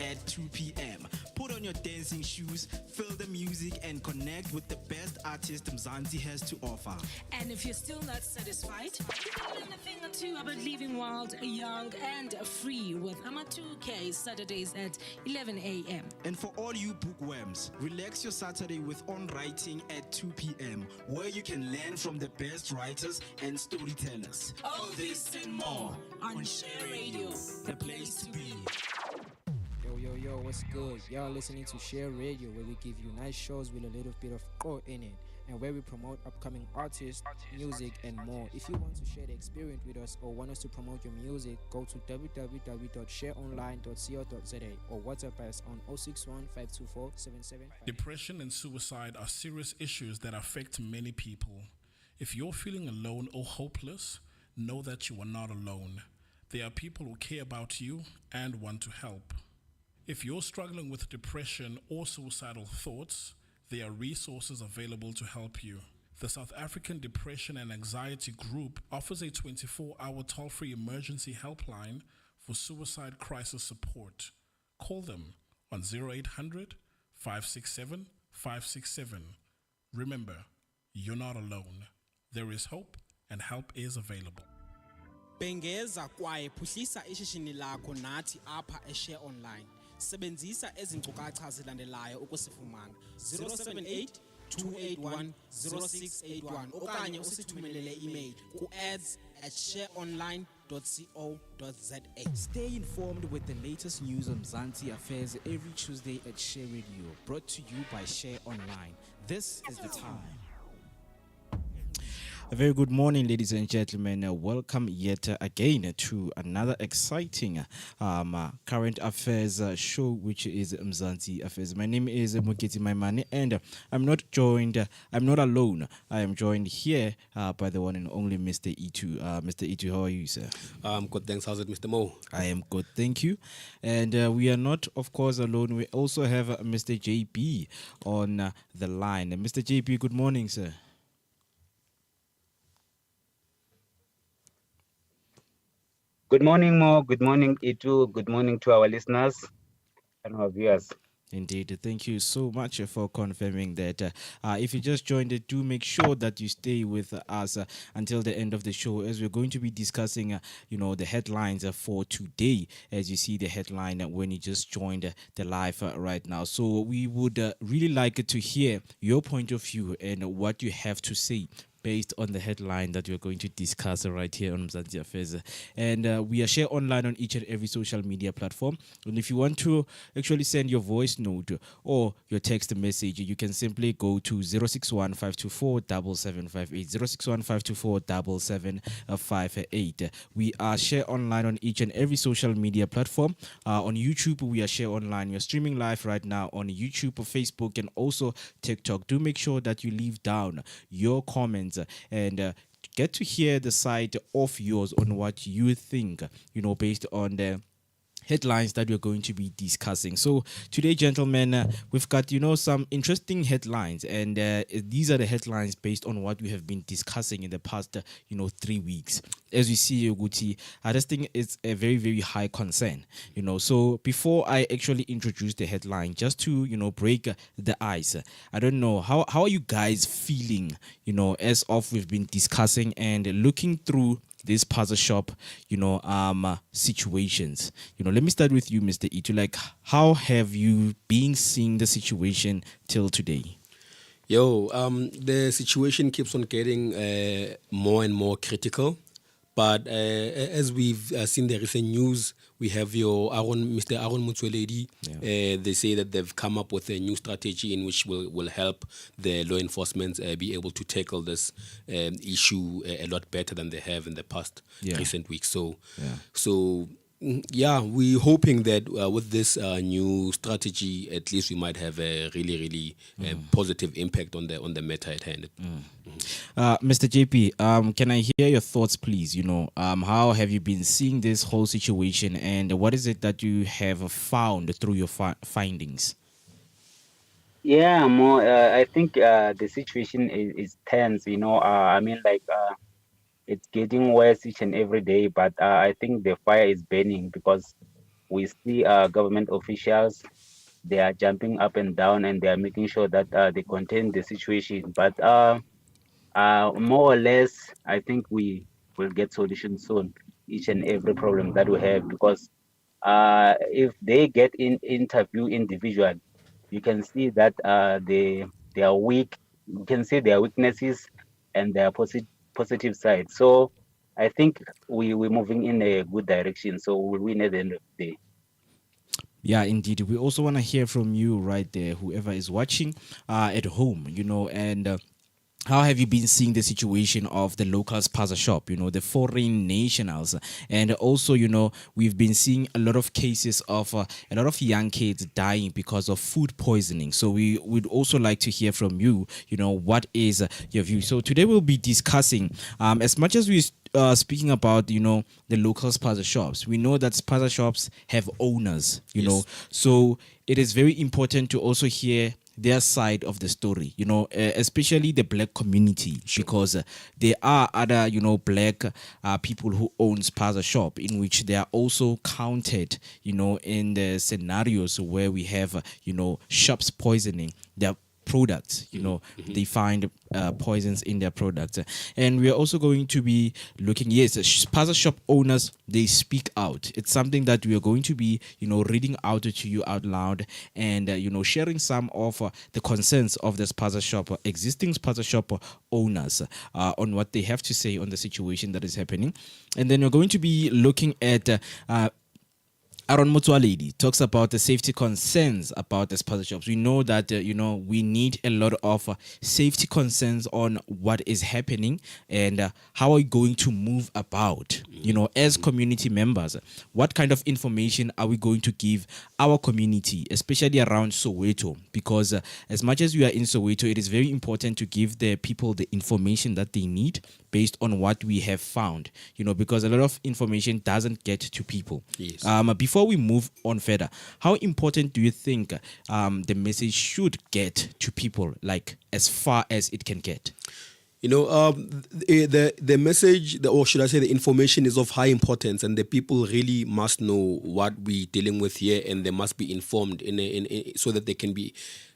at 2 p.m. Put on your dancing shoes, feel the music, and connect with the best artist Mzansi has to offer. And if you're still not satisfied, you can learn a thing or two about living wild, young, and free with Ama 2K Saturdays at 11 a.m. And for all you bookworms, relax your Saturday with On Writing at 2 p.m., where you can learn from the best writers and storytellers. All this and more on Share Radio, the place to be. Yo, what's good? Y'all listening to Share Radio, where we give you nice shows with a little bit of core in it, and where we promote upcoming artists, music, and more. If you want to share the experience with us or want us to promote your music, go to www.shareonline.co.za or WhatsApp us on 061 524 7755. Depression and suicide are serious issues that affect many people. If you're feeling alone or hopeless, know that you are not alone. There are people who care about you and want to help. If you're struggling with depression or suicidal thoughts, there are resources available to help you. The South African Depression and Anxiety Group offers a 24-hour toll-free emergency helpline for suicide crisis support. Call them on 0800 567 567. Remember, you're not alone. There is hope and help is available. Bengeza kwaye phuhlisa ishishini lakho nathi apha eShare Online. Sebenzisa ezinkcukacha zilandelayo ukusifumana 078 281 0681 okanye usithumelele email ku-ads@shareonline.co.za. Stay informed with the latest news on Mzansi affairs every Tuesday at Share Radio, brought to you by Share Online. This is the time. A very good morning, ladies and gentlemen. Welcome yet again to another exciting current affairs show, which is Mzansi Affairs. My name is Nkepile Mabuse, and I'm not alone. I am joined here by the one and only Mr. Itu. Mr. Itu, how are you, sir? Good, thanks. How's it, Mr. Mo? I am good, thank you. And we are not, of course, alone. We also have Mr. JB on the line. Mr. JB, good morning, sir. Good morning, Mo. Good morning, Itu. Good morning to our listeners and our viewers. Indeed. Thank you so much for confirming that. If you just joined it, do make sure that you stay with us until the end of the show, as we're going to be discussing, the headlines for today, as you see the headline when you just joined the live right now. So we would really like to hear your point of view and what you have to say based on the headline that we're going to discuss right here on Mzansi Affairs. And we are Share Online on each and every social media platform. And if you want to actually send your voice note or your text message, you can simply go to 061 524 7758. 061 524 7758. We are Share Online on each and every social media platform. On YouTube, we are Share Online. We're streaming live right now on YouTube, Facebook, and also TikTok. Do make sure that you leave down your comments and get to hear the side of yours on what you think, based on the headlines that we're going to be discussing. So today, gentlemen, we've got, some interesting headlines, and these are the headlines based on what we have been discussing in the past, 3 weeks. As you see, Uguti, I just think it's a very, very high concern, So before I actually introduce the headline, just to, break the ice, I don't know, how are you guys feeling, as of we've been discussing and looking through this puzzle shop, situations. Let me start with you, Mr. Itu. Like, how have you been seeing the situation till today? The situation keeps on getting more and more critical. But as we've seen the recent news, we have Mr. Aaron Motsoaledi. They say that they've come up with a new strategy in which will help the law enforcement be able to tackle this issue a lot better than they have in the past recent weeks. So we're hoping that with this new strategy, at least we might have a really, really positive impact on the matter at hand. Mr. JP, can I hear your thoughts, please? How have you been seeing this whole situation, and what is it that you have found through your findings? Yeah, Mo, I think the situation is tense, it's getting worse each and every day, but I think the fire is burning because we see government officials, they are jumping up and down and they are making sure that they contain the situation. But more or less, I think we will get solutions soon, each and every problem that we have, because if they get in interview individual, you can see that they are weak. You can see their weaknesses and their positive side. So I think we're moving in a good direction. So we'll win at the end of the day. Yeah, indeed. We also want to hear from you right there, whoever is watching at home, and how have you been seeing the situation of the local Spaza shop, the foreign nationals? And also, we've been seeing a lot of cases of a lot of young kids dying because of food poisoning. So we would also like to hear from you, what is your view? So today we'll be discussing, as much as we speaking about, the local Spaza shops, we know that Spaza shops have owners, Yes. so it is very important to also hear their side of the story, especially the black community, because there are other, black people who own Spaza shop, in which they are also counted, in the scenarios where we have, shops poisoning their products, they find poisons in their products. And we are also going to be looking, yes, Spaza shop owners, they speak out. It's something that we are going to be, reading out to you out loud, and sharing some of the concerns of the Spaza shop, existing Spaza shop owners, on what they have to say on the situation that is happening. And then we're going to be looking at Aaron Motsoaledi talks about the safety concerns about the Spaza shops. We know that, we need a lot of safety concerns on what is happening, and how are we going to move about, as community members. What kind of information are we going to give our community, especially around Soweto? Because as much as we are in Soweto, it is very important to give the people the information that they need based on what we have found, because a lot of information doesn't get to people. Yes. Before we move on further, how important do you think the message should get to people, like as far as it can get? The message, or should I say the information, is of high importance, and the people really must know what we're dealing with here, and they must be informed so that they can be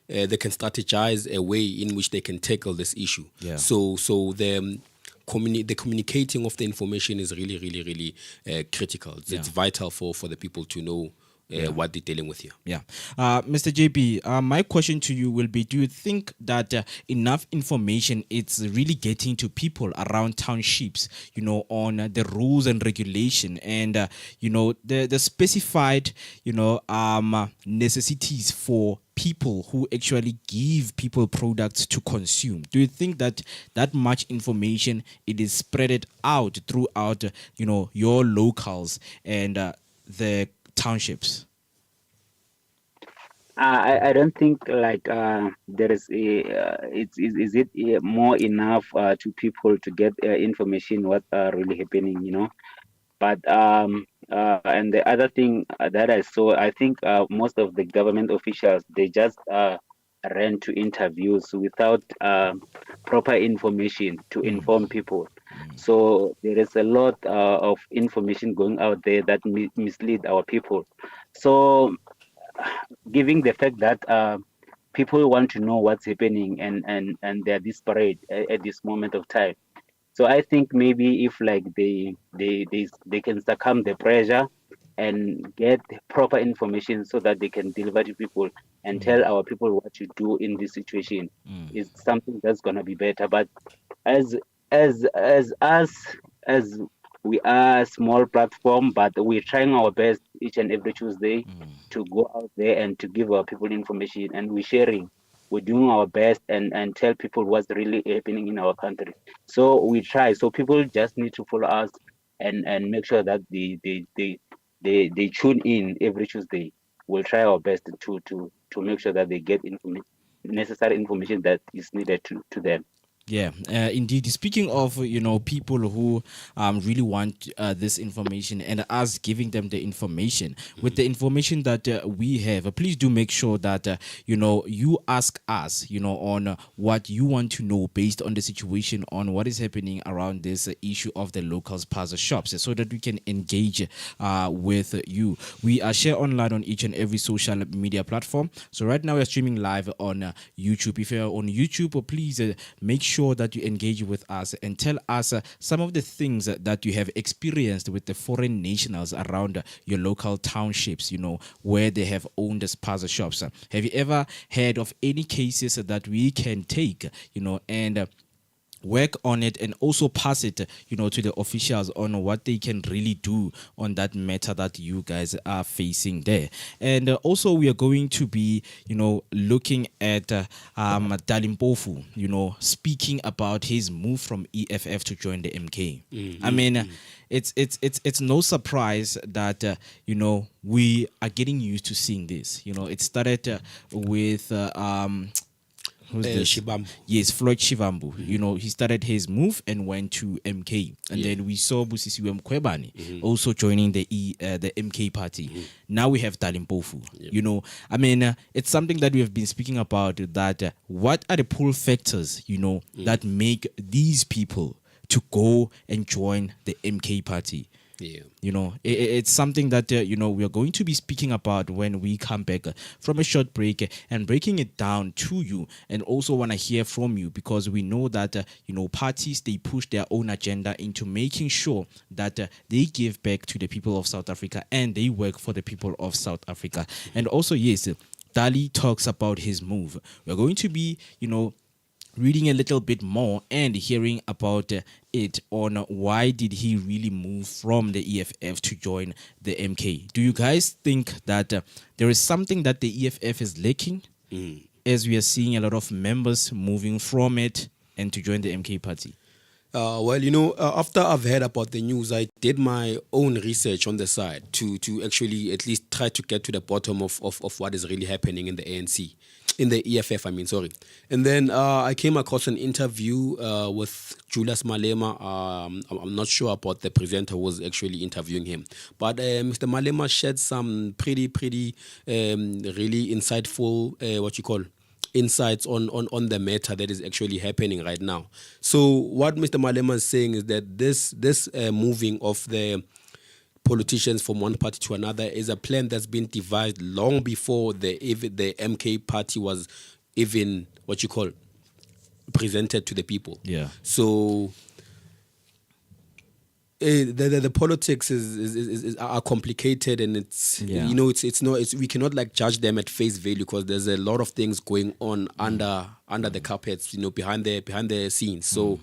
they can strategize a way in which they can tackle this issue. Yeah. So the communicating of the information is really, really, really critical. It's vital for the people to know what they're dealing with here. Yeah. Mr. JP, my question to you will be, do you think that enough information is really getting to people around townships, on the rules and regulation, and, the specified, necessities for people who actually give people products to consume? Do you think that that much information, it is spread out throughout, your locals and the townships? I don't think like there is is it more enough to people to get information what are really happening, but and the other thing that I saw, I think most of the government officials, they just ran to interviews without proper information to inform people. So there is a lot of information going out there that mislead our people. So giving the fact that people want to know what's happening, and they're desperate at this moment of time. So I think maybe if like they can succumb the pressure and get proper information so that they can deliver to people and tell our people what to do in this situation, is something that's gonna be better. But as us, as we are a small platform, but we're trying our best each and every Tuesday to go out there and to give our people information, and we're sharing. We're doing our best and tell people what's really happening in our country. So we try. So people just need to follow us and make sure that they tune in every Tuesday. We'll try our best to make sure that they get necessary information that is needed to them. Yeah, indeed. Speaking of, people who really want this information and us giving them the information, with the information that we have, please do make sure that, you ask us, on what you want to know based on the situation, on what is happening around this issue of the local Spaza shops, so that we can engage with you. We share online on each and every social media platform. So right now we're streaming live on YouTube. If you're on YouTube, please make sure that you engage with us and tell us some of the things that you have experienced with the foreign nationals around your local townships, where they have owned Spaza shops. Have you ever heard of any cases that we can take, and work on it and also pass it, to the officials on what they can really do on that matter that you guys are facing there. And also we are going to be, looking at Dali Mpofu, speaking about his move from EFF to join the MK. I mean, it's no surprise that we are getting used to seeing this. It started with who's this? Shibambu. Yes, Floyd Shivambu. He started his move and went to MK, and then we saw Busisiwe Mkhwebane also joining the MK party. Now we have Dali Mpofu. I mean, it's something that we have been speaking about. That what are the pull factors, that make these people to go and join the MK party? Yeah. It's something that we are going to be speaking about when we come back from a short break and breaking it down to you, and also want to hear from you, because we know that parties, they push their own agenda into making sure that they give back to the people of South Africa and they work for the people of South Africa. And also, yes, Dali talks about his move. We're going to be reading a little bit more and hearing about it on why did he really move from the EFF to join the MK. Do you guys think that there is something that the EFF is lacking, as we are seeing a lot of members moving from it and to join the MK party? After I've heard about the news, I did my own research on the side to actually at least try to get to the bottom of what is really happening in the ANC. In the EFF, sorry. And then I came across an interview with Julius Malema. I'm not sure about the presenter who was actually interviewing him. But Mr. Malema shared some pretty really insightful, insights on the matter that is actually happening right now. So what Mr. Malema is saying is that this moving of the politicians from one party to another is a plan that's been devised long before the MK party was even presented to the people. Yeah. So the politics are complicated, and it's we cannot judge them at face value, because there's a lot of things going on under the carpets, behind the scenes. So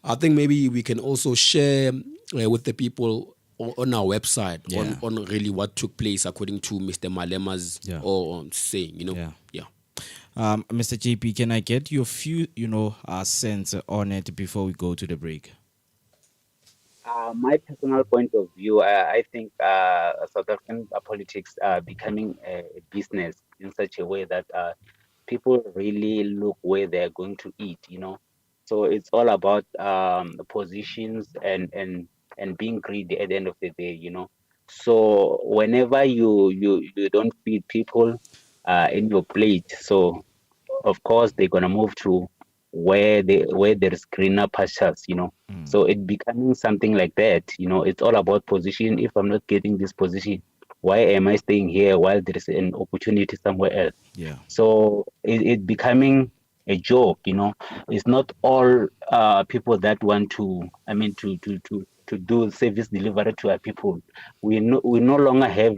I think maybe we can also share with the people on our website on really what took place according to Mr. Malema's saying, Yeah. Mr. JP, can I get your few, sense on it before we go to the break? My personal point of view, I think South African politics are becoming a business in such a way that people really look where they're going to eat, So it's all about positions and being greedy at the end of the day, So whenever you don't feed people in your plate, so of course they're gonna move to where there's greener pastures, So it becoming something like that, It's all about position. If I'm not getting this position, why am I staying here while there is an opportunity somewhere else? Yeah. So it becoming a joke, It's not all people that want to do service delivery to our people. We no longer have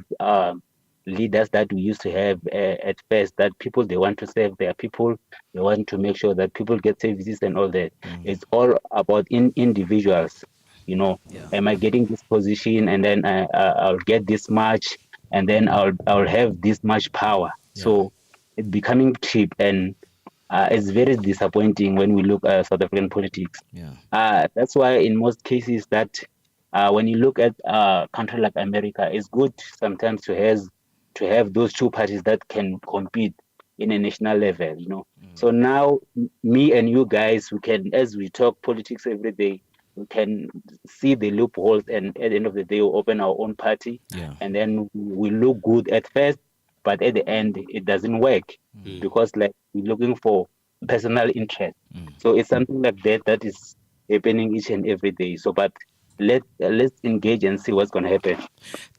leaders that we used to have at first, that people, they want to serve their people, they want to make sure that people get services and all that. It's all about individuals, Am I getting this position, and then I'll get this much, and then I'll have this much power. So it's becoming cheap, and it's very disappointing when we look at South African politics. That's why in most cases that when you look at a country like America, it's good sometimes to have those two parties that can compete. in a national level, you know. So now me and you guys, we can, as we talk politics every day, we can see the loopholes, and at the end of the day, we open our own party, and then we look good at first, but at the end, it doesn't work because like we're looking for personal interest. So it's something like that is happening each and every day. So, but let's engage and see what's going to happen.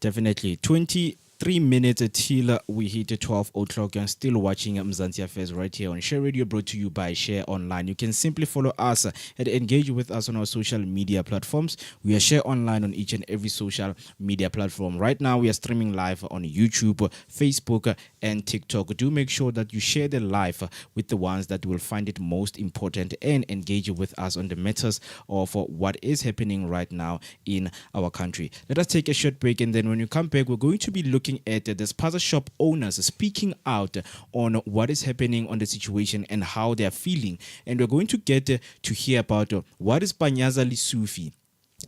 Definitely. 23 minutes until we hit 12 o'clock. You're still watching Mzansi Affairs right here on Share Radio, brought to you by Share Online. You can simply follow us and engage with us on our social media platforms. We are Share Online on each and every social media platform. Right now, we are streaming live on YouTube, Facebook, and TikTok. Do make sure that you share the live with the ones that will find it most important and engage with us on the matters of what is happening right now in our country. Let us take a short break, and then when you come back, we're going to be looking at the Spaza shop owners speaking out on what is happening on the situation and how they are feeling. And we're going to get to hear about what is Panyaza Lisufi,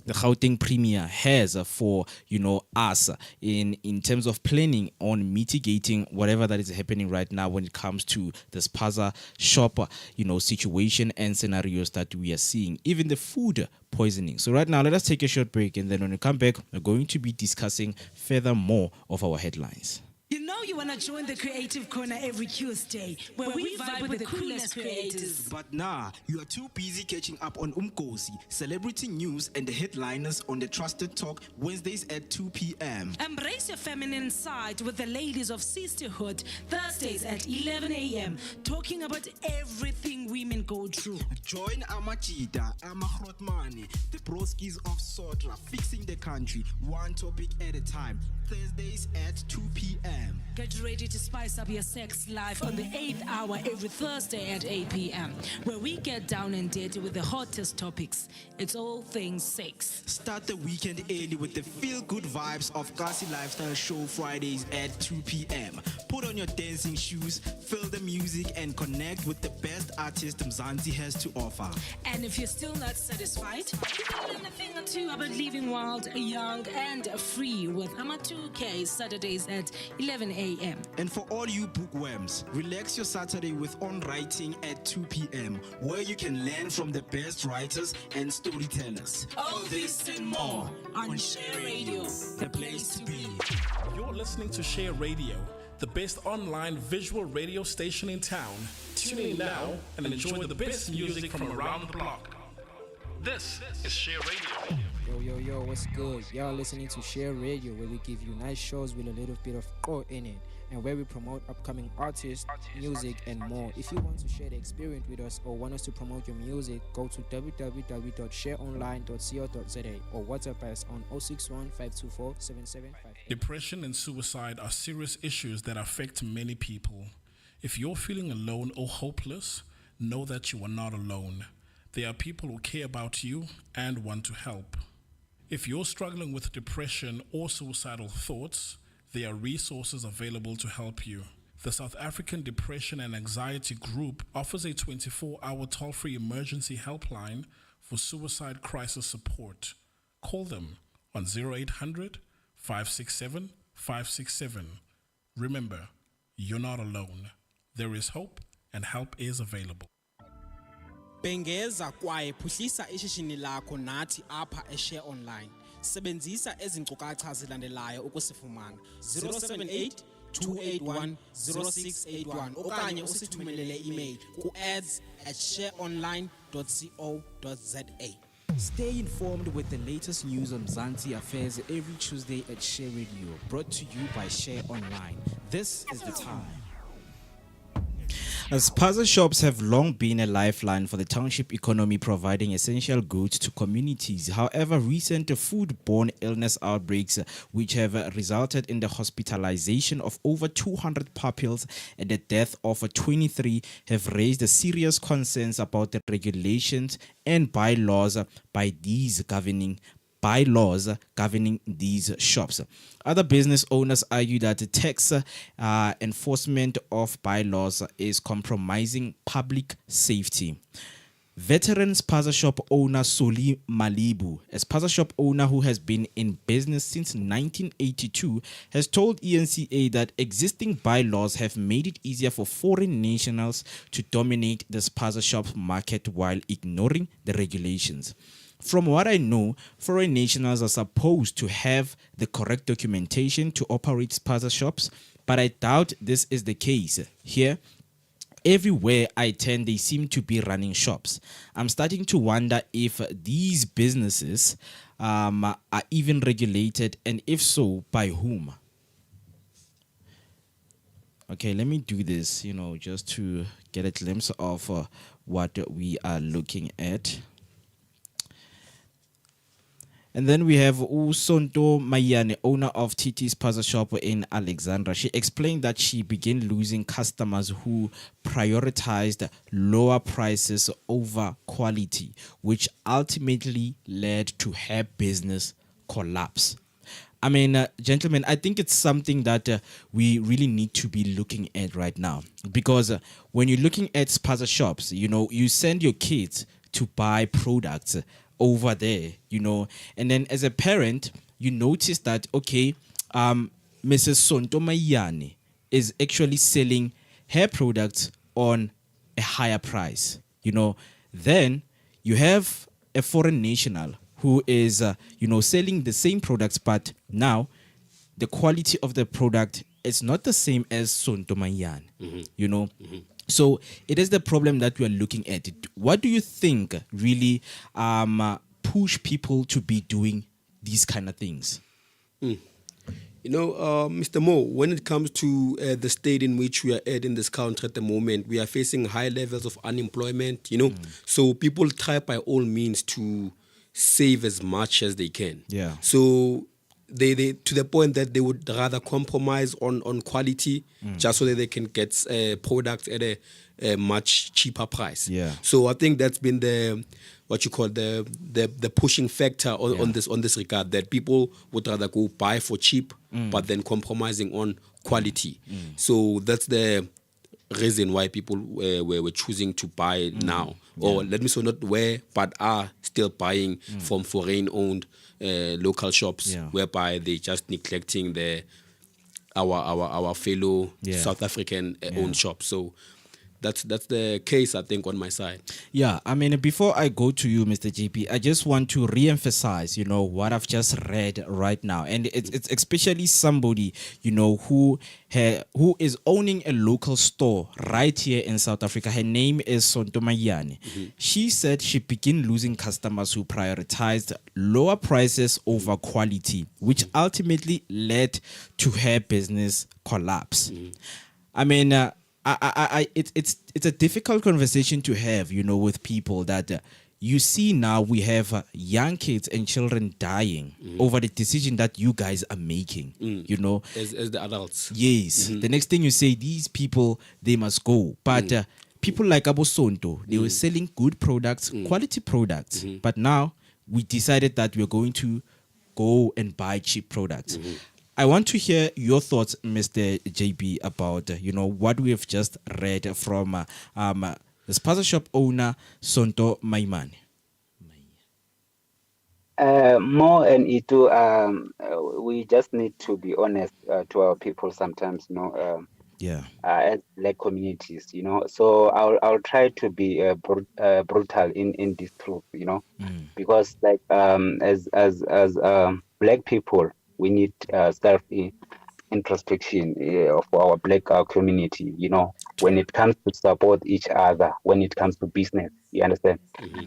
the Gauteng Premier, has for us in terms of planning on mitigating whatever that is happening right now when it comes to the Spaza shop situation and scenarios that we are seeing, even the food poisoning. So right now, let us take a short break, and then when we come back, we're going to be discussing further more of our headlines. You know you want to join the Creative Corner every Tuesday, where we vibe with the coolest creators. But nah, you are too busy catching up on Umkosi, celebrity news, and the headliners on the Trusted Talk Wednesdays at 2 p.m. Embrace your feminine side with the ladies of Sisterhood Thursdays at 11 a.m. talking about everything women go through. Join Amachida, Amahrotmani, the broskies of Sotra, fixing the country, one topic at a time. Thursdays at 2 p.m. Get ready to spice up your sex life on the 8th hour every Thursday at 8 p.m. where we get down and dirty with the hottest topics. It's all things sex. Start the weekend early with the feel-good vibes of Kasi Lifestyle Show Fridays at 2 p.m. Put on your dancing shoes, feel the music, and connect with the best artist Mzansi has to offer. And if you're still not satisfied, you can learn a thing or two about living wild, young, and free with Ama2K Saturdays at 11 a.m. And for all you bookworms, relax your Saturday with On Writing at 2 p.m. where you can learn from the best writers and storytellers. All this and more on Share Radio, the place to be. You're listening to Share Radio, the best online visual radio station in town. Tune in now and enjoy the best music from around the block. This is Share Radio. Yo, what's good? Y'all listening to Share Radio, where we give you nice shows with a little bit of go in it, and where we promote upcoming artists, music, and more. If you want to share the experience with us or want us to promote your music, go to www.shareonline.co.za or WhatsApp us on 061 524 7758. Depression and suicide are serious issues that affect many people. If you're feeling alone or hopeless, know that you are not alone. There are people who care about you and want to help. If you're struggling with depression or suicidal thoughts, there are resources available to help you. The South African Depression and Anxiety Group offers a 24-hour toll-free emergency helpline for suicide crisis support. Call them on 0800 567 567. Remember, you're not alone. There is hope and help is available. Bengeza kwaye phuhlisa ishishini lakho nathi apha eShare Online. Sebenzisa ezinkcukacha zilandelayo ukusifumana. 078 281 0681 okanye usithumelele email ku@shareonline.co.za. Stay informed with the latest news on Mzansi Affairs every Tuesday at Share Radio, brought to you by Share Online. This is the time. Spaza shops have long been a lifeline for the township economy, providing essential goods to communities. However, recent foodborne illness outbreaks, which have resulted in the hospitalisation of over 200 pupils and the death of 23, have raised serious concerns about the regulations and bylaws governing these shops. Other business owners argue that the tax enforcement of bylaws is compromising public safety. Veteran Spaza shop owner Dali Malibu, a Spaza shop owner who has been in business since 1982, has told ENCA that existing bylaws have made it easier for foreign nationals to dominate the Spaza shop market while ignoring the regulations. From what I know, foreign nationals are supposed to have the correct documentation to operate Spaza shops, but I doubt this is the case here. Everywhere I turn, they seem to be running shops. I'm starting to wonder if these businesses are even regulated, and if so, by whom? Okay, let me do this, just to get a glimpse of what we are looking at. And then we have Usonto Mayane, owner of TT's Spaza shop in Alexandra. She explained that she began losing customers who prioritized lower prices over quality, which ultimately led to her business collapse. I mean, gentlemen, I think it's something that we really need to be looking at right now. Because when you're looking at Spaza shops, you send your kids to buy products over there, and then as a parent, you notice that, okay, Mrs. Sonto Mayane is actually selling her products on a higher price, then you have a foreign national who is, selling the same products, but now the quality of the product is not the same as Sonto Mayane, So it is the problem that we are looking at. What do you think really push people to be doing these kind of things? Mr. Mo, when it comes to the state in which we are at in this country at the moment, we are facing high levels of unemployment, So people try by all means to save as much as they can. Yeah. So they to the point that they would rather compromise on quality just so that they can get products at a much cheaper price. Yeah. So I think that's been the pushing factor on this regard, that people would rather go buy for cheap but then compromising on quality. So that's the reason why people were choosing to buy now, or let me say not were, but are still buying from foreign-owned local shops, whereby they just neglecting our fellow South African owned shops. So that's the case, I think, on my side. Yeah, I mean, before I go to you, Mr. JP, I just want to re-emphasize, what I've just read right now. And it's especially somebody, who is owning a local store right here in South Africa. Her name is Sonto Mayane. She said she began losing customers who prioritized lower prices over quality, which ultimately led to her business collapse. I mean, it's a difficult conversation to have, with people that you see now we have young kids and children dying over the decision that you guys are making, As the adults. Yes. The next thing you say, these people, they must go. But people like Abo Sonto, they were selling good products, quality products. But now we decided that we're going to go and buy cheap products. I want to hear your thoughts, Mr. JB, about what we have just read from the Spaza shop owner Sonto Mayane. More and Itu, we just need to be honest to our people sometimes, as black communities, So I'll try to be brutal in this truth, because like as black people, we need self introspection for our black community, when it comes to support each other, when it comes to business, you understand?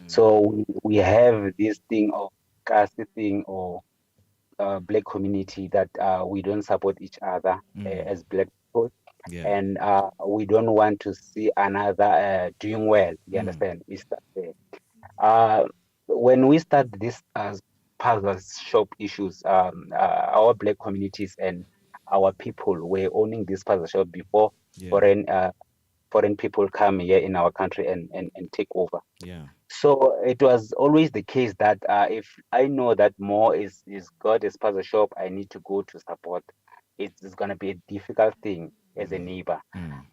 So we have this thing of thing or black community that we don't support each other as black people, and we don't want to see another doing well, you understand? We start there. When we start this puzzle shop issues, our black communities and our people were owning this puzzle shop before foreign people come here in our country and take over. So it was always the case that if I know that more is got a puzzle shop, I need to go to support. It's going to be a difficult thing as a neighbor.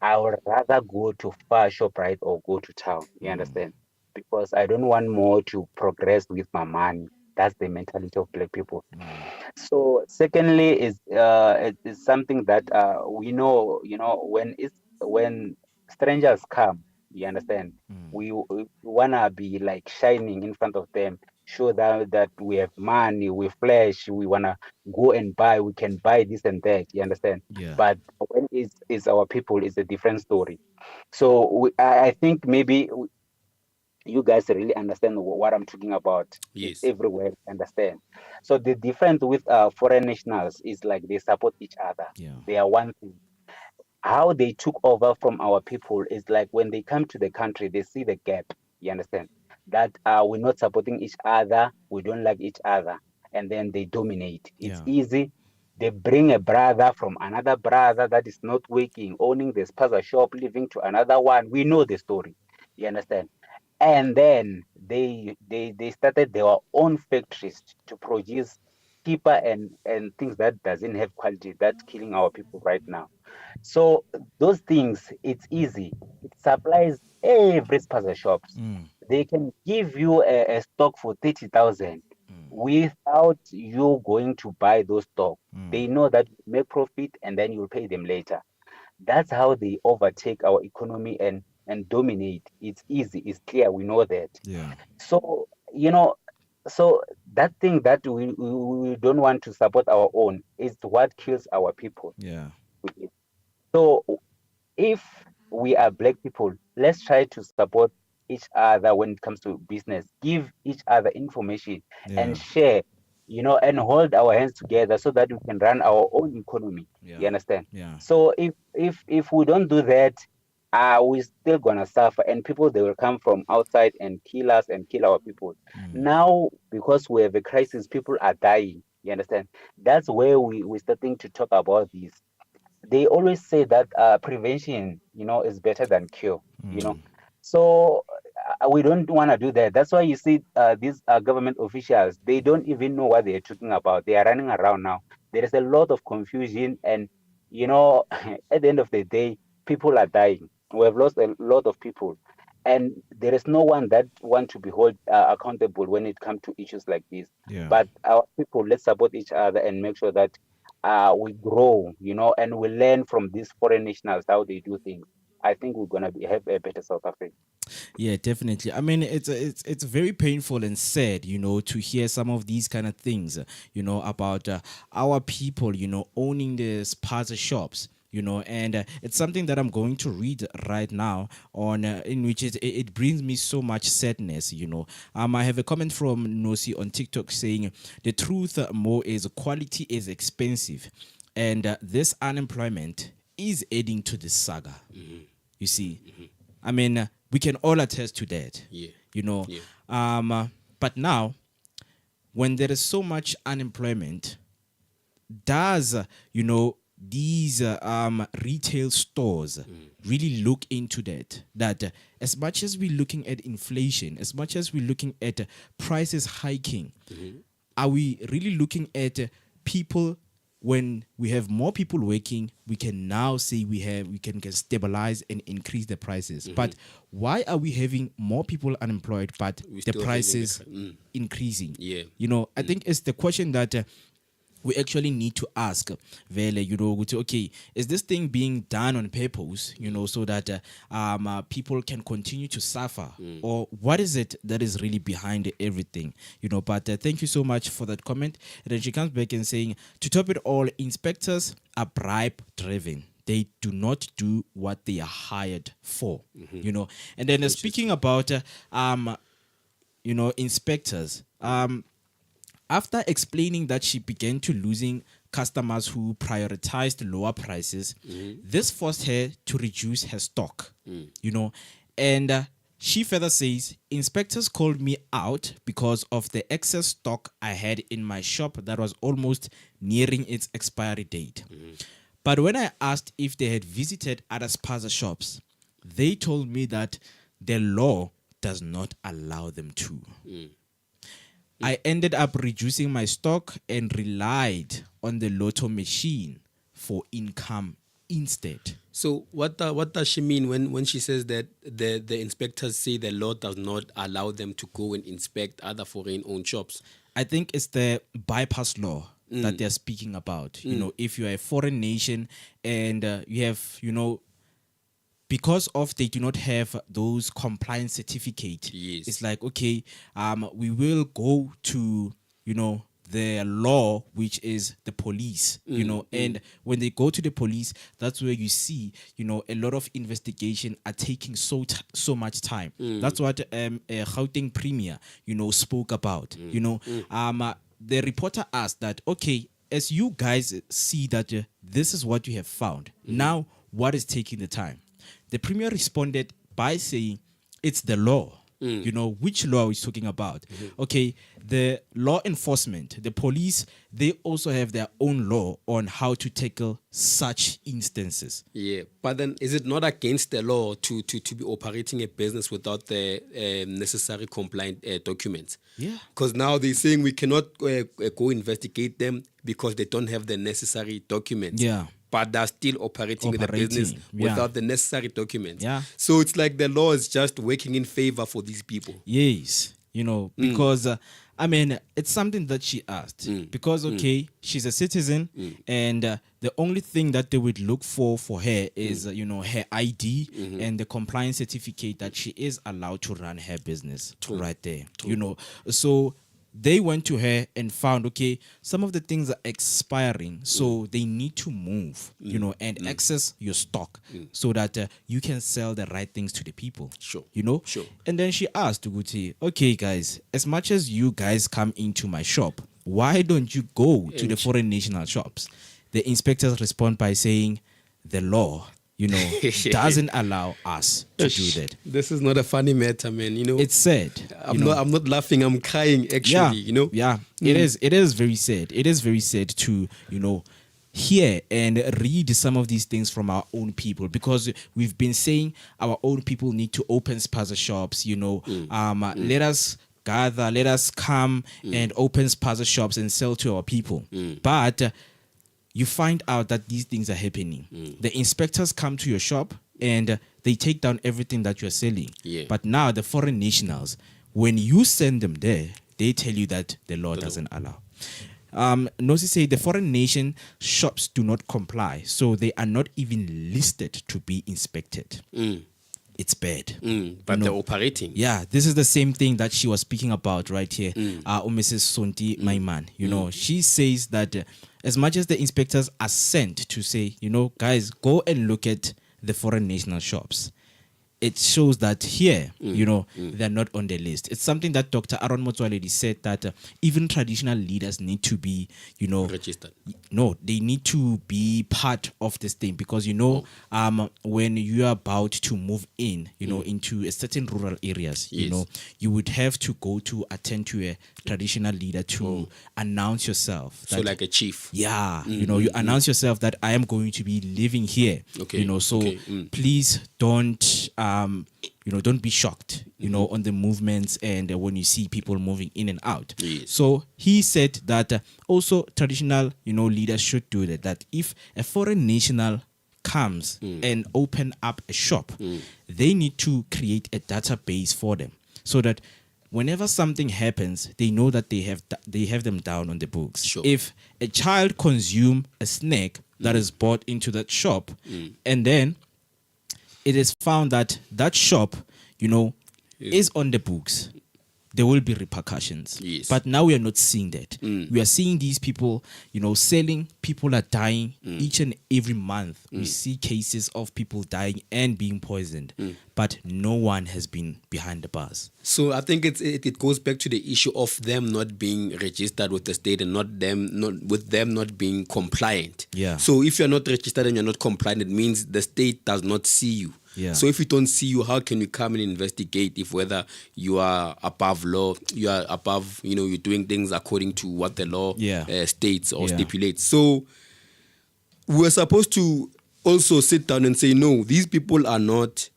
I would rather go to far shop, right, or go to town. You understand? because I don't want more to progress with my money. That's the mentality of black people. So secondly is it is something that we know, when strangers come, you understand, we wanna be like shining in front of them, show that we have money, we flash, we wanna go and buy, we can buy this and that, you understand. Yeah. But when it's our people, it's a different story. So I think maybe you guys really understand what I'm talking about. It's Yes. everywhere, understand. So the difference with foreign nationals is like they support each other. Yeah. They are one thing. How they took over from our people is like when they come to the country, they see the gap. You understand that we're not supporting each other, we don't like each other, and then they dominate. It's Yeah. easy. They bring a brother from another brother that is not working, owning the spaza shop, living to another one. We know the story. You understand? And then they started their own factories to produce cheaper and things that doesn't have quality, that's killing our people right now. So those things, it's easy, it supplies every spaza shops. They can give you a stock for 30,000 without you going to buy those stock. They know that you make profit and then you'll pay them later. That's how they overtake our economy and dominate. It's easy, it's clear, we know that. Yeah. So so that thing that we don't want to support our own is what kills our people. Yeah. So if we are black people, let's try to support each other when it comes to business, give each other information Yeah. and share, and hold our hands together so that we can run our own economy. Yeah. You understand? Yeah. So if we don't do that, we're still gonna suffer, and people, they will come from outside and kill us and kill our people. Now, because we have a crisis, people are dying. You understand? That's where we're starting to talk about this. They always say that prevention, is better than cure. So we don't want to do that. That's why you see these government officials, they don't even know what they're talking about. They are running around now. There is a lot of confusion, and at the end of the day, people are dying. We have lost a lot of people, and there is no one that want to be held accountable when it comes to issues like this. Yeah. But our people, let's support each other and make sure that we grow, and we learn from these foreign nationals how they do things. I think we're gonna have a better South Africa. Yeah, definitely. I mean, it's very painful and sad, to hear some of these kind of things, about our people, owning the spaza shops. And it's something that I'm going to read right now on in which it brings me so much sadness. I have a comment from Nosi on TikTok saying the truth more is quality is expensive, and this unemployment is adding to the saga. You see, I mean, we can all attest to that. Yeah. But now, when there is so much unemployment, does these retail stores really look into that as much as we're looking at inflation, as much as we're looking at prices hiking, are we really looking at people? When we have more people working, we can now say we can stabilize and increase the prices. But why are we having more people unemployed but the prices increasing? Yeah. I think it's the question that we actually need to ask, Vele, okay, is this thing being done on purpose, so that people can continue to suffer? Or what is it that is really behind everything? But thank you so much for that comment. And then she comes back and saying, to top it all, inspectors are bribe driven. They do not do what they are hired for, And then speaking about, inspectors, after explaining that she began to losing customers who prioritized lower prices, this forced her to reduce her stock, and she further says, inspectors called me out because of the excess stock I had in my shop that was almost nearing its expiry date. But when I asked if they had visited other spaza shops, they told me that the law does not allow them to. I ended up reducing my stock and relied on the lotto machine for income instead. So what does she mean when she says that the inspectors say the law does not allow them to go and inspect other foreign-owned shops? I think it's the bypass law that they're speaking about. You know, if you're a foreign nation and you have, because of they do not have those compliance certificate, Yes. it's like, okay, we will go to, the law, which is the police, and when they go to the police, that's where you see, a lot of investigation are taking so much time. That's what Gauteng Premier, spoke about. The reporter asked that, okay, as you guys see that this is what you have found, now what is taking the time? The Premier responded by saying, it's the law. Which law is talking about? Okay, the law enforcement, the police, they also have their own law on how to tackle such instances. Yeah, but then is it not against the law to be operating a business without the necessary compliant documents? Yeah. Because now they're saying we cannot go investigate them because they don't have the necessary documents. Yeah. But they're still operating the business yeah. without the necessary documents. Yeah. So it's like the law is just working in favor for these people. Yes, because it's something that she asked. Because okay, she's a citizen, and the only thing that they would look for her is her ID and the compliance certificate that she is allowed to run her business right there. So they went to her and found, okay, some of the things are expiring, so they need to move, and access your stock so that you can sell the right things to the people. Sure. Sure. And then she asked Uguti, okay, guys, as much as you guys come into my shop, why don't you go to the foreign national shops? The inspectors respond by saying, the law, doesn't allow us to do that. This is not a funny matter, man. It's sad. I'm not laughing. I'm crying. Actually, Yeah. It is. It is very sad. It is very sad to hear and read some of these things from our own people, because we've been saying our own people need to open Spaza shops. Let us gather. Let us come and open Spaza shops and sell to our people. But you find out that these things are happening. The inspectors come to your shop and they take down everything that you're selling. Yeah. But now the foreign nationals, when you send them there, they tell you that the law doesn't allow. Nosi say the foreign nation shops do not comply, so they are not even listed to be inspected. It's bad. But they're operating. Yeah, this is the same thing that she was speaking about right here. Mrs. Sonti Maiman, she says that as much as the inspectors are sent to say, guys, go and look at the foreign national shops, it shows that here, they're not on the list. It's something that Dr. Aaron Motsoaledi said that even traditional leaders need to be, registered. No, they need to be part of this thing, because when you are about to move in, into a certain rural areas, you would have to go to attend to a traditional leader to announce yourself. So like a chief. Yeah, you announce yourself that I am going to be living here. Okay. Please don't don't be shocked, on the movements and when you see people moving in and out. Yes. So he said that also traditional, leaders should do that. That if a foreign national comes and open up a shop, they need to create a database for them so that whenever something happens, they know that they have them down on the books. Sure. If a child consume a snack that is bought into that shop, and then it is found that that shop, is on the books, there will be repercussions. Yes. But now we are not seeing that. We are seeing these people, selling. People are dying each and every month. We see cases of people dying and being poisoned, but no one has been behind the bars. So I think it goes back to the issue of them not being registered with the state and not being compliant. Yeah. So if you're not registered and you're not compliant, it means the state does not see you. Yeah. So if we don't see you, how can we come and investigate if whether you are above law, you are above, you're doing things according to what the law states or stipulates. So we're supposed to also sit down and say, no, these people are not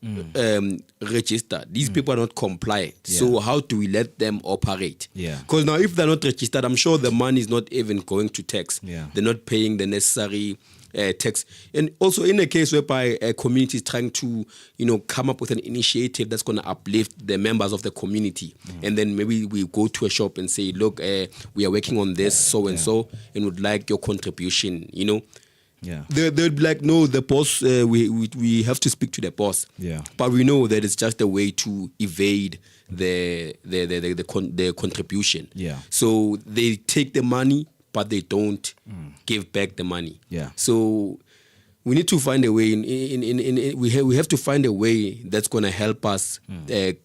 registered. These people are not compliant. Yeah. So how do we let them operate? Yeah. Because now if they're not registered, I'm sure the money is not even going to tax. Yeah. They're not paying the necessary tax. And also in a case whereby a community is trying to, come up with an initiative that's going to uplift the members of the community. And then maybe we go to a shop and say, look, we are working on this, so and so, and would like your contribution, Yeah. They'll be like, no, the boss, we have to speak to the boss. Yeah. But we know that it's just a way to evade the contribution. Yeah. So they take the money, but they don't give back the money. Yeah. So we need to find a way. We have to find a way that's going to help us take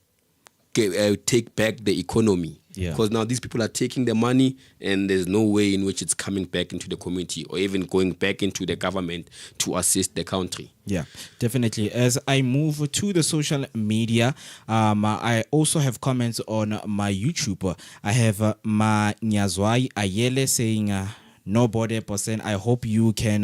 back the economy. Yeah. Because now these people are taking the money and there's no way in which it's coming back into the community or even going back into the government to assist the country. Yeah, definitely. As I move to the social media, I also have comments on my YouTube. I have Nyazwai Ayele saying, no border percent. I hope you can,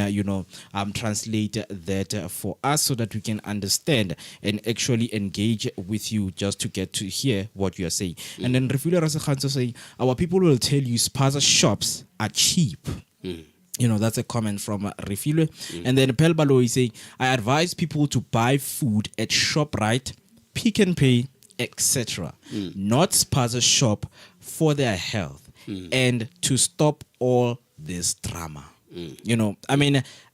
translate that for us so that we can understand and actually engage with you just to get to hear what you are saying. And then Refugee Rasekhanso saying, our people will tell you Spaza shops are cheap. That's a comment from Refile. And then Pelbalo is saying, I advise people to buy food at ShopRite, Pick and Pay, etc. Not Spaza shop for their health and to stop all this drama.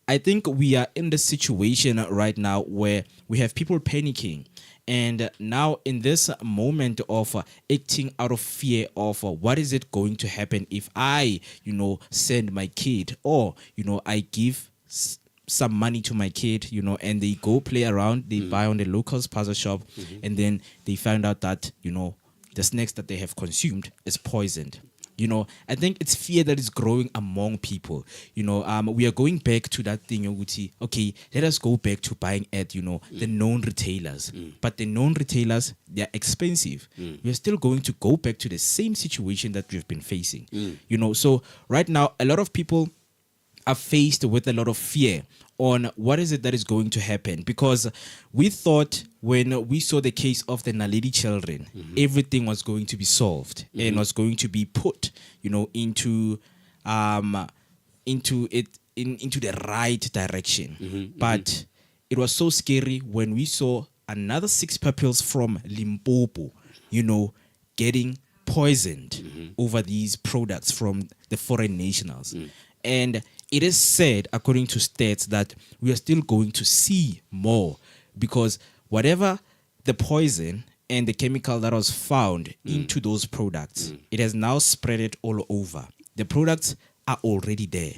I think we are in the situation right now where we have people panicking. And now in this moment of acting out of fear of what is it going to happen if I, send my kid or, I give some money to my kid, and they go play around, they buy on the local Spaza shop, and then they find out that, the snacks that they have consumed is poisoned. I think it's fear that is growing among people. We are going back to that thing, okay, let us go back to buying at, the known retailers. But the known retailers, they're expensive. We are still going to go back to the same situation that we've been facing. So right now, a lot of people are faced with a lot of fear on what is it that is going to happen, because we thought when we saw the case of the Naledi children, everything was going to be solved and was going to be put, into the right direction. But it was so scary when we saw another 6 pupils from Limpopo, getting poisoned over these products from the foreign nationals. And it is said, according to stats, that we are still going to see more, because whatever the poison and the chemical that was found into those products, it has now spread it all over. The products are already there.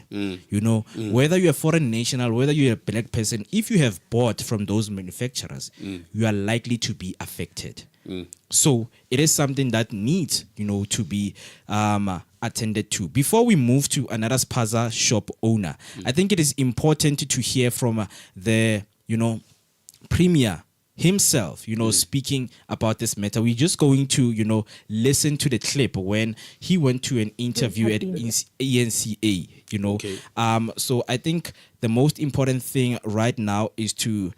Whether you're a foreign national, whether you're a black person, if you have bought from those manufacturers, you are likely to be affected. So it is something that needs, to be attended to. Before we move to another Spaza shop owner, I think it is important to hear from the, Premier himself, speaking about this matter. We're just going to, listen to the clip when he went to an interview at ENCA, Okay. So I think the most important thing right now is to,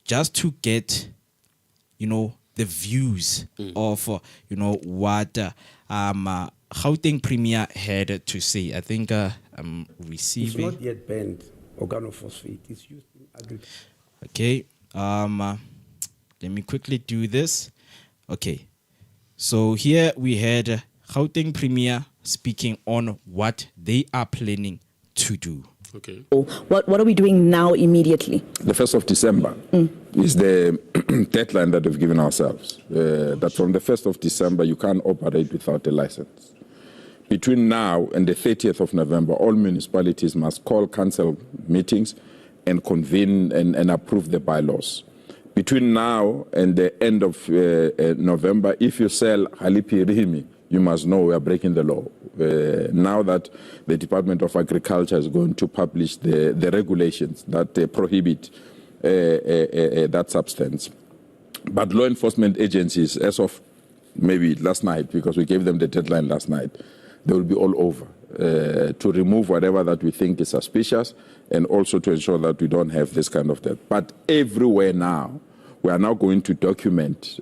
just to get, the views of, what Gauteng Premier had to say. I think I'm receiving. It's not yet banned, organophosphate. It's used in agriculture. Okay. Let me quickly do this. Okay. So here we had Gauteng Premier speaking on what they are planning to do. Okay. What are we doing now immediately? The 1st of December is the deadline that we've given ourselves. That from the 1st of December, you can't operate without a license. Between now and the 30th of November, all municipalities must call council meetings and convene and approve the bylaws. Between now and the end of November, if you sell Halipi Rihimi, you must know we are breaking the law. Now that the Department of Agriculture is going to publish the regulations that prohibit that substance. But law enforcement agencies, as of maybe last night, because we gave them the deadline last night, they will be all over to remove whatever that we think is suspicious and also to ensure that we don't have this kind of death. But everywhere now, We are now going to document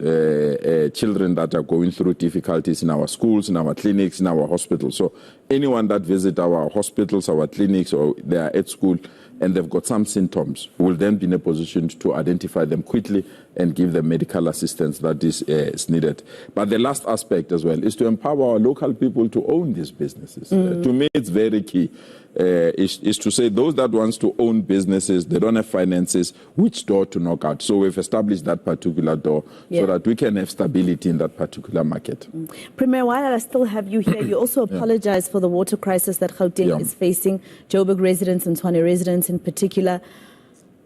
children that are going through difficulties in our schools, in our clinics, in our hospitals. So anyone that visit our hospitals, our clinics, or they are at school and they've got some symptoms, will then be in a position to identify them quickly and give them medical assistance that is needed. But the last aspect as well is to empower our local people to own these businesses. To me, it's very key. Is to say those that wants to own businesses, they don't have finances, which door to knock out. So we've established that particular door so that we can have stability in that particular market. Premier, while I still have you here, you also apologize for the water crisis that Gauteng is facing, Joburg residents and Tshwane residents in particular.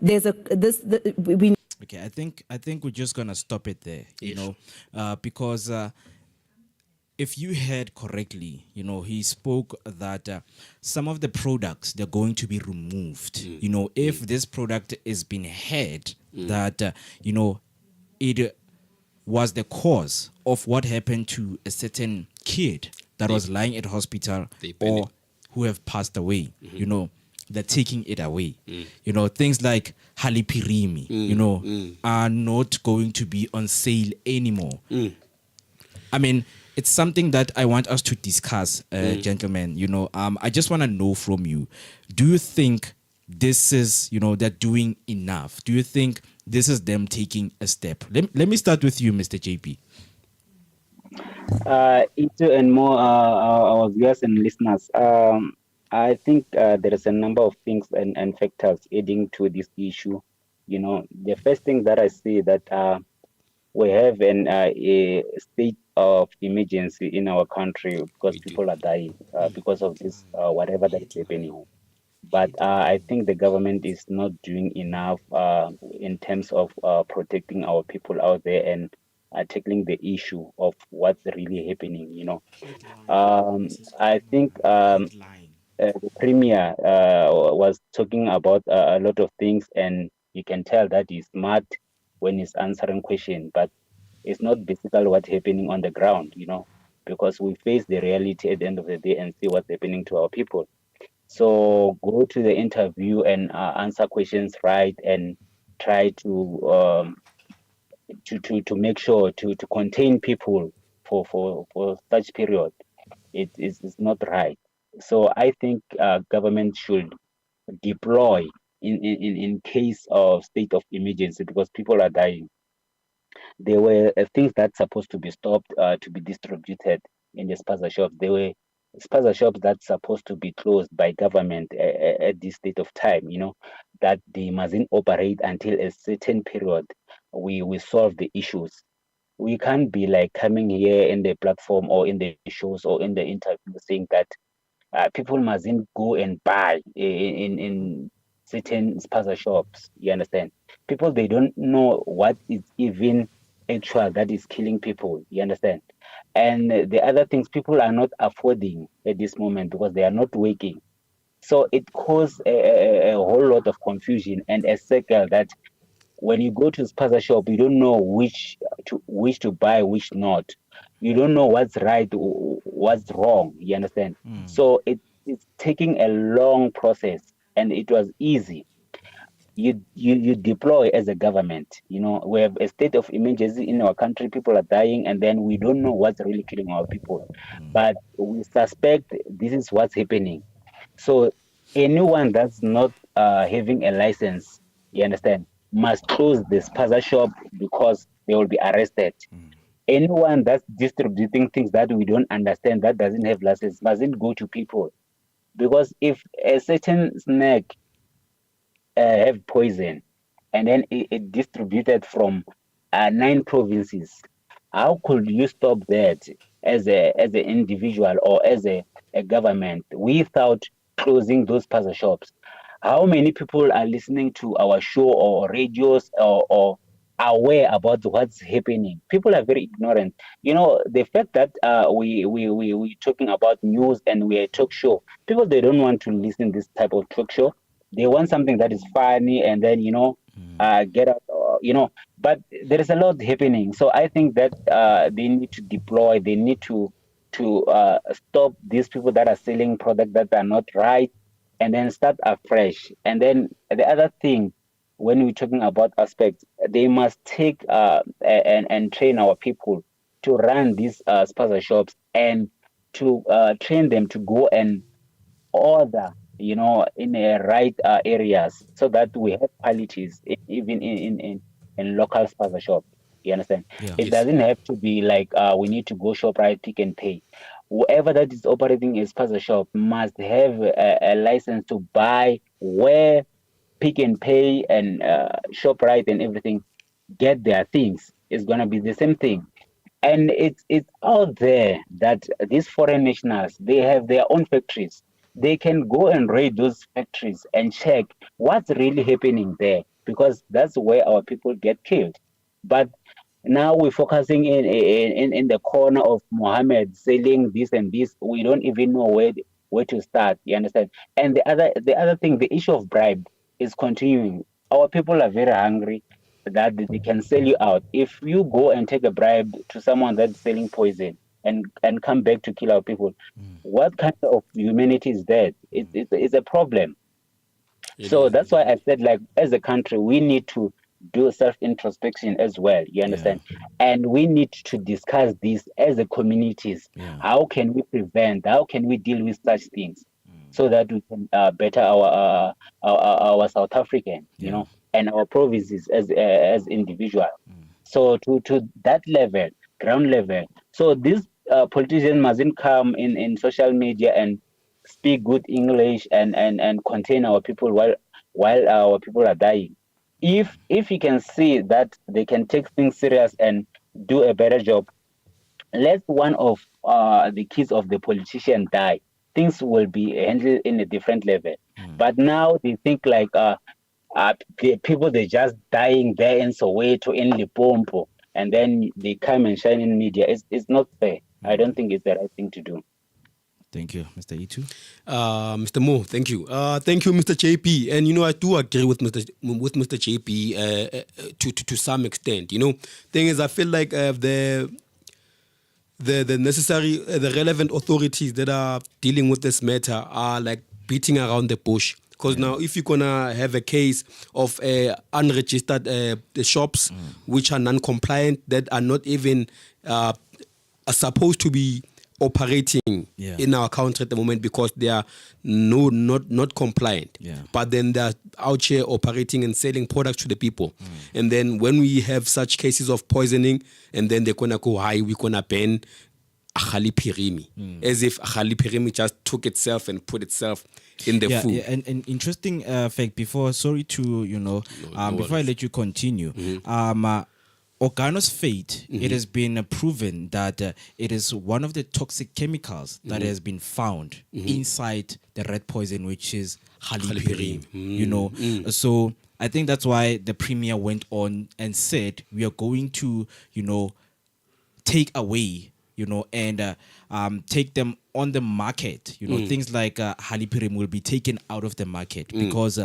There's Okay, I think we're just gonna stop it there, you know, because if you heard correctly, you know, he spoke that some of the products, they're going to be removed. You know, if this product is being heard that, you know, it was the cause of what happened to a certain kid that was lying at hospital or who have passed away, you know, they're taking it away. You know, things like halipirimi, you know, are not going to be on sale anymore. I mean, it's something that I want us to discuss, gentlemen. You know, I just want to know from you, do you think this is, you know, they're doing enough? Do you think this is them taking a step? Let me start with you, Mr. JP. Ito and more our viewers and listeners. I think there is a number of things and factors adding to this issue. You know, the first thing that I see that we have a state of emergency in our country because people are dying because of this, whatever that is happening. But I think the government is not doing enough in terms of protecting our people out there and tackling the issue of what's really happening, you know. I think the Premier was talking about a lot of things, and you can tell that he's smart when he's answering questions, but it's not basically what's happening on the ground, you know, because we face the reality at the end of the day and see what's happening to our people. So go to the interview and answer questions right and try to make sure to contain people for such period. It's not right. So I think government should deploy in case of state of emergency because people are dying. There were things that's supposed to be stopped to be distributed in the Spaza shops. There were Spaza shops that's supposed to be closed by government at this state of time, you know, that they mustn't operate until a certain period. We solve the issues. We can't be like coming here in the platform or in the shows or in the interview saying that people mustn't go and buy in certain Spaza shops. You understand? People, they don't know what is even actual that is killing people. You understand? And the other things people are not affording at this moment because they are not working. So it causes a whole lot of confusion and a circle that when you go to Spaza shop, you don't know which to buy, which not. You don't know what's right, what's wrong. You understand? So it's taking a long process, and it was easy. You deploy as a government. You know, we have a state of emergency in our country. People are dying, and then we don't know what's really killing our people. But we suspect this is what's happening. So anyone that's not having a license, you understand, must close the Spaza shop because they will be arrested. Anyone that's distributing things that we don't understand, that doesn't have license, mustn't go to people. Because if a certain snack have poison and then it distributed from 9 provinces, how could you stop that as an individual or as a government without closing those Spaza shops? How many people are listening to our show or radios or aware about what's happening? People are very ignorant. You know, the fact that we talking about news and we are talk show, people, they don't want to listen this type of talk show. They want something that is funny and then, you know, get up, you know, but there is a lot happening. So I think that they need to deploy, they need to stop these people that are selling products that are not right and then start afresh. And then the other thing, when we're talking about aspects, they must take and train our people to run these spaza shops and to train them to go and order, you know, in the right areas, so that we have qualities even in local spaza shop. You understand? Yeah. It doesn't have to be like we need to go shop right, Pick and Pay. Whoever that is operating a spaza shop must have a license to buy where Pick and Pay and ShopRite and everything get their things. It's gonna be the same thing. And it's out there that these foreign nationals, they have their own factories. They can go and raid those factories and check what's really happening there, because that's where our people get killed. But now we're focusing in the corner of Mohammed selling this and this. We don't even know where to start. You understand? And the other thing, the issue of bribe is continuing. Our people are very hungry that they can sell you out. If you go and take a bribe to someone that's selling poison and come back to kill our people, what kind of humanity is that? It's a problem. So that's why I said, like, as a country, we need to do self-introspection as well. You understand? And we need to discuss this as a communities. How can we prevent? How can we deal with such things so that we can better our South African, you know, and our provinces as individuals. So to that level, ground level. So these politicians mustn't come in social media and speak good English and contain our people while our people are dying. If you can see that they can take things serious and do a better job, let one of the kids of the politician die, things will be handled in a different level. But now they think like people, they're just dying there in Soweto, in Limpopo, and then they come and shine in media. It's not fair. I don't think it's the right thing to do. Thank you, Mr. Itu. Mr. Mo, thank you. Thank you, Mr. JP. And, you know, I do agree with Mr. JP to some extent. You know, thing is, I feel like the necessary, the relevant authorities that are dealing with this matter are like beating around the bush. Because now, if you're gonna have a case of unregistered shops which are non-compliant, that are not even are supposed to be operating in our country at the moment because they are not compliant. But then they're out here operating and selling products to the people. And then when we have such cases of poisoning, and then they're gonna go high, we're gonna ban Akhali Pirimi, as if Akhali Pirimi just took itself and put itself in the food. Yeah, and an interesting fact before, sorry to, you know, before I let you continue, Organo's fate, it has been proven that it is one of the toxic chemicals that has been found inside the red poison, which is halipirim. You know, so I think that's why the premier went on and said we are going to, you know, take away, you know, and take them on the market. You know, things like halipirim will be taken out of the market because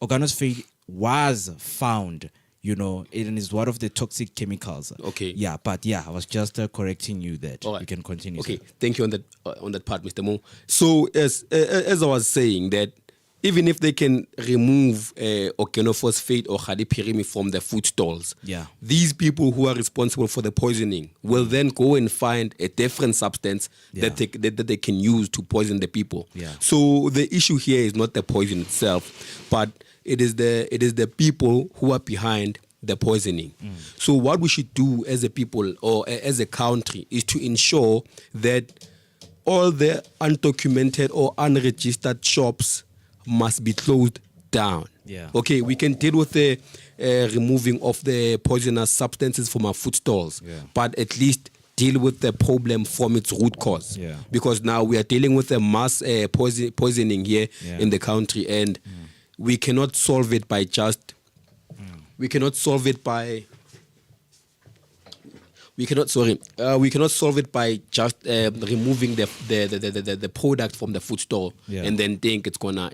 Organo's fate was found, you know, it is one of the toxic chemicals. Okay. Yeah, but yeah, I was just correcting you that. All right. You can continue. Okay, sir. thank you on that part, Mr. Mo. So as I was saying, that even if they can remove organophosphate or hadipirimi from the food stalls, these people who are responsible for the poisoning will then go and find a different substance that they can use to poison the people. So the issue here is not the poison itself, but it is the people who are behind the poisoning. So what we should do as a people or as a country is to ensure that all the undocumented or unregistered shops must be closed down. Okay, we can deal with the removing of the poisonous substances from our food stalls, but at least deal with the problem from its root cause. Because now we are dealing with a mass poisoning here in the country, and we cannot solve it by just we cannot solve it by removing the product from the food store and then think it's gonna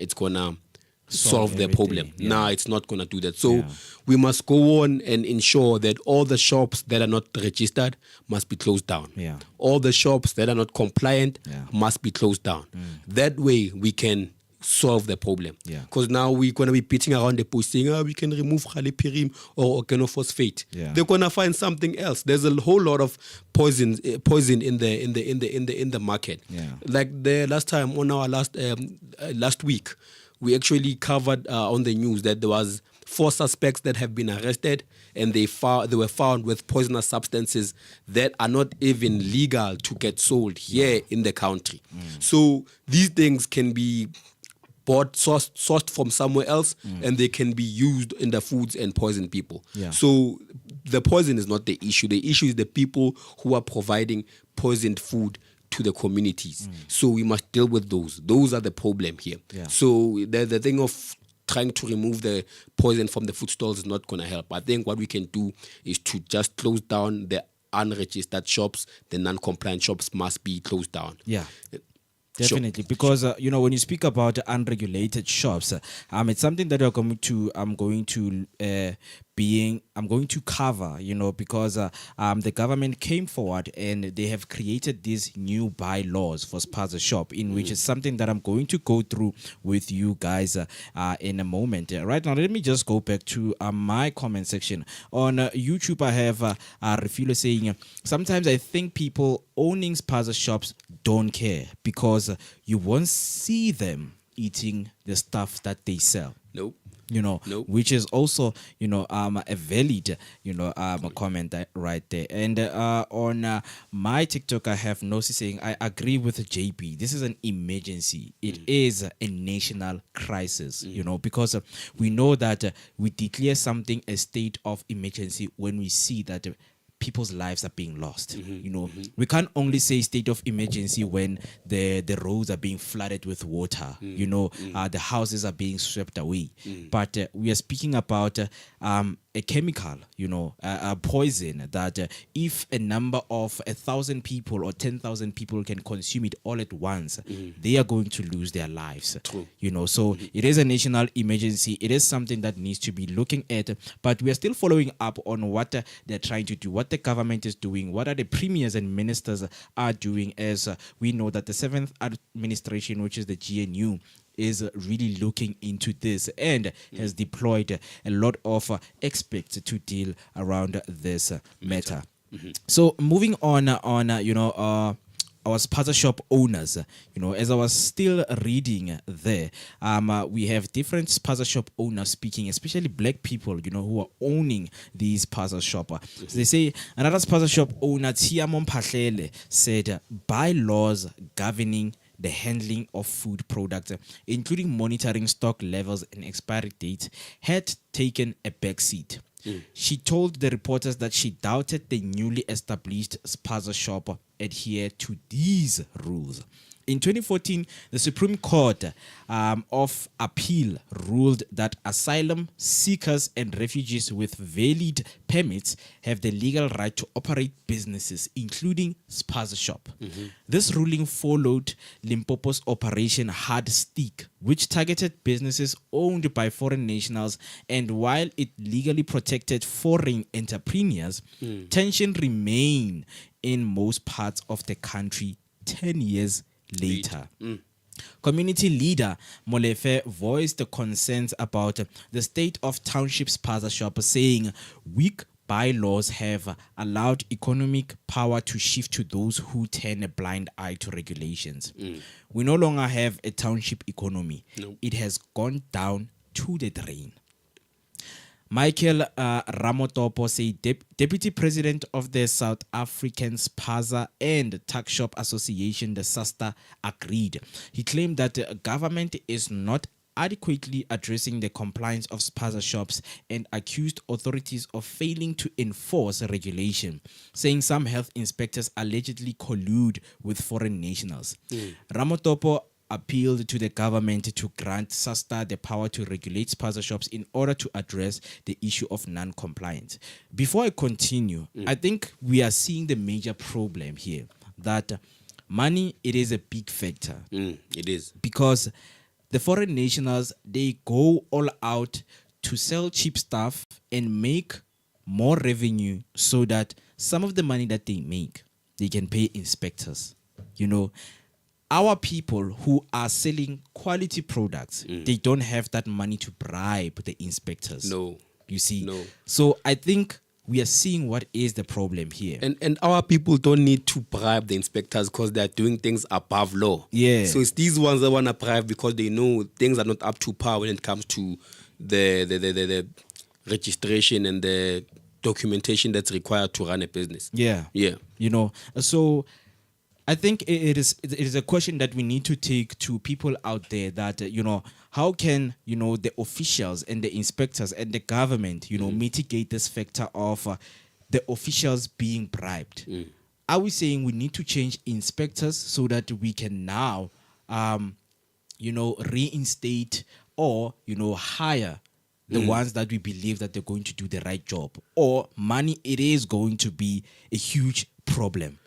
solve the problem. Nah, it's not gonna do that. So we must go on and ensure that all the shops that are not registered must be closed down. All the shops that are not compliant must be closed down. That way we can solve the problem. Yeah. Because now we're going to be beating around the bush saying, we can remove halipirim or organophosphate. Yeah. They're going to find something else. There's a whole lot of poison in the market. Yeah. Like the last time on our last week, we actually covered on the news that there was 4 suspects that have been arrested, and they were found with poisonous substances that are not even legal to get sold here in the country. So these things can be bought, sourced from somewhere else, and they can be used in the foods and poison people. Yeah. So the poison is not the issue. The issue is the people who are providing poisoned food to the communities. So we must deal with those. Those are the problem here. Yeah. So the thing of trying to remove the poison from the food stalls is not going to help. I think what we can do is to just close down the unregistered shops. The non-compliant shops must be closed down. Yeah. Definitely, because when you speak about unregulated shops, it's something that I'm going to cover, because the government came forward and they have created these new bylaws for Spaza shop, in which is something that I'm going to go through with you guys in a moment. Right now, let me just go back to my comment section on YouTube. I have Refilo saying, sometimes I think people owning Spaza shops don't care because you won't see them eating the stuff that they sell. Nope. Nope. Which is also, a valid, comment right there. And on my TikTok, I have Nosi saying, I agree with JP. This is an emergency. It is a national crisis, because we know that we declare something a state of emergency when we see that people's lives are being lost. We can't only say state of emergency when the roads are being flooded with water, the houses are being swept away. But we are speaking about a chemical, a poison that if a number of 1,000 people or 10,000 people can consume it all at once, they are going to lose their lives. True. So it is a national emergency. It is something that needs to be looking at, but we are still following up on what they're trying to do, what the government is doing, what are the premiers and ministers are doing, as we know that the 7th administration, which is the GNU, is really looking into this and has deployed a lot of experts to deal around this matter. So moving on, our Spaza shop owners, as I was still reading there, we have different Spaza shop owners speaking, especially black people, who are owning these Spaza shop. So they say another Spaza shop owner, Tiamo Mphahlele, said bylaws governing the handling of food products, including monitoring stock levels and expiry dates, had taken a backseat. She told the reporters that she doubted the newly established Spaza shop adhere to these rules. In 2014, the Supreme Court of Appeal ruled that asylum seekers and refugees with valid permits have the legal right to operate businesses, including Spaza shop. This ruling followed Limpopo's Operation Hard Stick, which targeted businesses owned by foreign nationals, and while it legally protected foreign entrepreneurs, tension remained in most parts of the country 10 years later. Community leader Molefe voiced concerns about the state of township Spaza shop, saying weak bylaws have allowed economic power to shift to those who turn a blind eye to regulations. We no longer have a township economy. It has gone down to the drain. Michael Ramotopo said Deputy President of the South African Spaza and Tuck Shop Association, the SASTA, agreed. He claimed that the government is not adequately addressing the compliance of Spaza shops and accused authorities of failing to enforce regulation, saying some health inspectors allegedly collude with foreign nationals. Ramotopo appealed to the government to grant SASTA the power to regulate Spaza shops in order to address the issue of non-compliance. Before I continue, I think we are seeing the major problem here, that money, it is a big factor. It is. Because the foreign nationals, they go all out to sell cheap stuff and make more revenue so that some of the money that they make, they can pay inspectors. our people who are selling quality products, they don't have that money to bribe the inspectors. No. You see? No. So I think we are seeing what is the problem here. And our people don't need to bribe the inspectors because they're doing things above law. Yeah. So it's these ones that want to bribe because they know things are not up to par when it comes to the registration and the documentation that's required to run a business. Yeah. Yeah. You know, so I think it is a question that we need to take to people out there that, how can, the officials and the inspectors and the government, mitigate this factor of the officials being bribed? Are we saying we need to change inspectors so that we can now, reinstate or, hire the ones that we believe that they're going to do the right job? Or money, it is going to be a huge problem?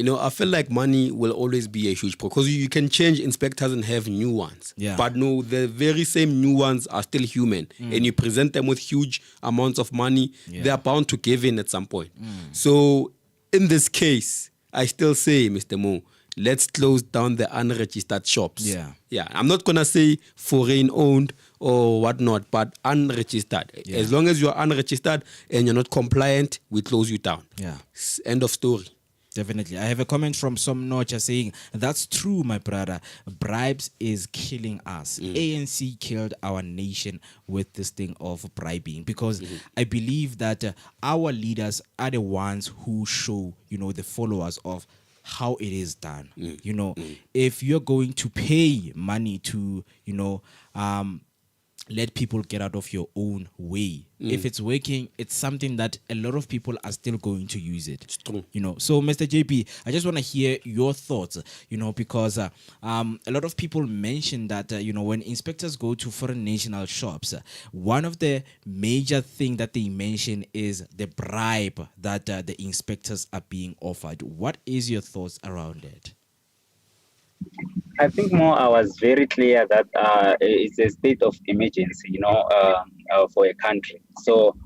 I feel like money will always be a huge problem because you can change inspectors and have new ones. Yeah. But no, the very same new ones are still human. And you present them with huge amounts of money, they are bound to give in at some point. So in this case, I still say, Mr. Mo, let's close down the unregistered shops. Yeah. Yeah. I'm not going to say foreign owned or whatnot, but unregistered. Yeah. As long as you're unregistered and you're not compliant, we close you down. Yeah. End of story. Definitely. I have a comment from some Nocha saying, that's true, my brother. Bribes is killing us. ANC killed our nation with this thing of bribing because I believe that our leaders are the ones who show, the followers of how it is done. If you're going to pay money to, let people get out of your own way. If it's working, it's something that a lot of people are still going to use it. It's true. So Mr. JP, I just want to hear your thoughts, because a lot of people mention that, when inspectors go to foreign national shops, one of the major thing that they mention is the bribe that the inspectors are being offered. What is your thoughts around it? I think I was very clear that it's a state of emergency, for a country. So,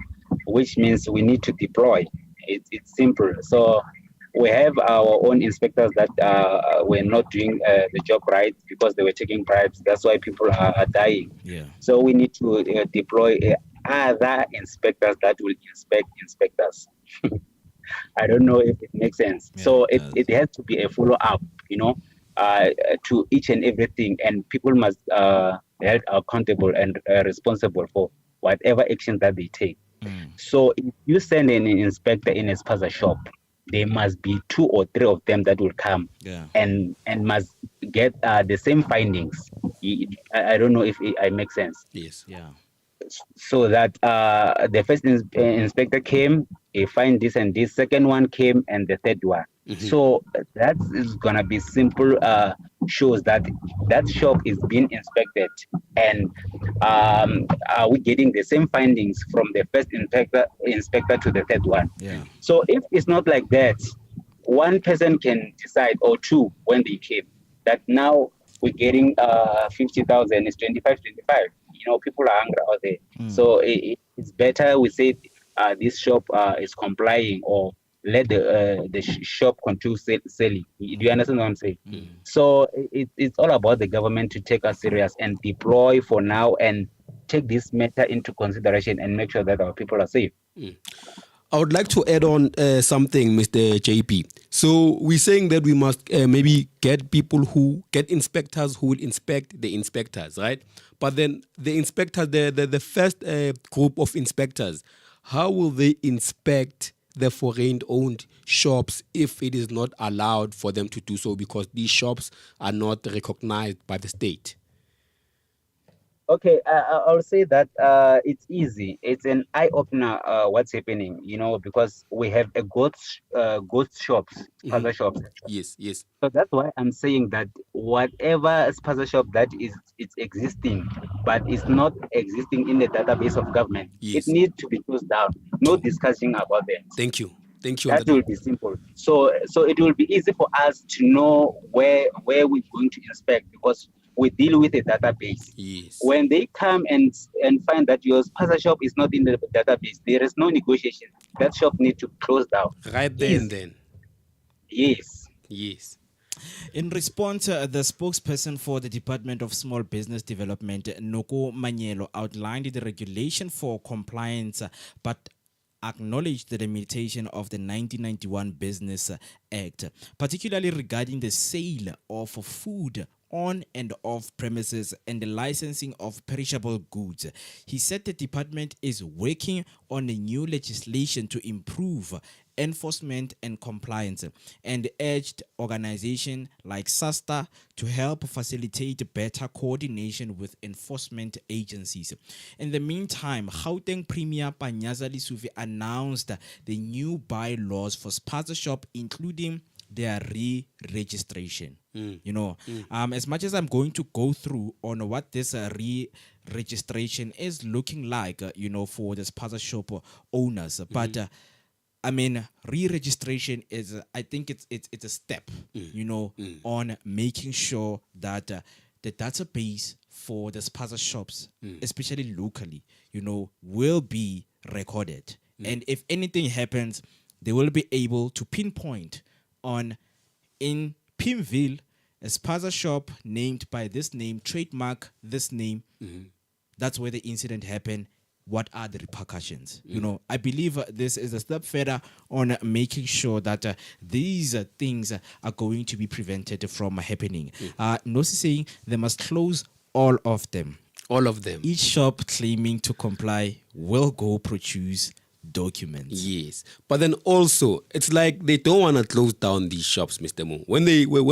which means we need to deploy. It's simple. So, we have our own inspectors that were not doing the job right because they were taking bribes. That's why people are dying. Yeah. So, we need to deploy other inspectors that will inspect inspectors. I don't know if it makes sense. Yeah, so, it it has to be a follow-up, to each and everything, and people must held accountable and responsible for whatever action that they take. So if you send an inspector in a Spaza shop, there must be 2 or 3 of them that will come and must get the same findings. I don't know if I make sense. Yes. Yeah. So that the first inspector came, he find this and this, second one came, and the third one. So that is gonna be simple. Shows that shop is being inspected, and are we getting the same findings from the first inspector to the third one? Yeah. So if it's not like that, one person can decide, or 2 when they came, that now we're getting 50,000 is 25. People are hungry out there. So it's better we say this shop is complying, or let the shop continue selling. Do you understand what I'm saying? So it's all about the government to take us serious and deploy for now and take this matter into consideration and make sure that our people are safe. I would like to add on something, Mr. JP. So we're saying that we must maybe get inspectors who will inspect the inspectors, right? But then the inspectors, the first group of inspectors, how will they inspect the foreign-owned shops if it is not allowed for them to do so because these shops are not recognized by the state? Okay, I'll say that it's easy. It's an eye-opener what's happening, because we have a ghost shops, Spaza shops. Yes. So that's why I'm saying that whatever Spaza shop that it's existing, but it's not existing in the database of government, it needs to be closed down. No discussion about that. Thank you. That will be simple. So it will be easy for us to know where we're going to inspect because we deal with a database. Yes. When they come and find that your Spaza shop is not in the database, there is no negotiation. That shop needs to close down. Right there and then. Yes. In response, the spokesperson for the Department of Small Business Development, Noko Manyelo, outlined the regulation for compliance, but acknowledged the limitation of the 1991 Business Act, particularly regarding the sale of food on and off premises and the licensing of perishable goods. He said the department is working on a new legislation to improve enforcement and compliance, and urged organizations like SASTA to help facilitate better coordination with enforcement agencies. In the meantime, Gauteng Premier Panyaza Lesufi announced the new bylaws for Spaza shop, including their re-registration. As much as I'm going to go through on what this re-registration is looking like, for the Spaza shop owners, but re-registration is, I think it's a step, on making sure that the database for the Spaza shops, especially locally, will be recorded. And if anything happens, they will be able to pinpoint on in Pimville, a Spaza shop named by this name, trademark this name. That's where the incident happened. What are the repercussions? I believe this is a step further on making sure that these things are going to be prevented from happening. Nosi saying they must close all of them. All of them. Each shop claiming to comply will go produce documents. Yes, but then also it's like they don't want to close down these shops, Mr. Mo. When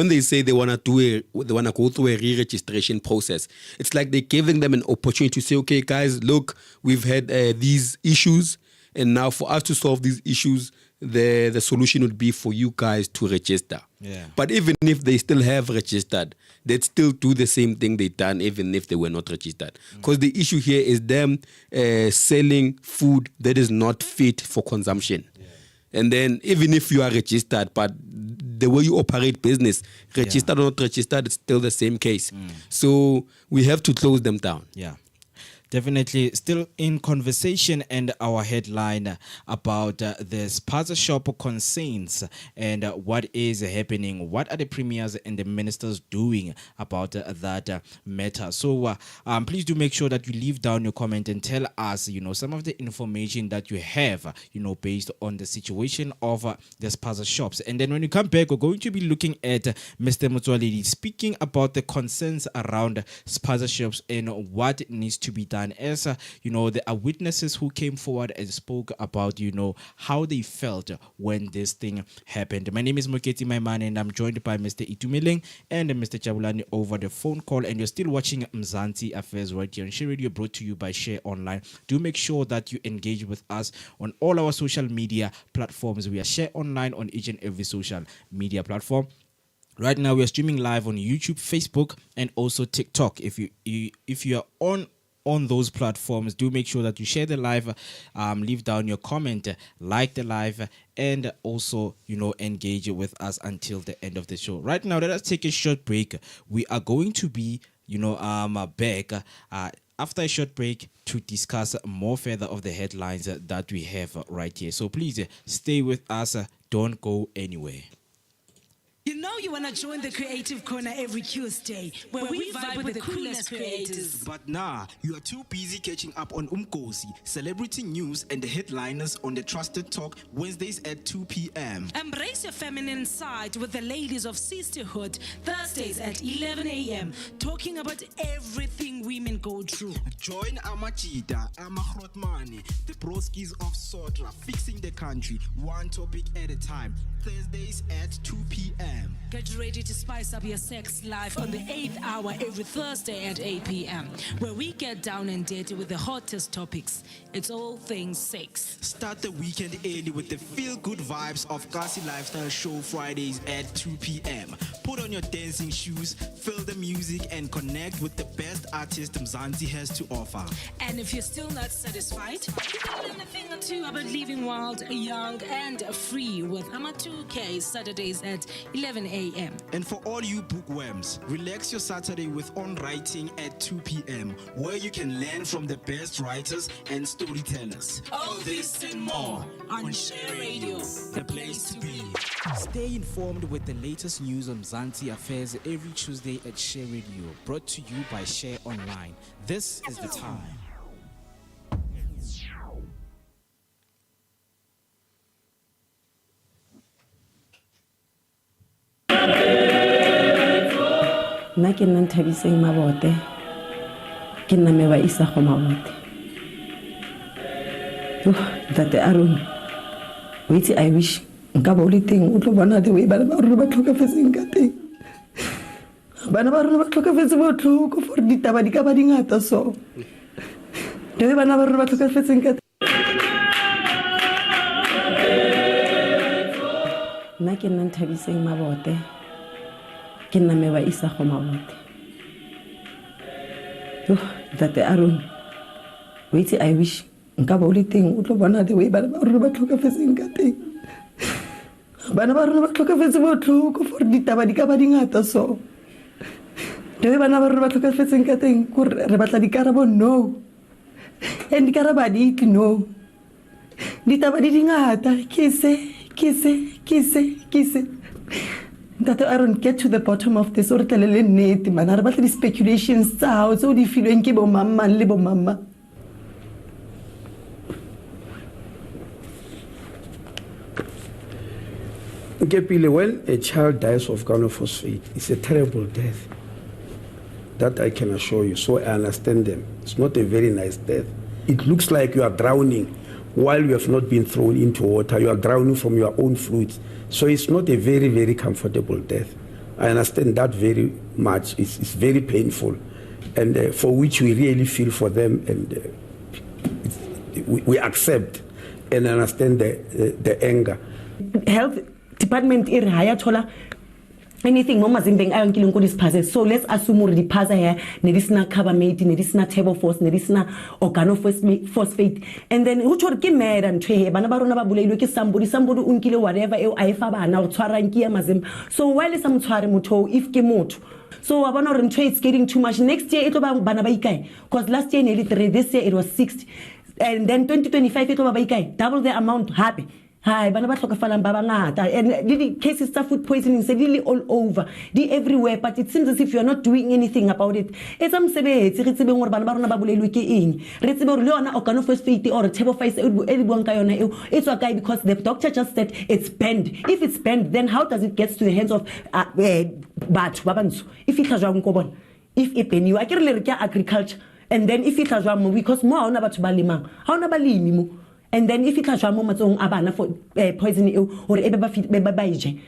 they say they want to go through a re-registration process, it's like they're giving them an opportunity to say, okay, guys, look, we've had these issues, and now for us to solve these issues, the solution would be for you guys to register. Yeah. But even if they still have registered, they'd still do the same thing they done even if they were not registered. Because the issue here is them selling food that is not fit for consumption. Yeah. And then even if you are registered, but the way you operate business, registered or not registered, it's still the same case. So we have to close them down. Yeah. Definitely still in conversation, and our headline about the Spaza shop concerns and what is happening. What are the premiers and the ministers doing about that matter? So please do make sure that you leave down your comment and tell us, some of the information that you have, based on the situation of the Spaza shops. And then when you come back, we're going to be looking at Mr. Motsoaledi speaking about the concerns around Spaza shops and what needs to be done. As there are witnesses who came forward and spoke about how they felt when this thing happened. My name is Moketi Maimane, and I'm joined by Mr. Itumeleng and Mr. Jabulani over the phone call. And you're still watching Mzansi Affairs right here on Share Radio, brought to you by Share Online. Do make sure that you engage with us on all our social media platforms. We are Share Online on each and every social media platform. Right now, we are streaming live on YouTube, Facebook, and also TikTok. If you are on those platforms, do make sure that you share the live, leave down your comment, like the live, and also engage with us until the end of the show. Right now, let us take a short break. We are going to be back after a short break to discuss more further of the headlines that we have right here. So please stay with us, don't go anywhere. You want to join the Creative Corner every Tuesday, where we vibe with the coolest creators. But nah, you are too busy catching up on Umkosi, celebrity news, and the headliners on the Trusted Talk Wednesdays at 2 p.m. Embrace your feminine side with the ladies of Sisterhood Thursdays at 11 a.m. talking about everything women go through. Join Amachita, Amahrotmane, the broskies of Sotra, fixing the country, one topic at a time. Thursdays at 2 p.m. Get ready to spice up your sex life on the 8th hour every Thursday at 8 p.m. where we get down and dirty with the hottest topics. It's all things sex. Start the weekend early with the feel-good vibes of Kasi Lifestyle Show Fridays at 2 p.m. Put on your dancing shoes, feel the music, and connect with the best artist Mzansi has to offer. And if you're still not satisfied, you can learn a thing or two about living wild, young, and free with Ama 2K Saturdays at 11 a.m. a.m. And for all you bookworms, relax your Saturday with On Writing at 2 p.m., where you can learn from the best writers and storytellers. All this and more on Share Radio, the place to be. Stay informed with the latest news on Mzansi affairs every Tuesday at Share Radio, brought to you by Share Online. This is the time. Nna ke nna Nthabiseng Mabote ke nna me ba isa go Mabote that Aaron wait I wish nka ba le teng o tlo bona the way ba rona ba tlhokafetseng ka teng bana ba rona ba tlhokafetse botlhoko for ditaba di ka ba dingata so the way bana ba rona ba tlhokafetseng ka teng nna ke nna Nthabiseng Mabote ke nna me ba isa go Mabote that Aaron wait I wish nka ba le teng o tlo bona the way bana ba rona ba tlhokafetseng ka teng bana ba rona ba tlhokafetse botlhoko for ditaba di ka ba dingata so the way bana ba rona ba tlhokafetseng ka teng re batla dikarabo no and dikarabo di no ditaba di dingata kise That Aaron get to the bottom of this or telele nnete man re batla di speculations tsa hao tse o di filweng ke bo mama le bo mama Nkepile, when a child dies of organophosphate, it's a terrible death. That I can assure you. So I understand them. It's not a very nice death. It looks like you are drowning while you have not been thrown into water. You are drowning from your own fluids. So it's not a very, very comfortable death. I understand that very much. It's very painful, and for which we really feel for them, and we accept and understand the anger. Health department higher thola anything mama zimbeng ayo nkile nkodi Spaza, so let's assume uri dipaza here nedisina carbamate nedisina table force nedisina organophosphate, and then who chori ke mad and twe bana ba rona ba buleilwe ke somebody unkile whatever e a efa bana o tshwara nkia mazim, so while is amtshware motho if ke motho so wa bona uri ntwe it's getting too much. Next year itlo ba bana ba ikae because last year nearly 3, this year it was 60, and then 2025 itlo ba ikae double the amount happy. Hi, bana ba tlhokafalang ba bangata, and the cases of food poisoning se really all over, di everywhere, but it seems as if you are not doing anything about it. It's amsebetsi re tsebeng gore bana ba rona ba bolelwe ke eng, re tsebe gore le yona organophosphate or tebophase e buang ka yona eo it's okay because the doctor just said it's banned. If it's banned, then how does it get to the hands of batho ba bantsho? If e tlhajwang ko bona, if e baniwa a ke re ke agriculture, and then if e tlhajwang mo because mo ha ona batho ba limang, ha ona balimi mo. And then if it has mo matsong abana for poison or ebe ba ije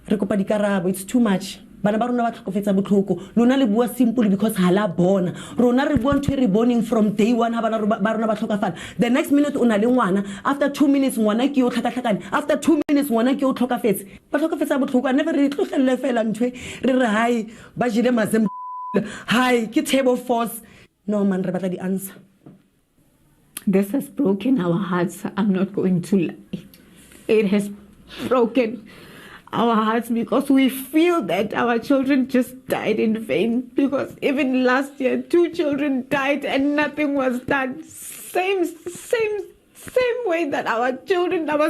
re kopa dikarabo, it's too much. Bana ba rona ba tlhokofetsa botlhoko lona le bua simple because hala bona rona re bua ntwe re boning from day one ha bana ba rona ba tlhokafala, the next minute una le ngwana, after 2 minutes ngwana ke yo tlhakatlhakane, after 2 minutes ngwana ke yo tlhokafetse ba tlhokafetsa botlhoko. Never re tlogelle fela ntwe re re hai ba jile mazem hai ke table force. No man, re batla di answer. This has broken our hearts. I'm not going to lie. It has broken our hearts because we feel that our children just died in vain. Because even last year, 2 children died and nothing was done. Same way that our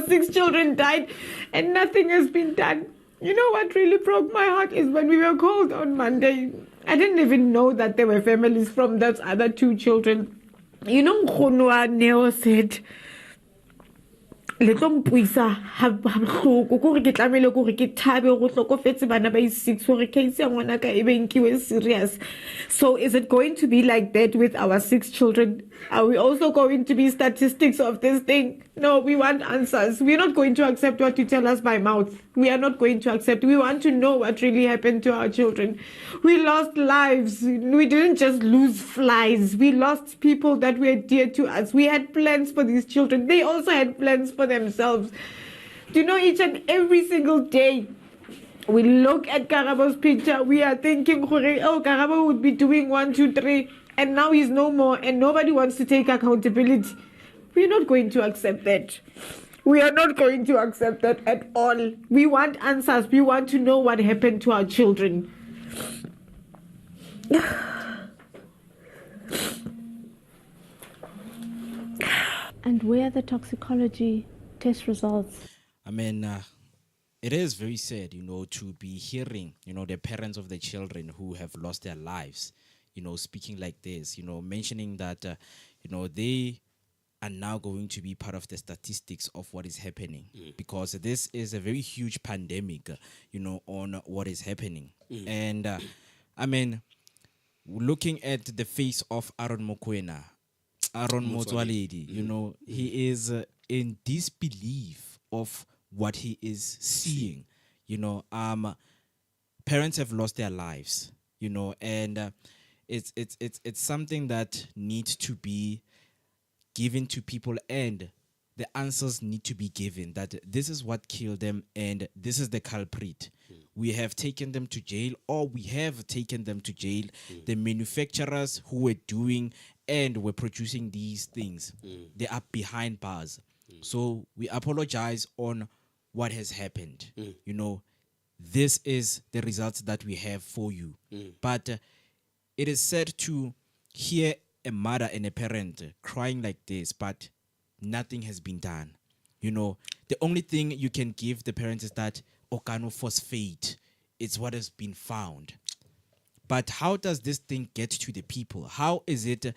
6 children died and nothing has been done. You know what really broke my heart is when we were called on Monday. I didn't even know that there were families from those other 2 children. You know, Khonwa Neo said, "Let's puisa have go ke tlamele go re ke thabe go tlokofetse bana ba 6 gore case ya ngwana ka ebe nkiwe serious." So is it going to be like that with our 6 children? Are we also going to be statistics of this thing? No, we want answers. We're not going to accept what you tell us by mouth. We are not going to accept. We want to know what really happened to our children. We lost lives. We didn't just lose flies. We lost people that were dear to us. We had plans for these children. They also had plans for themselves. Do you know, each and every single day, we look at Karabo's picture, we are thinking, oh, Karabo would be doing 1, 2, 3, and now he's no more, and nobody wants to take accountability. We're not going to accept that. We are not going to accept that at all. We want answers. We want to know what happened to our children. And where are the toxicology test results? I mean, it is very sad, to be hearing, the parents of the children who have lost their lives, speaking like this, mentioning that, they are now going to be part of the statistics of what is happening, because this is a very huge pandemic, on what is happening. And I mean, looking at the face of Aaron Motsoaledi, he is in disbelief of what he is seeing. Parents have lost their lives, and it's something that needs to be given to people, and the answers need to be given that this is what killed them and this is the culprit. We have taken them to jail, or we have taken them to jail. The manufacturers who were doing and were producing these things, they are behind bars. So we apologize on what has happened. This is the results that we have for you. But it is sad to hear a mother and a parent crying like this, but nothing has been done. The only thing you can give the parents is that organophosphate. It's what has been found. But how does this thing get to the people? How is it,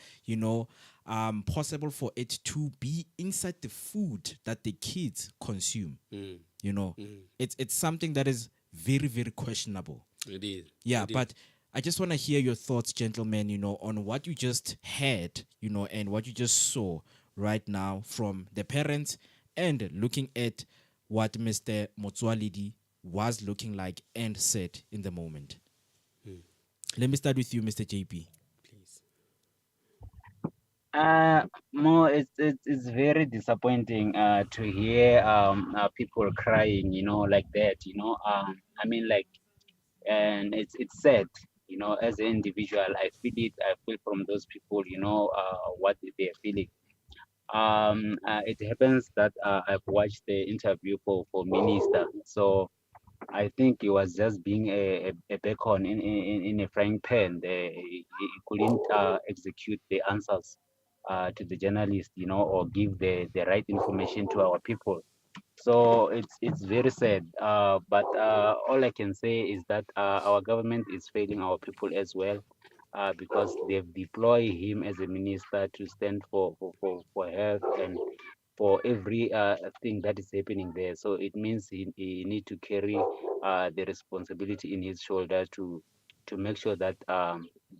possible for it to be inside the food that the kids consume? It's something that is very, very questionable. It is. Yeah, but I just want to hear your thoughts, gentlemen, on what you just heard, and what you just saw right now from the parents, and looking at what Mr. Motsoaledi was looking like and said in the moment. Let me start with you, Mr. JP. Please. Mo, it's very disappointing to hear people crying, like that. I mean, like, and it's sad. As an individual, I feel it. I feel from those people, what they're feeling. It happens that I've watched the interview for minister, so I think he was just being a bacon in a frying pan. He couldn't execute the answers to the journalist, or give the right information to our people. So it's very sad. But all I can say is that our government is failing our people as well, because they've deployed him as a minister to stand for health and for every thing that is happening there. So it means he need to carry the responsibility in his shoulder to make sure that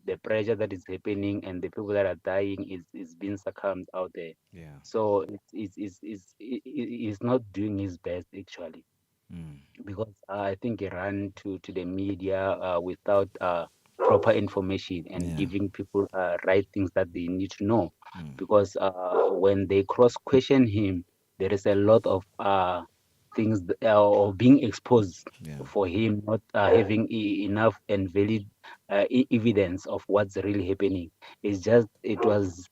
the pressure that is happening and the people that are dying is being succumbed out there. Yeah. So he's not doing his best actually, because I think he ran to the media without proper information and giving people right things that they need to know. Because when they cross question him, there is a lot of things or being exposed for him not having enough and valid evidence of what's really happening. It was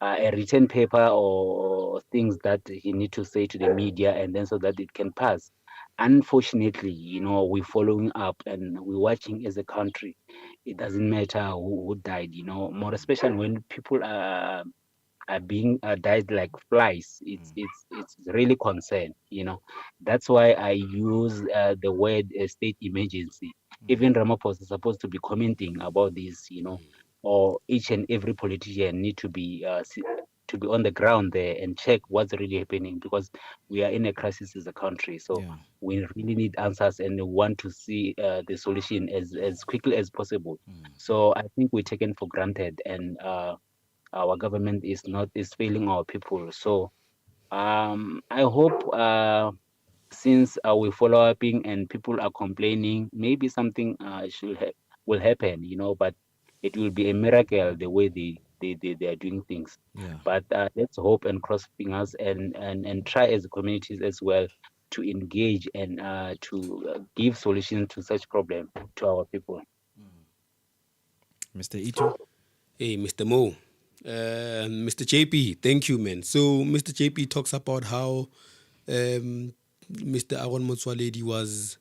a written paper or things that he need to say to the media, and then so that it can pass. Unfortunately, we're following up and we're watching as a country. It doesn't matter who died, more especially when people are being died like flies. It's really concern. That's why I use the word state emergency. Even Ramaphosa is supposed to be commenting about this, or each and every politician need to be on the ground there and check what's really happening, because we are in a crisis as a country. So we really need answers, and we want to see the solution as quickly as possible. So I think we're taken for granted, and our government is failing our people. So I hope since we're follow upping and people are complaining, maybe something will happen, but it will be a miracle the way they are doing things. But let's hope and cross fingers and try as communities as well to engage and to give solutions to such problem to our people. Mr. Ito. Hey, Mr. Mo. Mr. JP, thank you, man. So Mr. JP talks about how Mr. Aaron Motsoaledi was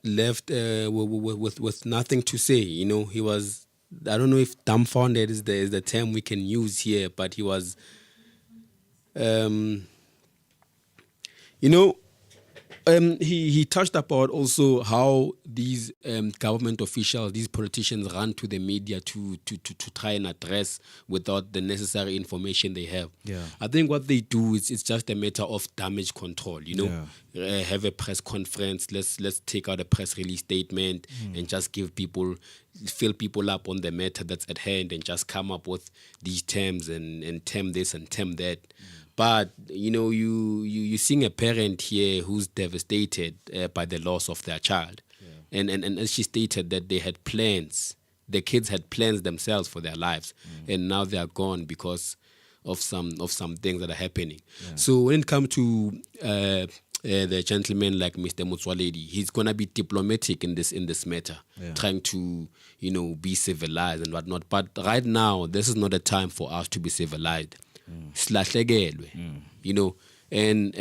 left with nothing to say. You know, he was, I don't know if dumbfounded is the term we can use here, but he was, you know, he touched about also how these government officials, these politicians run to the media to try and address without the necessary information they have. Yeah. I think what they do is it's just a matter of damage control, you know. Have a press conference, let's take out a press release statement and just fill people up on the matter that's at hand and just come up with these terms and term this and term that. But, you know, you seeing a parent here who's devastated by the loss of their child. And as she stated that they had plans, the kids had plans themselves for their lives. And now they are gone because of some things that are happening. So when it comes to the gentleman like Mr. Motsoaledi, he's going to be diplomatic in this matter, trying to, you know, be civilized and whatnot. But right now, this is not a time for us to be civilized. You know, and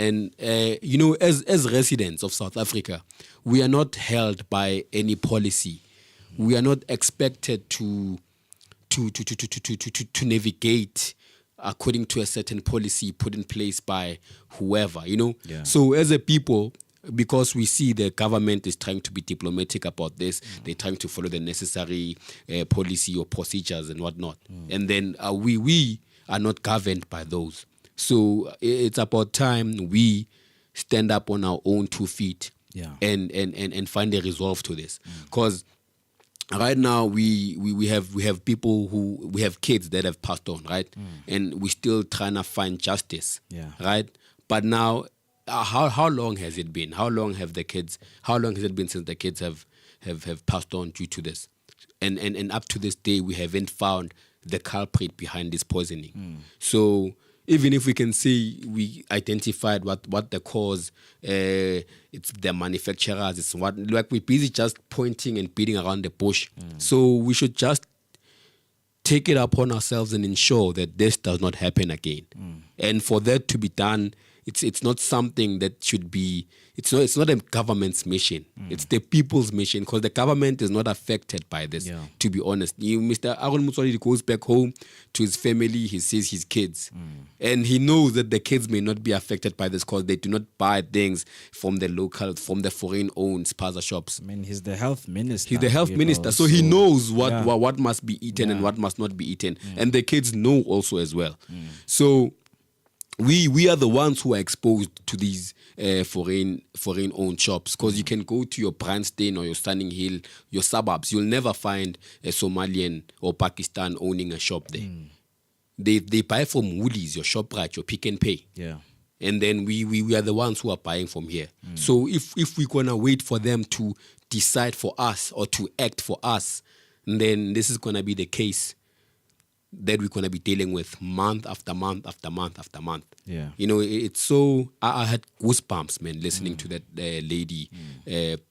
you know, as residents of South Africa, we are not held by any policy. We are not expected to navigate according to a certain policy put in place by whoever, you know. So as a people, because we see the government is trying to be diplomatic about this, they're trying to follow the necessary policy or procedures and whatnot, and then we are not governed by those. So it's about time we stand up on our own 2 feet and find a resolve to this. Because right now we have people we have kids that have passed on, right? And we're still trying to find justice, right? But now, how long has it been? How long has it been since the kids have passed on due to this? And up to this day, we haven't found the culprit behind this poisoning. So even if we can say we identified what the cause, it's the manufacturers, it's what, like we're busy just pointing and beating around the bush. So we should just take it upon ourselves and ensure that this does not happen again. And for that to be done, it's not something that should be, it's not a government's mission. It's the people's mission, because the government is not affected by this, to be honest. Mr. Aaron Motsoaledi goes back home to his family, he sees his kids. And he knows that the kids may not be affected by this because they do not buy things from the foreign-owned Spaza shops. I mean, he's the health minister. He's the health minister, so he knows what must be eaten and what must not be eaten. And the kids know also as well. So we are the ones who are exposed to these foreign-owned shops, because you can go to your Brandstein or your Stunning Hill, your suburbs, you'll never find a Somalian or Pakistan owning a shop there. They buy from Woolies, your ShopRite, your Pick and Pay. And then we are the ones who are buying from here. So if we're going to wait for them to decide for us or to act for us, then this is going to be the case that we're going to be dealing with month after month after month after month. You know, it's so, I had goosebumps, man, listening to that lady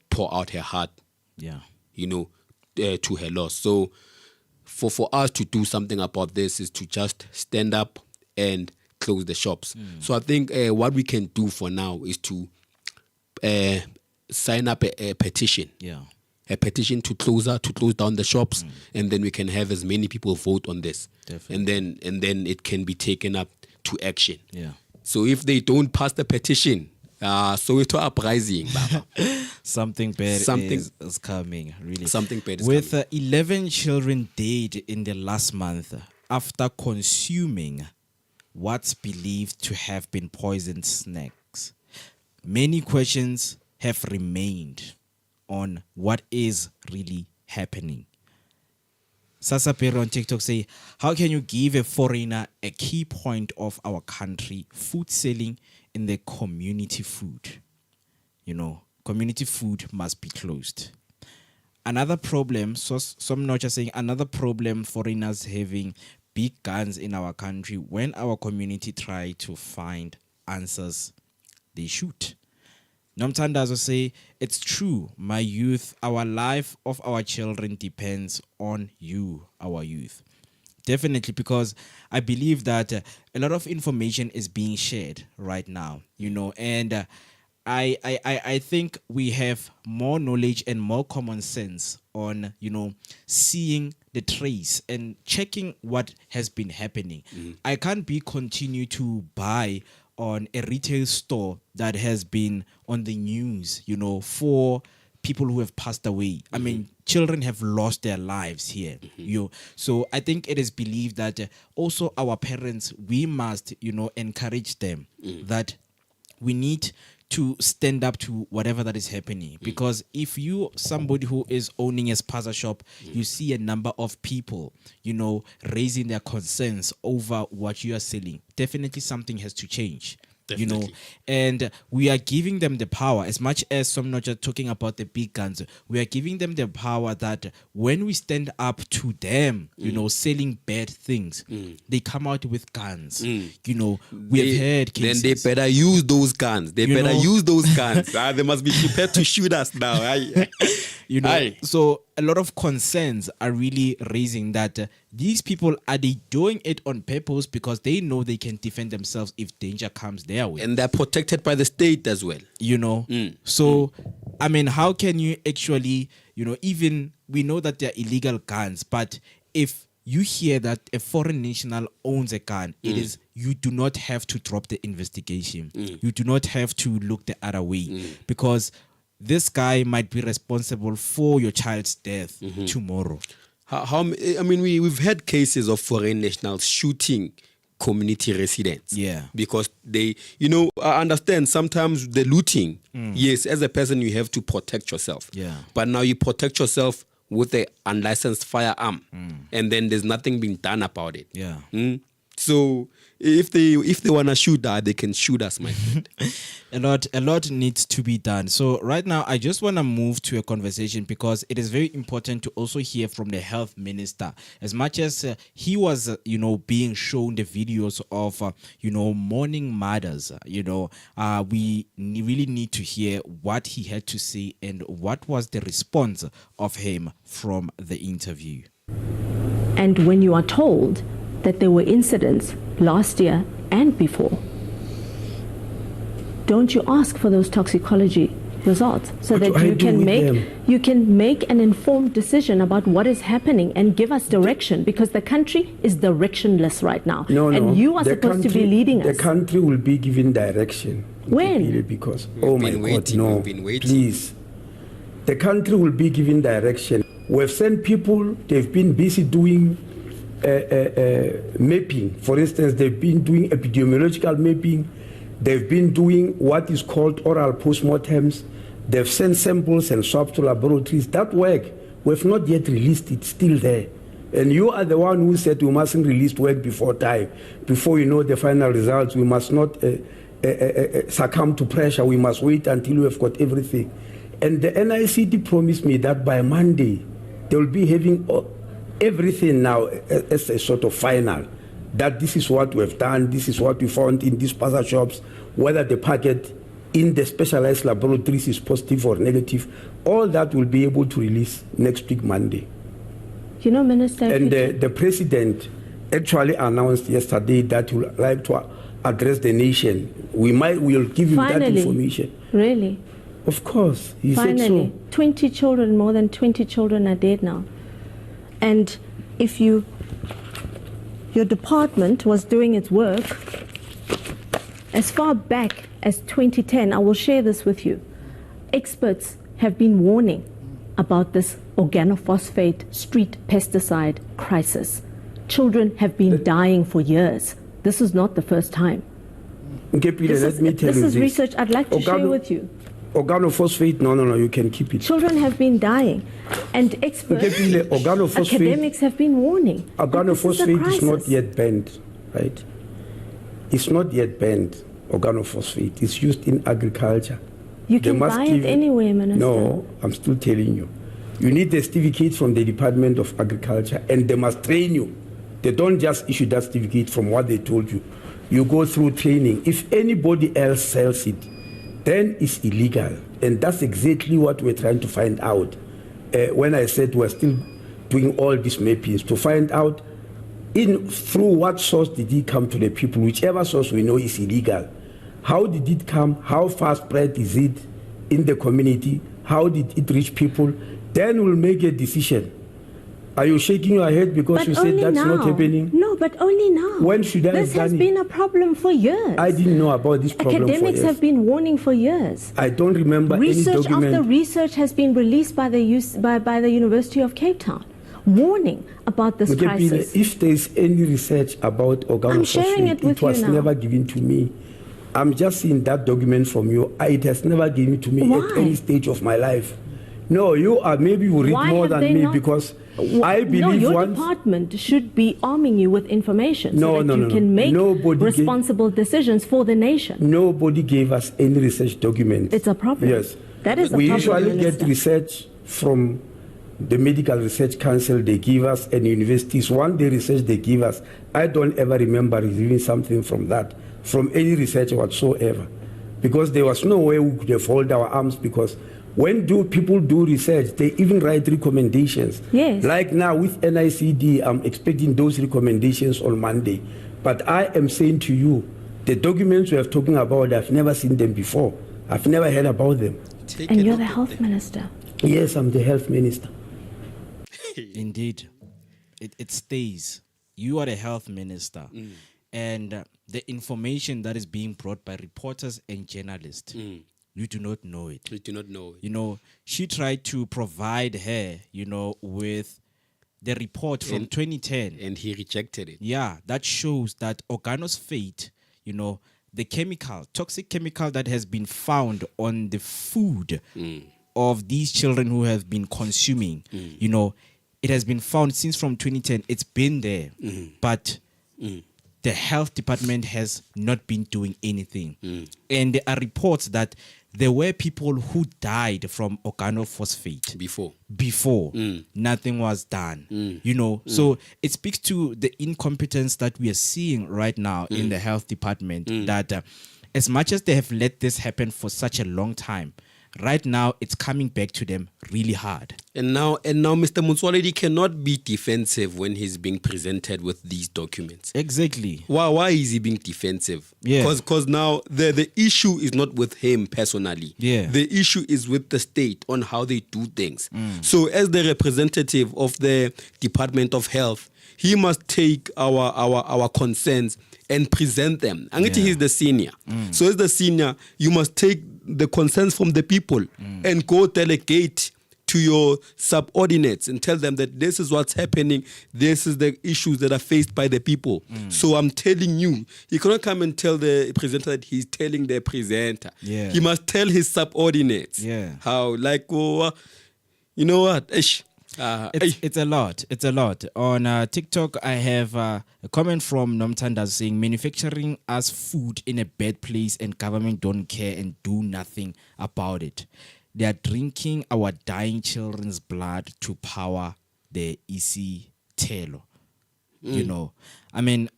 pour out her heart, you know, to her loss. So for us to do something about this is to just stand up and close the shops. So I think what we can do for now is to sign up a petition. A petition to close down the shops, and then we can have as many people vote on this. And then it can be taken up to action. So if they don't pass the petition, so it's an uprising, Baba. Something bad is coming, really. Something bad is With coming. 11 children dead in the last month after consuming what's believed to have been poisoned snacks, many questions have remained on what is really happening. Sasa Pero on TikTok say, how can you give a foreigner a key point of our country, food selling in the community food? You know, community food must be closed. Another problem, so some not just saying, another problem foreigners having big guns in our country, when our community try to find answers, they shoot. Nomtandazo say, it's true, my youth, our life of our children depends on you, our youth. definitely, because I believe that a lot of information is being shared right now, and I think we have more knowledge and more common sense on, seeing the trace and checking what has been happening. I can't continue to buy on a retail store that has been on the news, for people who have passed away. I mean, children have lost their lives here. So I think it is believed that also our parents, we must, encourage them that we need to stand up to whatever that is happening. Because if you, somebody who is owning a Spaza shop, you see a number of people, raising their concerns over what you are selling, definitely something has to change. And we are giving them the power, as much as some not just talking about the big guns, we are giving them the power that when we stand up to them, selling bad things, they come out with guns. We have heard cases. Then they better use those guns. They use those guns. They must be prepared to shoot us now. So a lot of concerns are really raising that these people, are they doing it on purpose because they know they can defend themselves if danger comes their way? And they're protected by the state as well. So, I mean, how can you actually, even we know that they're illegal guns, but if you hear that a foreign national owns a gun, it is, you do not have to drop the investigation. You do not have to look the other way because this guy might be responsible for your child's death tomorrow. We've had cases of foreign nationals shooting community residents. Because they, I understand sometimes the looting, yes, as a person you have to protect yourself. But now you protect yourself with an unlicensed firearm and then there's nothing being done about it. So if they want to shoot that, they can shoot us, my friend. A lot needs to be done. So right now, I just want to move to a conversation because it is very important to also hear from the health minister. As much as he was, being shown the videos of, mourning mothers, we really need to hear what he had to say and what was the response of him from the interview. And when you are told that there were incidents last year and before, don't you ask for those toxicology results so that you can make an informed decision about what is happening and give us direction, because the country is directionless right now. And you are supposed to be leading us. The country will be given direction. When? Because, please. The country will be given direction. We've sent people, they've been busy doing mapping. For instance, they've been doing epidemiological mapping. They've been doing what is called oral postmortems. They've sent samples and swabs to laboratories. That work, we've not yet released it, still there. And you are the one who said we mustn't release work before time. Before you know the final results, we must not succumb to pressure. We must wait until we have got everything. And the NICD promised me that by Monday, they will be having everything now as a sort of final, that this is what we've done, this is what we found in these Spaza shops, whether the packet in the specialized laboratories is positive or negative. All that will be able to release next week, Monday. Minister... And the president actually announced yesterday that he would like to address the nation. We'll give him that information. Really? Of course. He Finally, said so. 20 children, more than 20 children are dead now. And if your department was doing its work as far back as 2010, I will share this with you. Experts have been warning about this organophosphate street pesticide crisis. Children have been dying for years. This is not the first time. Nkepile, let me tell you this is research I'd like to share with you. Organophosphate, no, you can keep it. Children have been dying, and experts, academics have been warning. Organophosphate is not yet banned, right? It's not yet banned, organophosphate. It's used in agriculture. You can buy it anywhere, Minister. No, I'm still telling you. You need a certificate from the Department of Agriculture, and they must train you. They don't just issue that certificate from what they told you. You go through training. If anybody else sells it, then it's illegal. And that's exactly what we're trying to find out. When I said we're still doing all these mappings to find out Through what source did it come to the people? Whichever source we know is illegal. How did it come? How far spread is it in the community? How did it reach people? Then we'll make a decision. Are you shaking your head because you said that's not happening? No, but only now. When should I This have has done been a problem for years. I didn't know about this problem Academics for years. have been warning for years. I don't remember Research any document. after research has been released by the University of Cape Town, warning about this Nkepile, crisis. if there is any research about I'm sharing organophosphate, it with it was you now. never given to me. I'm just seeing that document from you. It has never given to me Why? at any stage of my life. No, you are maybe you read Why more have than they me not- because No, I believe your once. department should be arming you with information so that you can make Nobody responsible decisions for the nation. Nobody gave us any research document. It's a problem. Yes. That is a we problem, usually Minister. get research from the Medical Research Council, they give us, and universities. One day research they give us. I don't ever remember receiving something from that, from any research whatsoever. Because there was no way we could have folded our arms, because when people do research, they even write recommendations. Yes. Like now with NICD, I'm expecting those recommendations on Monday. But I am saying to you, the documents we are talking about, I've never seen them before. I've never heard about them. And you're the health minister. Yes, I'm the health minister. Indeed. It stays. You are the health minister. And the information that is being brought by reporters and journalists, you do not know it. You do not know it. You know, she tried to provide her, with the report from 2010. And he rejected it. Yeah, that shows that organophosphate, the toxic chemical that has been found on the food of these children who have been consuming, it has been found since from 2010. It's been there, but the health department has not been doing anything. And there are reports that there were people who died from organophosphate before nothing was done. So it speaks to the incompetence that we are seeing right now in the health department, that as much as they have let this happen for such a long time, right now it's coming back to them really hard. And now Mr. Motsoaledi cannot be defensive when he's being presented with these documents. Exactly. Why is he being defensive? Yeah. Because now the issue is not with him personally. Yeah. The issue is with the state on how they do things. So as the representative of the Department of Health, he must take our concerns and present them. And he's the senior. So as the senior, you must take the concerns from the people and go delegate to your subordinates and tell them that this is what's happening. This is the issues that are faced by the people. So I'm telling you, he cannot come and tell the presenter that he's telling the presenter. Yeah. He must tell his subordinates. Yeah. How, you know what? It's a lot. It's a lot. On TikTok, I have a comment from Nomtanda saying, manufacturing us food in a bad place and government don't care and do nothing about it. They are drinking our dying children's blood to power the EC Telo. I mean,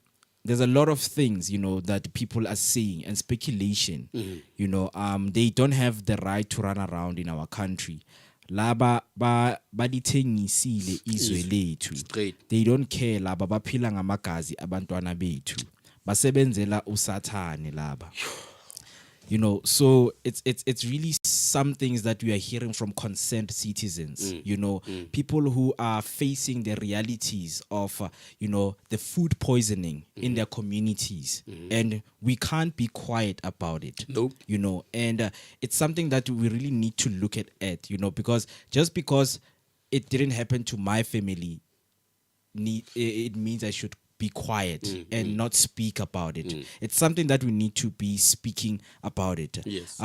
there's a lot of things, that people are saying and speculation. They don't have the right to run around in our country. Laba balithengisile izwe lethu. They don't care laba baphila ngamagazi abantwana bethu. Basebenzela usathane laba. So it's really some things that we are hearing from concerned citizens, people who are facing the realities of, the food poisoning in their communities. And we can't be quiet about it. Nope. And it's something that we really need to look at, because just because it didn't happen to my family, it means I should be quiet and not speak about it. It's something that we need to be speaking about it. Yes.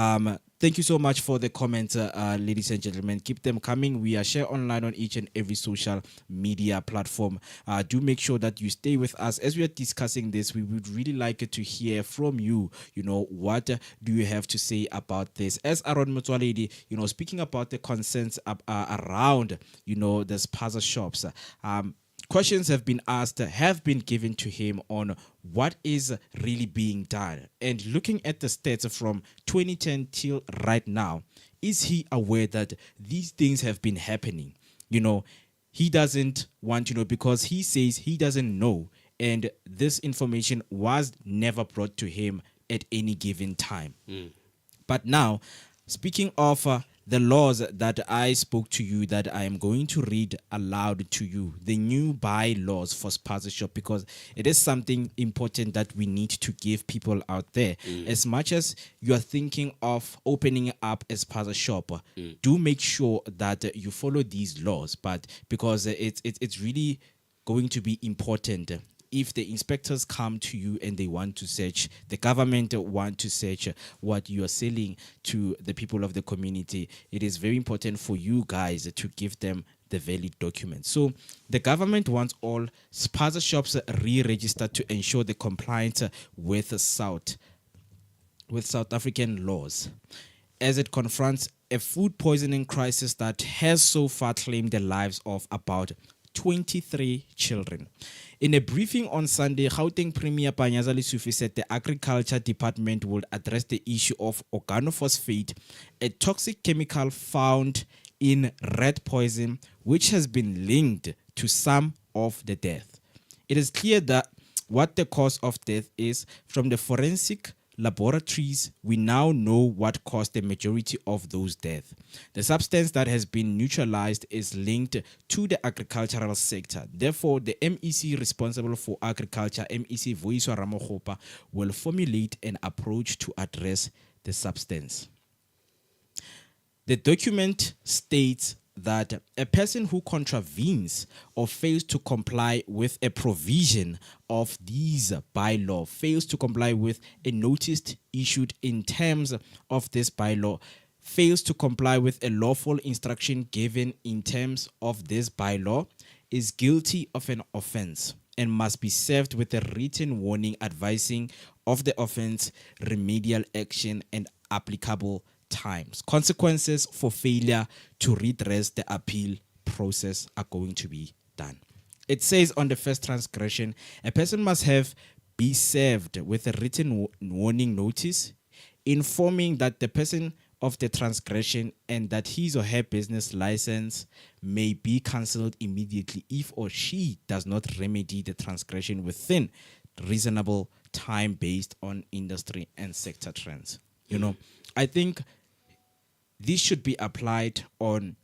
Thank you so much for the comments, ladies and gentlemen. Keep them coming. We are share online on each and every social media platform. Do make sure that you stay with us as we are discussing this. We would really like to hear from you. What do you have to say about this? As Aaron Motsoaledi, speaking about the concerns around, the Spaza shops. Questions have been asked, have been given to him on what is really being done. And looking at the stats from 2010 till right now, is he aware that these things have been happening? He doesn't want, because he says he doesn't know and this information was never brought to him at any given time. But now, speaking of the laws that I spoke to you, that I am going to read aloud to you, the new bylaws for Spaza shop, because it is something important that we need to give people out there. As much as you are thinking of opening up a Spaza shop, do make sure that you follow these laws. But because it's really going to be important. If the inspectors come to you and they want to search, the government want to search what you are selling to the people of the community, it is very important for you guys to give them the valid documents. So the government wants all Spaza shops re-registered to ensure the compliance with South African laws, as it confronts a food poisoning crisis that has so far claimed the lives of about 23 children. In a briefing on Sunday, Gauteng Premier Panyaza Lesufi said the Agriculture Department will address the issue of organophosphate, a toxic chemical found in rat poison, which has been linked to some of the death. It is clear that what the cause of death is. From the forensic laboratories, we now know what caused the majority of those deaths. The substance that has been neutralized is linked to the agricultural sector. Therefore, the MEC responsible for agriculture, MEC Voiswa Ramogopa, will formulate an approach to address the substance. The document states that a person who contravenes or fails to comply with a provision of these bylaw, fails to comply with a notice issued in terms of this bylaw, fails to comply with a lawful instruction given in terms of this bylaw, is guilty of an offense and must be served with a written warning advising of the offense, remedial action, and applicable times. Consequences for failure to redress the appeal process are going to be done. It says on the first transgression, a person must be served with a written warning notice informing that the person of the transgression and that his or her business license may be cancelled immediately if or she does not remedy the transgression within reasonable time based on industry and sector trends. You know, I think this should be applied on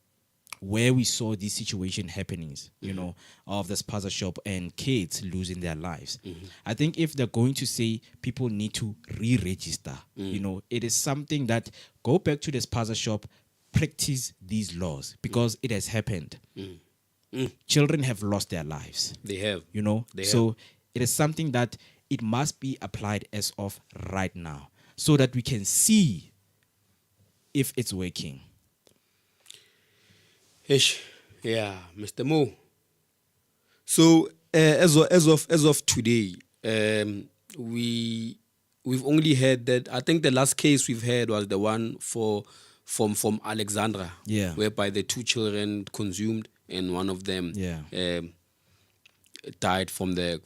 where we saw this situation happenings, you know, of the Spaza shop and kids losing their lives. I think if they're going to say people need to re-register, you know, it is something that go back to the Spaza shop, practice these laws because it has happened. Children have lost their lives. They have. You know, They so have. it is something that it must be applied as of right now so that we can see if it's working. Yeah, Mr. Mo. So as of today, we've only heard that. I think the last case we've had was the one from Alexandra, whereby the two children consumed and one of them died from the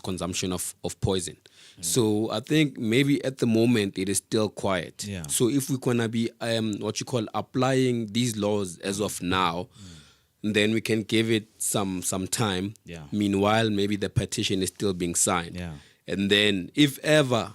consumption of poison. So I think maybe at the moment it is still quiet. So if we're gonna be applying these laws as of now, then we can give it some time. Meanwhile, maybe the petition is still being signed. And then if ever,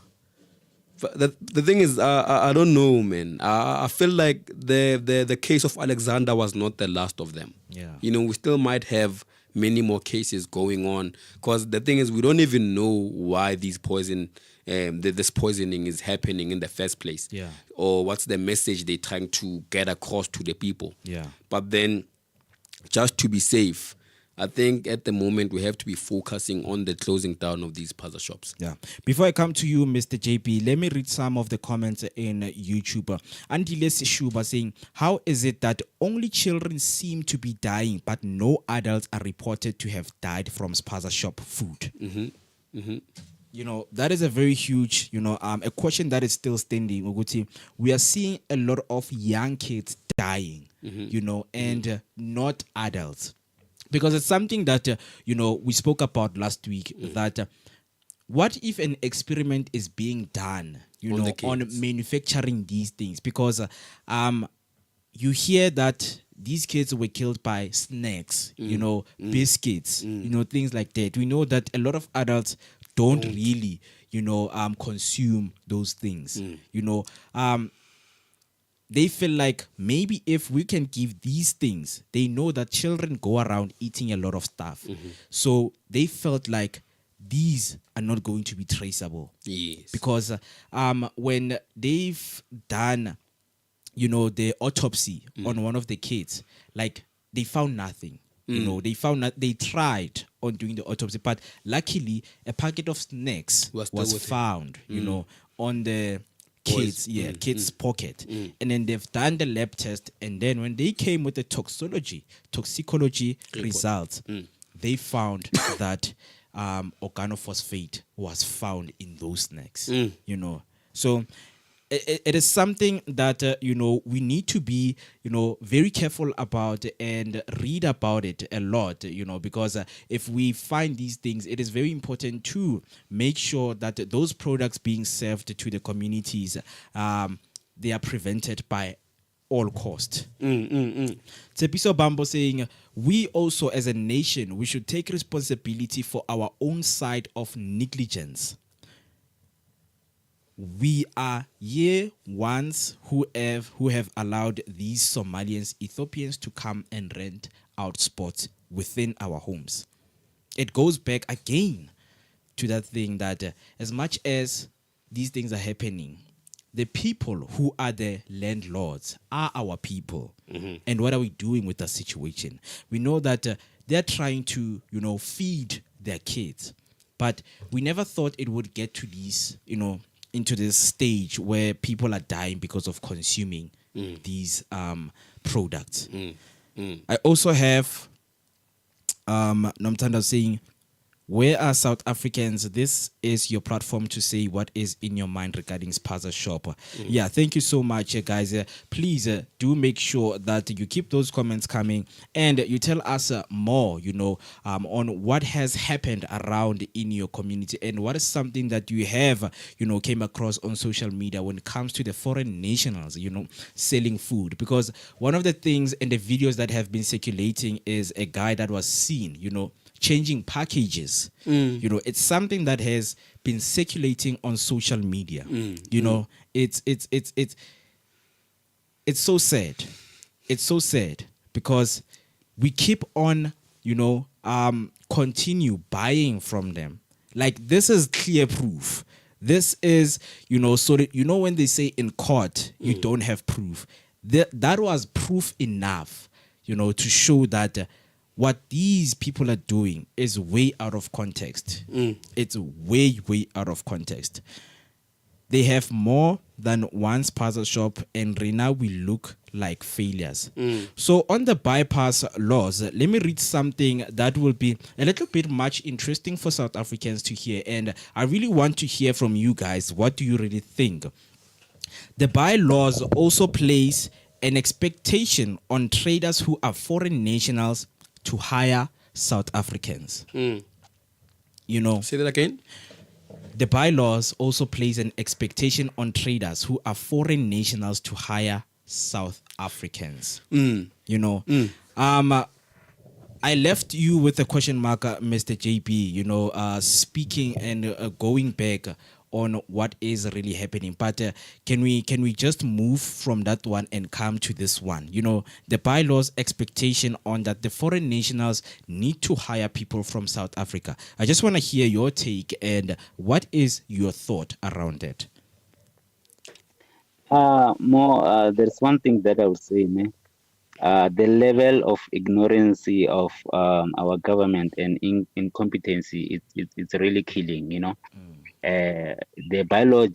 the thing is, I don't know, man. I feel like the case of Alexander was not the last of them. You know, we still might have many more cases going on because the thing is we don't even know why this poisoning is happening in the first place, or what's the message they're trying to get across to the people. But then just to be safe, I think at the moment we have to be focusing on the closing down of these Spaza shops. Before I come to you, Mr. JP, let me read some of the comments in YouTube. Andiles Shuba saying, how is it that only children seem to be dying, but no adults are reported to have died from Spaza shop food? You know, that is a very huge, you know, a question that is still standing. We are seeing a lot of young kids dying, you know, and not adults. Because it's something that, you know, we spoke about last week, that what if an experiment is being done, you know, on manufacturing these things? Because you hear that these kids were killed by snacks, biscuits, things like that. We know that a lot of adults don't really, consume those things. They feel like maybe if we can give these things, they know that children go around eating a lot of stuff. So they felt like these are not going to be traceable. Yes. Because when they've done, the autopsy on one of the kids, like they found nothing. They tried on doing the autopsy, but luckily a packet of snacks was found, on the kids' pocket. And then they've done the lab test, and then when they came with the toxicology results, they found that organophosphate was found in those snacks. So it is something that we need to be very careful about and read about it a lot, because if we find these things, it is very important to make sure that those products being served to the communities, they are prevented by all cost. Tsepiso Bambo saying, we also as a nation, we should take responsibility for our own side of negligence. We are ones who have allowed these Somalians, Ethiopians to come and rent out spots within our homes. It goes back again to that thing that as much as these things are happening, the people who are the landlords are our people. And what are we doing with that situation? We know that they're trying to, feed their kids, but we never thought it would get to these, into this stage where people are dying because of consuming these products. I also have Nomtanda saying, where are South Africans? This is your platform to say what is in your mind regarding Spaza shop. Yeah, thank you so much, guys. Please do make sure that you keep those comments coming and you tell us more, on what has happened around in your community and what is something that you have, came across on social media when it comes to the foreign nationals, selling food. Because one of the things in the videos that have been circulating is a guy that was seen, changing packages. It's something that has been circulating on social media. It's so sad. It's so sad because we keep on, continue buying from them. Like, this is clear proof. This is, so that, when they say in court, you don't have proof. That was proof enough, to show that what these people are doing is way out of context. It's way, way out of context. They have more than one Spaza shop, and right now we look like failures. So on the bypass laws, let me read something that will be a little bit much interesting for South Africans to hear. And I really want to hear from you guys. What do you really think? The bylaws also place an expectation on traders who are foreign nationals to hire South Africans. Say that again. The bylaws also place an expectation on traders who are foreign nationals to hire South Africans. I left you with a question mark, Mr. JP, speaking and going back on what is really happening. But can we just move from that one and come to this one? The bylaws expectation on that the foreign nationals need to hire people from South Africa. I just want to hear your take and what is your thought around that? There's one thing that I would say, man. The level of ignorance of our government and incompetency, it's really killing, The bylaw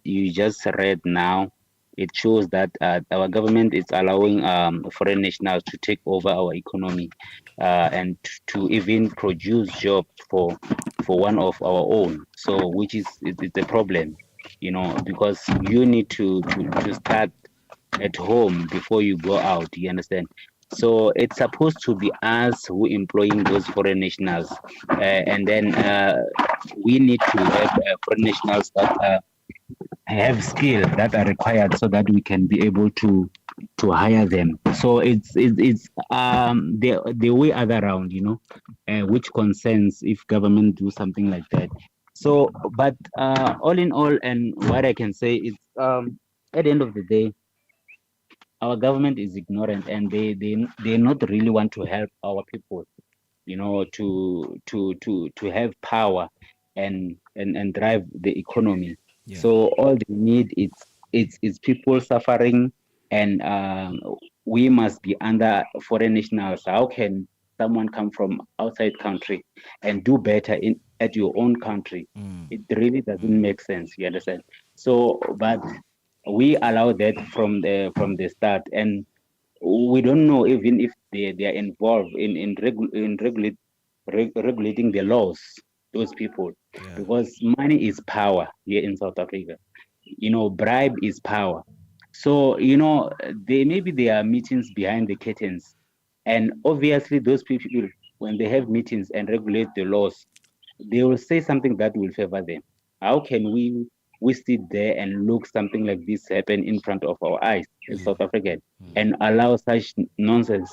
you just read now, it shows that our government is allowing foreign nationals to take over our economy and to even produce jobs for one of our own. So, which is it's a problem, because you need to start at home before you go out. You understand? So it's supposed to be us who employing those foreign nationals, and then we need to have foreign nationals that have skills that are required so that we can be able to hire them. So it's the way other around, which concerns if government do something like that. So, but all in all, and what I can say is, at the end of the day, our government is ignorant, and they not really want to help our people, to have power and drive the economy. Yeah. So all they need is people suffering, and we must be under foreign nationals. How can someone come from outside country and do better at your own country? It really doesn't make sense. You understand? So, but we allow that from the start, and we don't know even if they are involved in regulating the laws, those people, because money is power here in South Africa. Bribe is power. So maybe there are meetings behind the curtains, and obviously those people, when they have meetings and regulate the laws, they will say something that will favor them. How can we sit there and look something like this happen in front of our eyes in South Africa and allow such nonsense,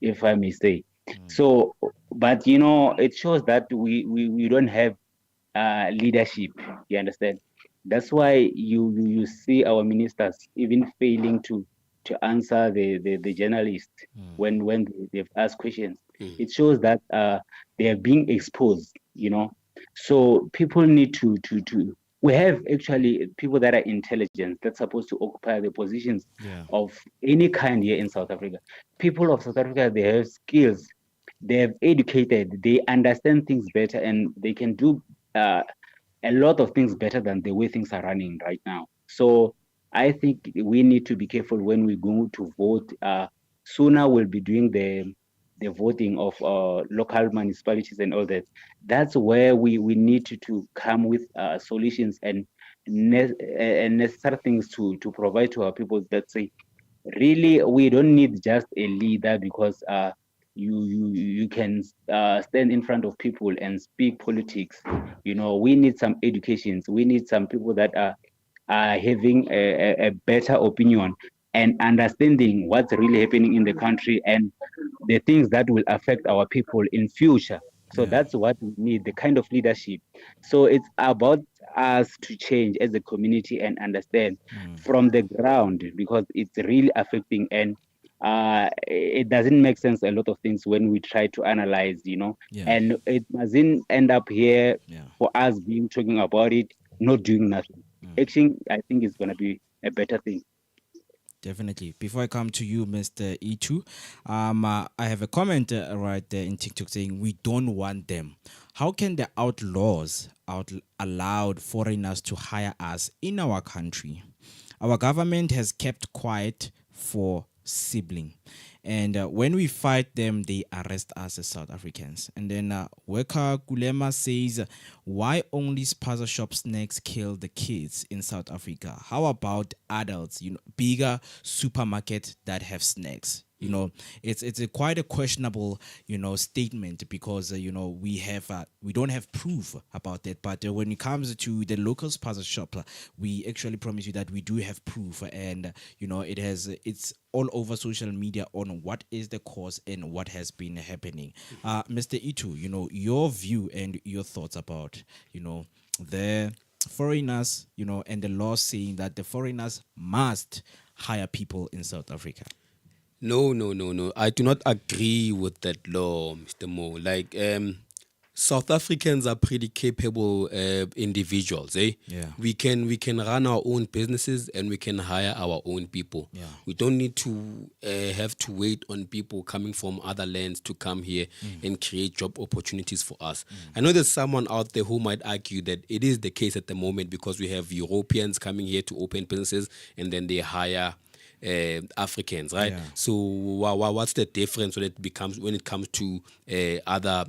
if I may say? So, but it shows that we don't have leadership. You understand? That's why you see our ministers even failing to answer the journalists when they've asked questions. It shows that they are being exposed. So people need to we have actually people that are intelligent that's supposed to occupy the positions of any kind here in South Africa. People of South Africa, they have skills, they have educated, they understand things better, and they can do a lot of things better than the way things are running right now. So I think we need to be careful when we go to vote. Sooner we'll be doing the voting of local municipalities and all that. That's where we need to come with solutions and necessary things to provide to our people that say, really, we don't need just a leader because you can stand in front of people and speak politics. We need some educations. We need some people that are having a better opinion and understanding what's really happening in the country and the things that will affect our people in future. So that's what we need, the kind of leadership. So it's about us to change as a community and understand from the ground, because it's really affecting, and it doesn't make sense, a lot of things, when we try to analyze, and it mustn't end up here for us talking about it, not doing nothing. Action, I think, is going to be a better thing. Definitely. Before I come to you, Mr. E2, I have a comment right there in TikTok saying we don't want them. How can the outlaws allowed foreigners to hire us in our country? Our government has kept quiet for sibling. And when we fight them, they arrest us as South Africans. And then Weka Kulema says, why only Spaza shop snacks kill the kids in South Africa? How about adults, bigger supermarket that have snacks? It's quite a questionable, statement, because, we don't have proof about that. But when it comes to the local Spaza shop, we actually promise you that we do have proof, and, it's all over social media on what is the cause and what has been happening. Mr. E2, your view and your thoughts about, the foreigners, and the law saying that the foreigners must hire people in South Africa. No. I do not agree with that law, Mr. Mo. South Africans are pretty capable individuals, eh? Yeah. We can run our own businesses and we can hire our own people. Yeah. We don't need to have to wait on people coming from other lands to come here and create job opportunities for us. I know there's someone out there who might argue that it is the case at the moment because we have Europeans coming here to open businesses and then they hire Africans, right? Yeah. So what's the difference when it comes to other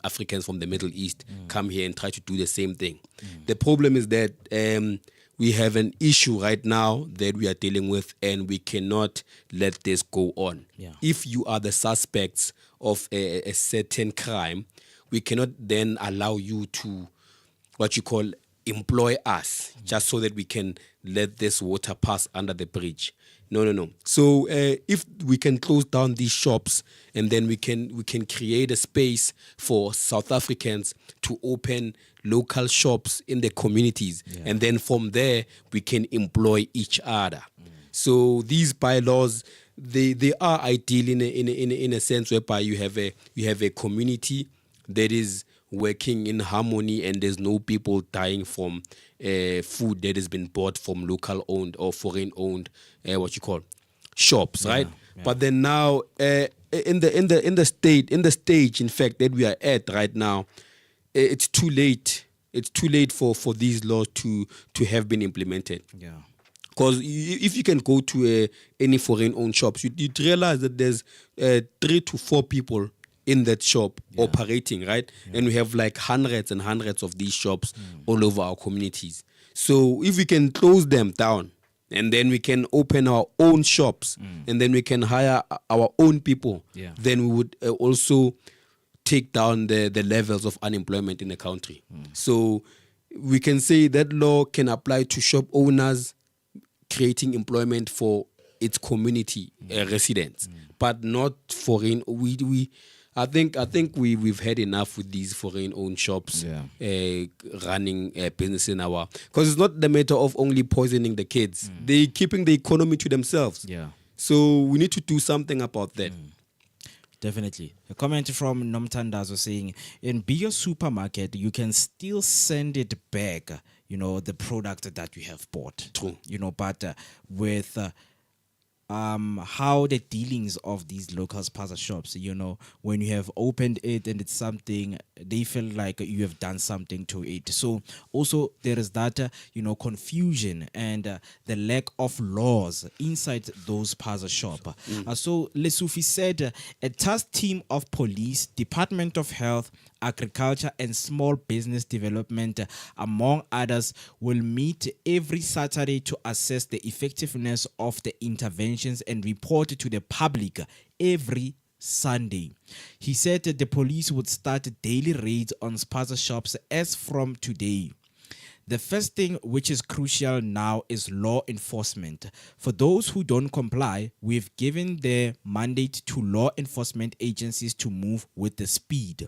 Africans from the Middle East come here and try to do the same thing? The problem is that we have an issue right now that we are dealing with, and we cannot let this go on. Yeah. If you are the suspects of a certain crime, we cannot then allow you to employ us just so that we can let this water pass under the bridge. No. So if we can close down these shops, and then we can create a space for South Africans to open local shops in the communities, and then from there we can employ each other. So these bylaws, they are ideal in a sense whereby you have a community that is working in harmony, and there's no people dying from food that has been bought from local owned or foreign owned shops, right? Yeah. But then now in the stage in fact that we are at right now, it's too late. It's too late for these laws to have been implemented. Yeah. Because if you can go to any foreign owned shops, you'd realize that there's 3 to 4 people in that shop operating, right? And we have like hundreds and hundreds of these shops all over our communities. So if we can close them down, and then we can open our own shops, and then we can hire our own people, then we would also take down the levels of unemployment in the country. So we can say that law can apply to shop owners creating employment for its community residents, but not foreign. I think we've had enough with these foreign-owned shops running business in our, because it's not the matter of only poisoning the kids. They're keeping the economy to themselves. Yeah. So we need to do something about that. Definitely. A comment from Nomtandazo saying, in bigger supermarket, you can still send it back, the product that you have bought. True. But with how the dealings of these local Spaza shops, when you have opened it and it's something, they feel like you have done something to it. So also there is that, confusion and the lack of laws inside those Spaza shop. So Lesufi said a task team of police, Department of Health, Agriculture and Small Business Development, among others, will meet every Saturday to assess the effectiveness of the interventions and report to the public every Sunday. He said that the police would start daily raids on Spaza shops as from today. The first thing which is crucial now is law enforcement. For those who don't comply, we've given the mandate to law enforcement agencies to move with the speed.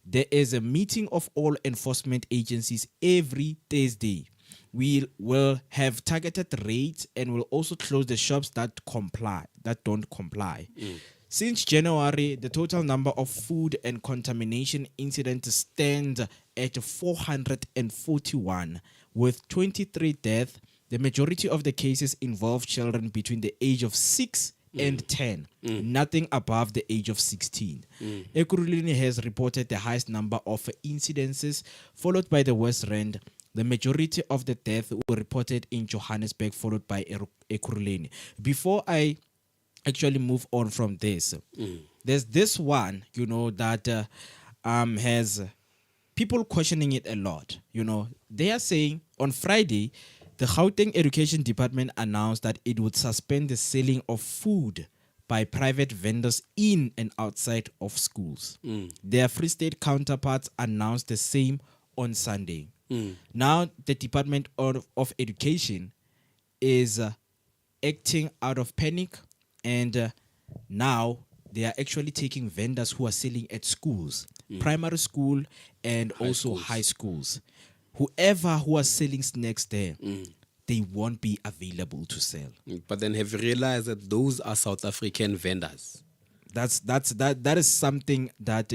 There is a meeting of all enforcement agencies every Thursday. We will have targeted raids and will also close the shops that don't comply. Since January, the total number of food and contamination incidents stands at 441, with 23 deaths. The majority of the cases involve children between the age of 6 and 10, nothing above the age of 16. Ekurhuleni has reported the highest number of incidences, followed by the West Rand. The majority of the deaths were reported in Johannesburg, followed by Ekurhuleni. Before I actually move on from this, there's this one, that has people questioning it a lot. They are saying on Friday, the Gauteng Education Department announced that it would suspend the selling of food by private vendors in and outside of schools. Their Free State counterparts announced the same on Sunday. Now, the Department of Education is acting out of panic, and now they are actually taking vendors who are selling at schools, primary school and high schools. Whoever who are selling snacks there, they won't be available to sell. But then have you realized that those are South African vendors? That is something that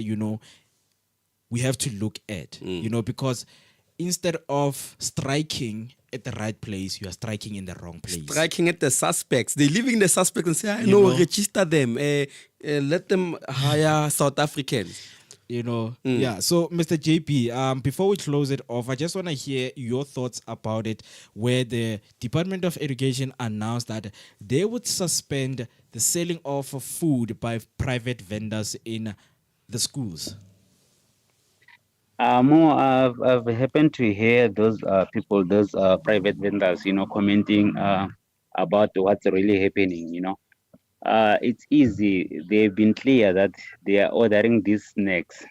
we have to look at. Because instead of striking at the right place, you are striking in the wrong place. Striking at the suspects. They leaving the suspects and say, register them. Let them hire South Africans. Yeah. So, Mr. JP, before we close it off, I just want to hear your thoughts about it, where the Department of Education announced that they would suspend the selling of food by private vendors in the schools. I've happened to hear those people, those private vendors, commenting about what's really happening, It's easy. They've been clear that they are ordering these snacks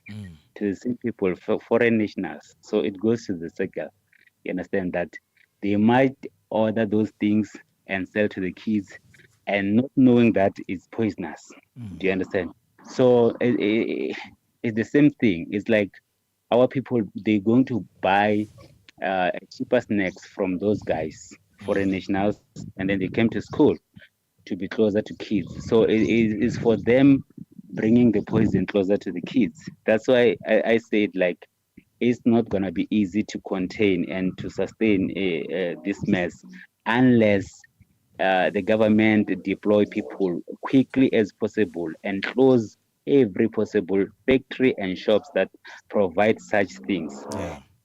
to the same people, foreign nationals. So it goes to the circle. You understand that they might order those things and sell to the kids, and not knowing that it's poisonous. Do you understand? So it's the same thing. It's like our people, they're going to buy cheaper snacks from those guys, foreign nationals, and then they came to school to be closer to kids. So it is for them bringing the poison closer to the kids. That's why I said, like, it's not going to be easy to contain and to sustain this mess unless the government deploy people quickly as possible and close every possible factory and shops that provide such things.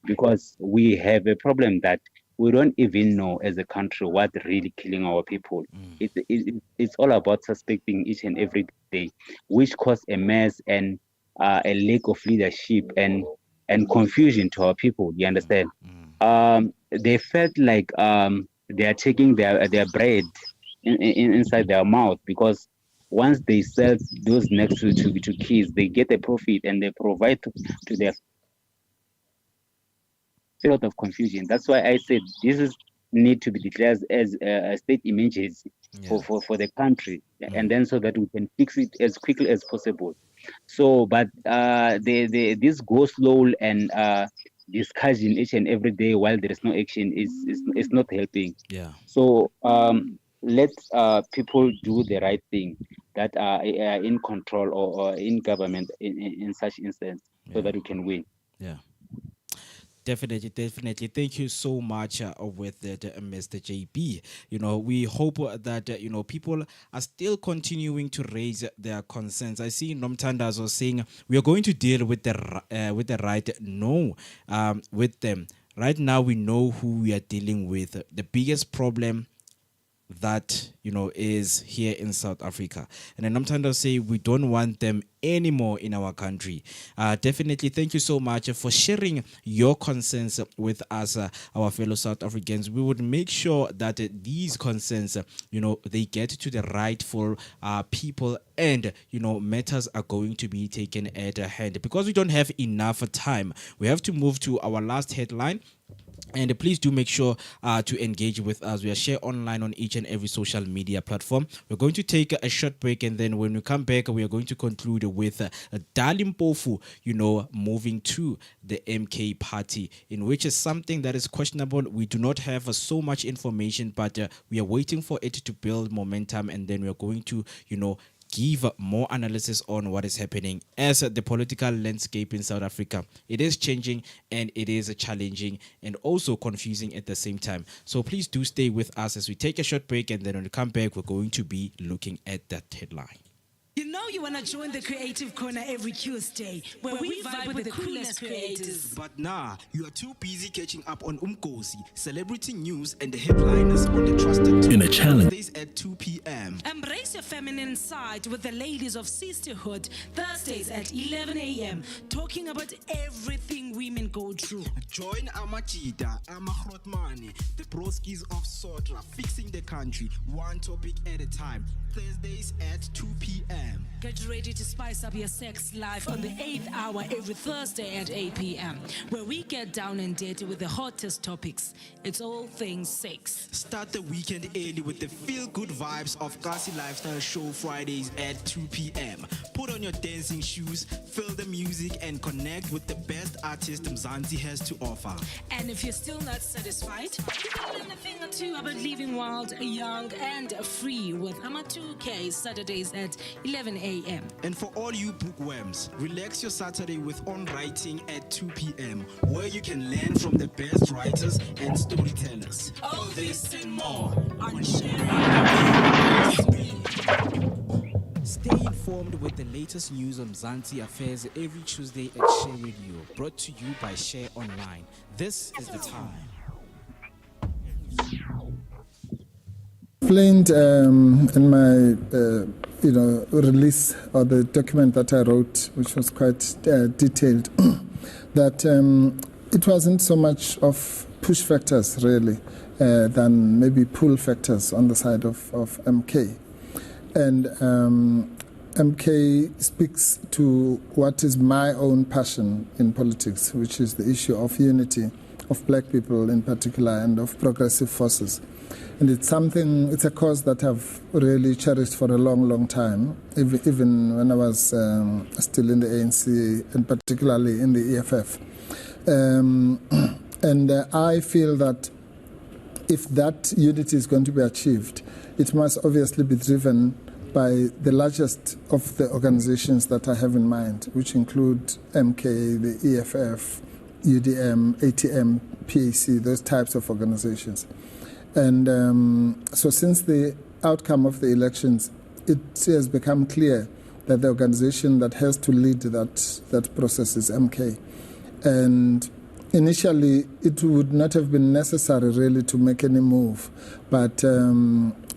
Because we have a problem that we don't even know as a country what really killing our people. It's all about suspecting each and every day, which cause a mess and a lack of leadership and confusion to our people. You understand? They felt like they are taking their bread inside their mouth, because once they sell those next to kids, they get a profit and they provide to their a lot of confusion. That's why I said this is need to be declared as a state emergency for the country, and then so that we can fix it as quickly as possible. So, but this go slow and discussion each and every day while there is no action is not helping. So let people do the right thing that are in control or in government in such instance, so that we can win. Definitely. Thank you so much with that, Mr. JB. We hope that, people are still continuing to raise their concerns. I see Nomtandas was saying we are going to deal with the right. No, with them. Right now, we know who we are dealing with. The biggest problem that is here in South Africa, and then sometimes say we don't want them anymore in our country. Definitely, thank you so much for sharing your concerns with us, our fellow South Africans. We would make sure that these concerns, they get to the rightful people, and matters are going to be taken at hand. Because we don't have enough time, we have to move to our last headline. And please do make sure to engage with us. We are shared online on each and every social media platform. We're going to take a short break, and then when we come back, we are going to conclude with Dali Mpofu, moving to the MK party, in which is something that is questionable. We do not have so much information, but we are waiting for it to build momentum, and then we are going to, give more analysis on what is happening as the political landscape in South Africa. It is changing, and it is challenging and also confusing at the same time. So please do stay with us as we take a short break, and then when we come back, we're going to be looking at that headline. You want to join the Creative Corner every Tuesday, where we vibe with the coolest creators. But nah, you are too busy catching up on Umkosi, celebrity news, and the headliners on the trusted in a challenge Thursdays at 2 p.m. Embrace your feminine side with the ladies of Sisterhood, Thursdays at 11 a.m., talking about everything women go through. Join Amachita, Amahrotmane, the broskies of Sotra, fixing the country, one topic at a time, Thursdays at 2 p.m. Get ready to spice up your sex life on the 8th hour every Thursday at 8 p.m., where we get down and dirty with the hottest topics. It's all things sex. Start the weekend early with the feel-good vibes of Kasi Lifestyle Show Fridays at 2 p.m. Put on your dancing shoes, feel the music, and connect with the best artist Mzansi has to offer. And if you're still not satisfied, you can learn a thing or two about living wild, young, and free with Ama2K Saturdays at 11 a.m. And for all you bookworms, relax your Saturday with On Writing at 2 p.m., where you can learn from the best writers and storytellers. All this and more on Share. Stay informed with the latest news on Mzansi affairs every Tuesday at Share Radio, brought to you by Share Online. This is the time. Explained in my release, or the document that I wrote, which was quite detailed, that it wasn't so much of push factors really than maybe pull factors on the side of MK. And MK speaks to what is my own passion in politics, which is the issue of unity black people in particular and of progressive forces. And it's a cause that I've really cherished for a long, long time, even when I was still in the ANC and particularly in the EFF. And I feel that if that unity is going to be achieved, it must obviously be driven by the largest of the organizations that I have in mind, which include MK, the EFF, UDM, ATM, PAC, those types of organizations. And so since the outcome of the elections, it has become clear that the organization that has to lead that process is MK. And initially, it would not have been necessary really to make any move, but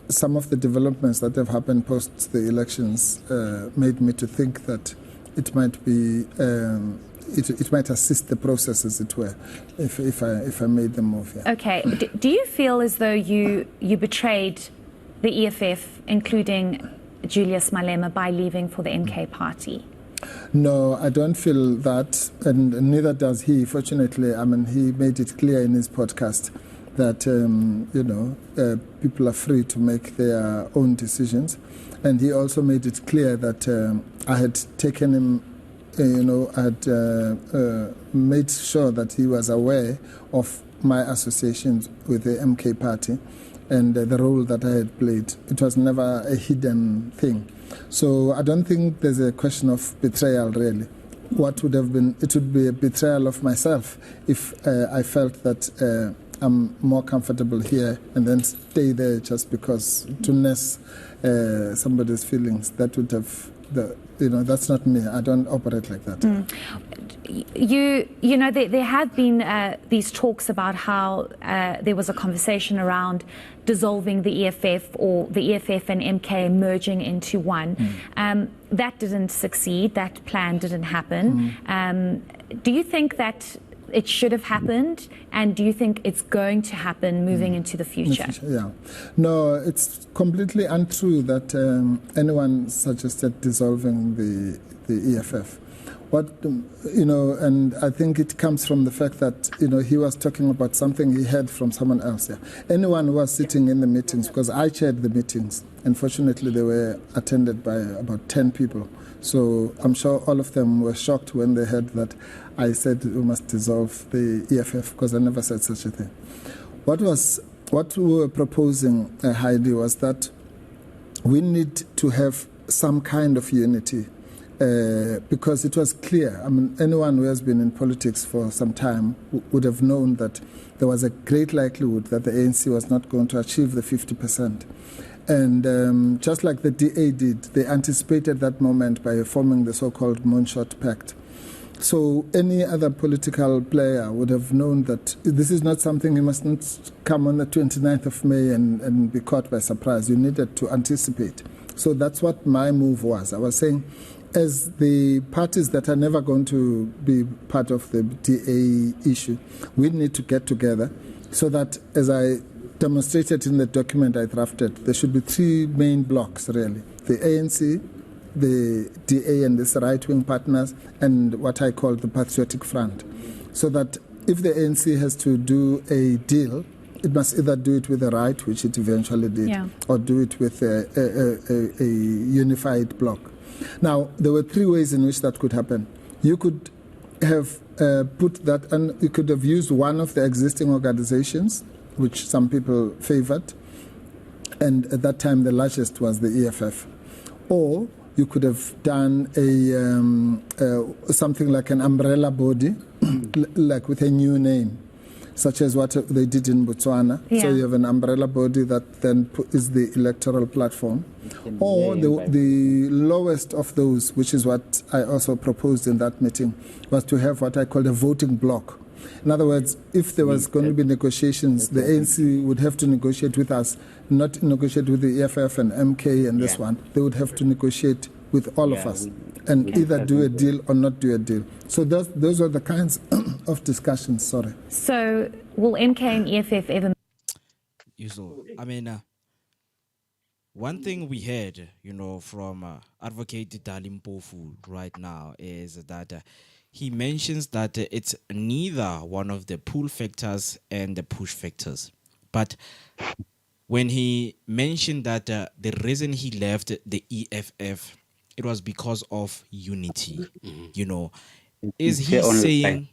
some of the developments that have happened post the elections made me to think that it might be it might assist the process, as it were, if I made the move. Yeah. Okay. Do you feel as though you betrayed the EFF, including Julius Malema, by leaving for the MK party? No, I don't feel that, and neither does he. Fortunately, I mean, he made it clear in his podcast that people are free to make their own decisions, and he also made it clear that I had taken him. I had made sure that he was aware of my associations with the MK party and the role that I had played. It was never a hidden thing. So I don't think there's a question of betrayal, really. What would have been, it would be a betrayal of myself if I felt that I'm more comfortable here and then stay there just because to nurse somebody's feelings. That would have, that's not me. I don't operate like that. There have been these talks about how there was a conversation around dissolving the EFF or the EFF and MK merging into one. That didn't succeed. That plan didn't happen. Do you think that it should have happened, and do you think it's going to happen moving into the future? Yeah. No, it's completely untrue that anyone suggested dissolving the EFF. And I think it comes from the fact that, he was talking about something he heard from someone else. Yeah. Anyone who was sitting in the meetings, because I chaired the meetings, and fortunately they were attended by about 10 people. So I'm sure all of them were shocked when they heard that I said we must dissolve the EFF, because I never said such a thing. What we were proposing, Heidi, was that we need to have some kind of unity. Because it was clear, I mean, anyone who has been in politics for some time would have known that there was a great likelihood that the ANC was not going to achieve the 50%. And just like the DA did, they anticipated that moment by forming the so-called Moonshot Pact. So any other political player would have known that this is not something you must not come on the 29th of May and be caught by surprise. You needed to anticipate. So that's what my move was. I was saying, as the parties that are never going to be part of the DA issue, we need to get together so that, as I demonstrated in the document I drafted, there should be three main blocks, really. The ANC, the DA and its right-wing partners, and what I call the Patriotic Front. So that if the ANC has to do a deal, it must either do it with the right, which it eventually did, or do it with a unified bloc. Now, there were three ways in which that could happen. You could have put that, and you could have used one of the existing organizations, which some people favored, and at that time the largest was the EFF. Or you could have done something like an umbrella body, like with a new name, such as what they did in Botswana. Yeah. So you have an umbrella body that then is the electoral platform. Or the lowest of those, which is what I also proposed in that meeting, was to have what I call a voting bloc. In other words, if there was going to be negotiations, the ANC would have to negotiate with us, not negotiate with the EFF and MK and this one. They would have to negotiate with all of us and either do a deal or not do a deal. So those are the kinds of discussions, sorry. So will MK and EFF ever... I mean, one thing we heard, from Advocate Dali Mpofu right now is that he mentions that it's neither one of the pull factors and the push factors. But when he mentioned that the reason he left the EFF, it was because of unity. You know, is he saying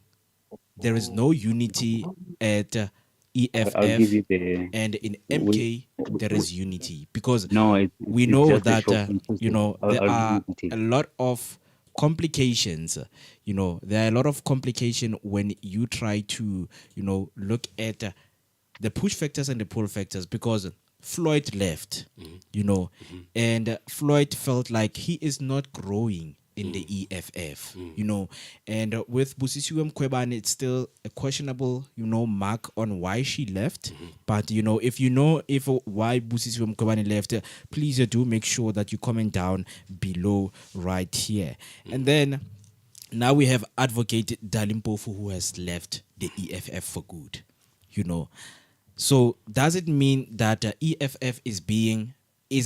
there is no unity at EFF and in MK there is unity? Because we know that you know, there are a lot of complications. You know, there are a lot of complication when you try to, you know, look at the push factors and the pull factors, because Floyd left, you know, and Floyd felt like he is not growing in the EFF, you know, and with Busisiwe Mkhwebane, it's still a questionable, you know, mark on why she left. But, you know, if why Busisiwe Mkhwebane left, please do make sure that you comment down below right here. And then now we have Advocate Dali Mpofu, who has left the EFF for good, you know. So does it mean that EFF is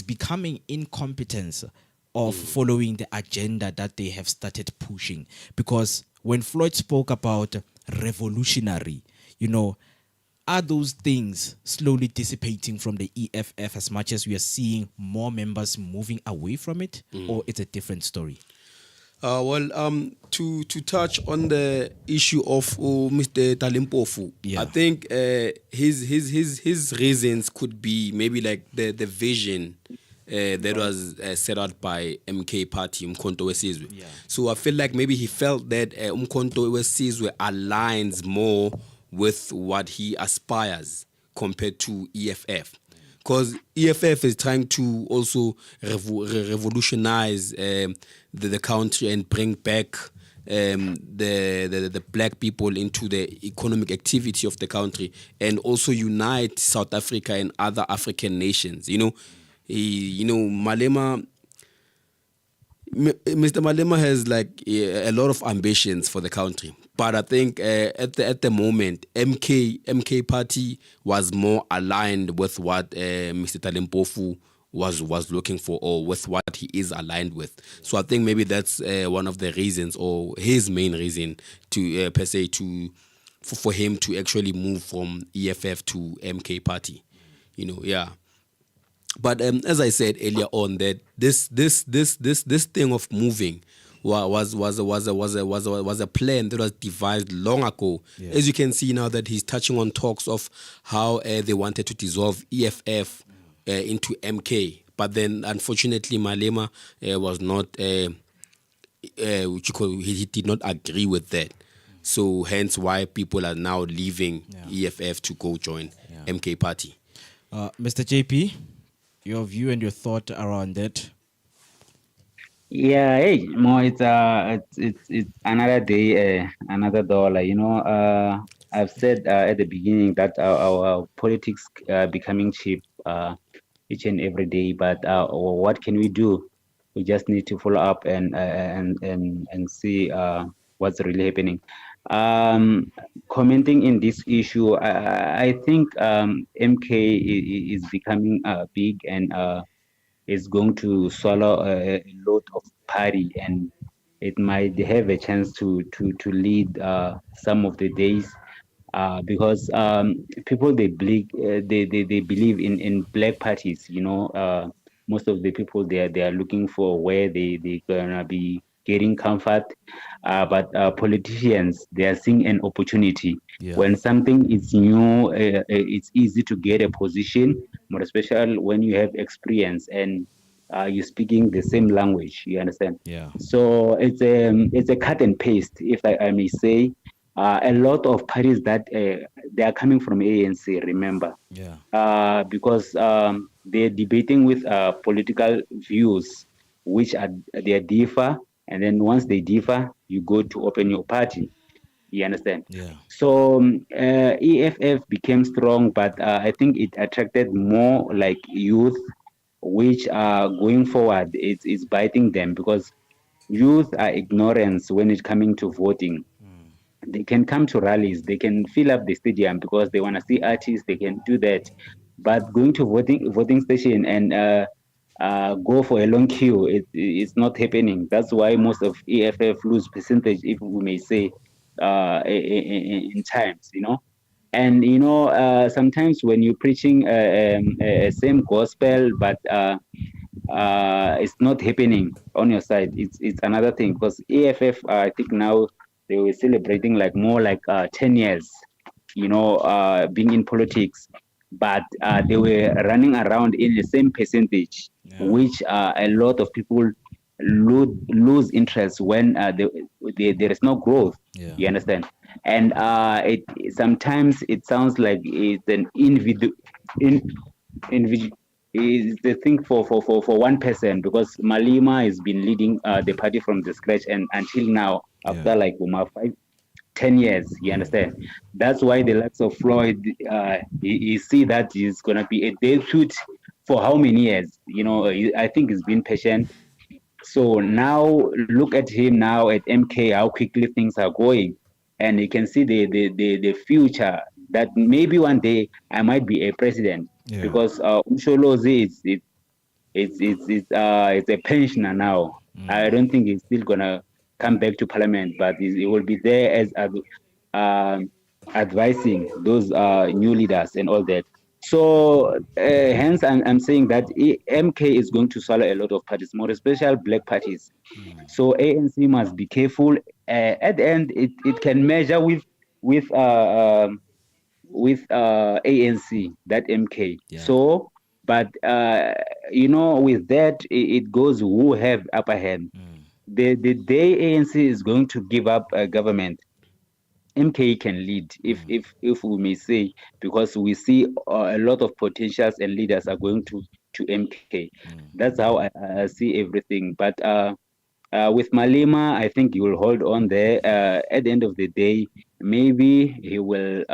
becoming incompetent of following the agenda that they have started pushing? Because when Floyd spoke about revolutionary, you know, are those things slowly dissipating from the EFF as much as we are seeing more members moving away from it, or it's a different story? To touch on the issue of Mr. Dali Mpofu, I think his reasons could be maybe like the vision that was set out by MK Party, Umkhonto Wesizwe. So I feel like maybe he felt that Umkhonto Wesizwe aligns more with what he aspires compared to EFF. Because EFF is trying to also revolutionize the country and bring back the black people into the economic activity of the country, and also unite South Africa and other African nations. You know, Mr. Malema has like a lot of ambitions for the country, but I think at the moment MK Party was more aligned with what Mr. Dali Mpofu was looking for, or with what he is aligned with. So I think maybe that's one of the reasons, or his main reason to per se for him to actually move from EFF to MK Party. You know, yeah. But as I said earlier on, that this thing of moving was a plan that was devised long ago. Yeah. As you can see now that he's touching on talks of how they wanted to dissolve EFF into MK, but then unfortunately Malema was not he did not agree with that. So hence why people are now leaving EFF to go join MK Party. Mr. JP, your view and your thought around that? Yeah, hey, Mo, it's another day, another dollar. You know, I've said at the beginning that our politics becoming cheap each and every day. But what can we do? We just need to follow up and see what's really happening. Commenting in this issue, I think MK is becoming big and is going to swallow a lot of party, and it might have a chance to lead some of the days because people they believe in black parties. You know, most of the people they are looking for where they gonna be getting comfort, but politicians, they are seeing an opportunity. When something is new, it's easy to get a position, more especially when you have experience and you're speaking the same language. You understand? So it's a cut and paste, if I may say. A lot of parties that they are coming from ANC, remember, because they're debating with political views which they differ. And then once they differ, you go to open your party. You understand? So EFF became strong, but I think it attracted more like youth, which are going forward. It's biting them because youth are ignorance when it's coming to voting. They can come to rallies, they can fill up the stadium because they want to see artists. They can do that, but going to voting station and go for a long queue. It's not happening. That's why most of EFF lose percentage, if we may say, in times, And sometimes when you're preaching same gospel, but it's not happening on your side, it's another thing. Because EFF, I think now they were celebrating like more like 10 years, being in politics, but they were running around in the same percentage, which a lot of people lose interest when there is no growth. You understand? And sometimes it sounds like it's an individual is the thing for one person, because Malema has been leading the party from the scratch and until now, after like 10 years. You understand? That's why the likes of Floyd, you see that he's gonna be a debut for how many years? I think he's been patient. So now look at him now at MK, how quickly things are going, and you can see the future that maybe one day I might be a president, because Umsholozi it's a pensioner now. I don't think he's still gonna come back to parliament, but he will be there as advising those new leaders and all that. So hence I'm saying that MK is going to swallow a lot of parties, more especially black parties. So ANC must be careful. At the end, it can measure with ANC, that MK. So, but with that, it goes who have upper hand. The day ANC is going to give up government, MK can lead, if we may say, because we see a lot of potentials and leaders are going to MK. That's how I see everything. But with Malema, I think he will hold on there. At the end of the day, maybe he will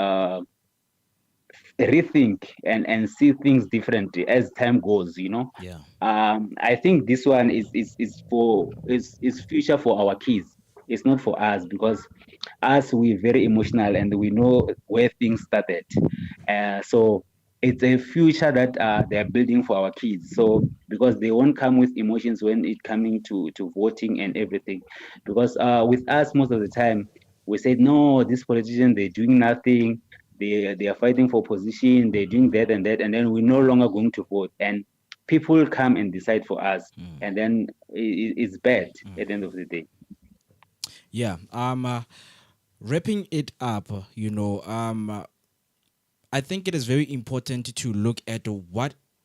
rethink and see things differently as time goes. I think this one is future for our kids. It's not for us, because us, we're very emotional and we know where things started. So it's a future that they're building for our kids. So because they won't come with emotions when it coming to voting and everything. Because with us, most of the time, we said, no, these politicians, they're doing nothing. They are fighting for position. They're doing that and that. And then we're no longer going to vote. And people come and decide for us. And then it's bad at the end of the day. Yeah. Wrapping it up, I think it is very important to look at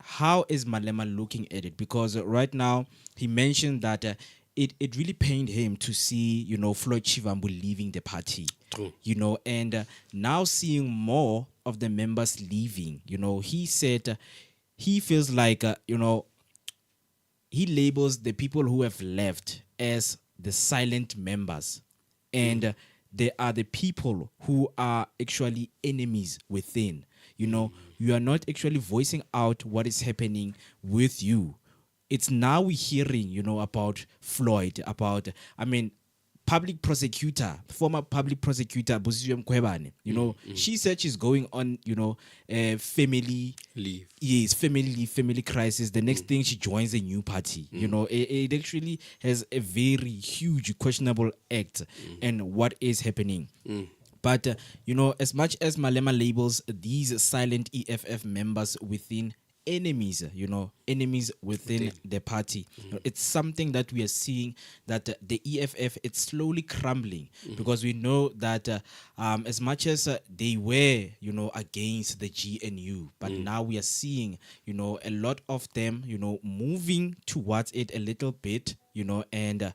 how is Malema looking at it, because right now he mentioned that it really pained him to see, Floyd Shivambu leaving the party. True. And now seeing more of the members leaving, he said he feels like, he labels the people who have left as the silent members. And they are the people who are actually enemies within. You are not actually voicing out what is happening with you. It's now we're hearing, about Floyd, former public prosecutor, Busisiwe Mkhwebane. She said she's going on, family leave. Yes, family crisis. The next thing, she joins a new party. It actually has a very huge questionable act and what is happening. But, as much as Malema labels these silent EFF members within enemies, enemies within the party. It's something that we are seeing that the EFF, it's slowly crumbling, because we know that as much as they were, against the GNU, but now we are seeing, a lot of them, moving towards it a little bit, and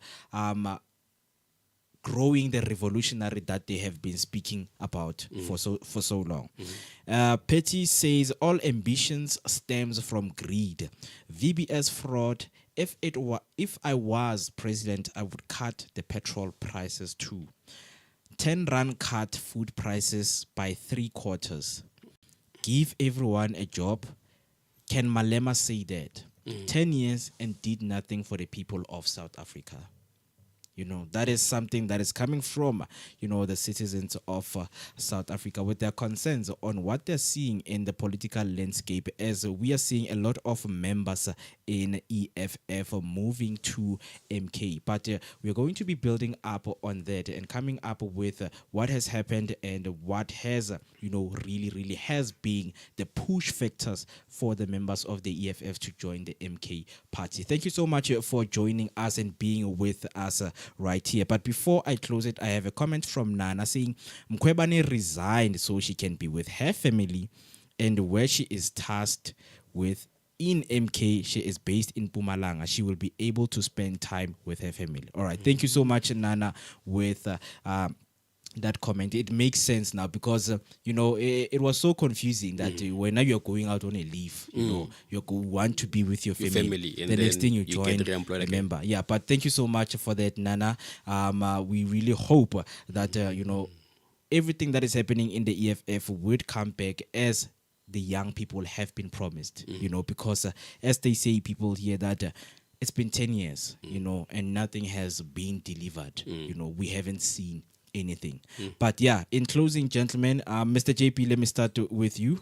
growing the revolutionary that they have been speaking about for so long. Petty says all ambitions stems from greed. VBS fraud. If I was president, I would cut the petrol prices too. 10 rand cut food prices by 3/4. Give everyone a job. Can Malema say that? 10 years and did nothing for the people of South Africa. You know, that is something that is coming from, you know, the citizens of South Africa with their concerns on what they're seeing in the political landscape, as we are seeing a lot of members in EFF moving to MK. But we're going to be building up on that and coming up with what has happened and what has, you know, really has been the push factors for the members of the EFF to join the MK party. Thank you so much for joining us and being with us right here. But before I close it, I have a comment from Nana saying Mkhwebane resigned so she can be with her family, and where she is tasked with in MK, she is based in Mpumalanga. She will be able to spend time with her family. All right. Thank you so much, Nana, with that comment. It makes sense now because you know, it was so confusing that when now you're going out on a leave, you know, you want to be with your family, and the next thing you get join reemployed a member. Yeah, but thank you so much for that, Nana. We really hope that you know, everything that is happening in the EFF would come back as the young people have been promised, you know, because as they say, people hear that it's been 10 years, you know, and nothing has been delivered. You know, we haven't seen anything. But yeah, in closing, gentlemen, Mr. JP, let me start with you.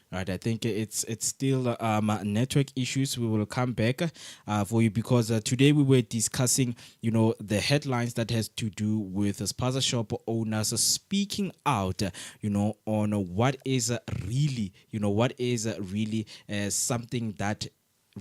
Right, I think it's still network issues. We will come back for you because today we were discussing, you know, the headlines that has to do with Spaza shop owners speaking out, you know, on what is really, you know, what is really something that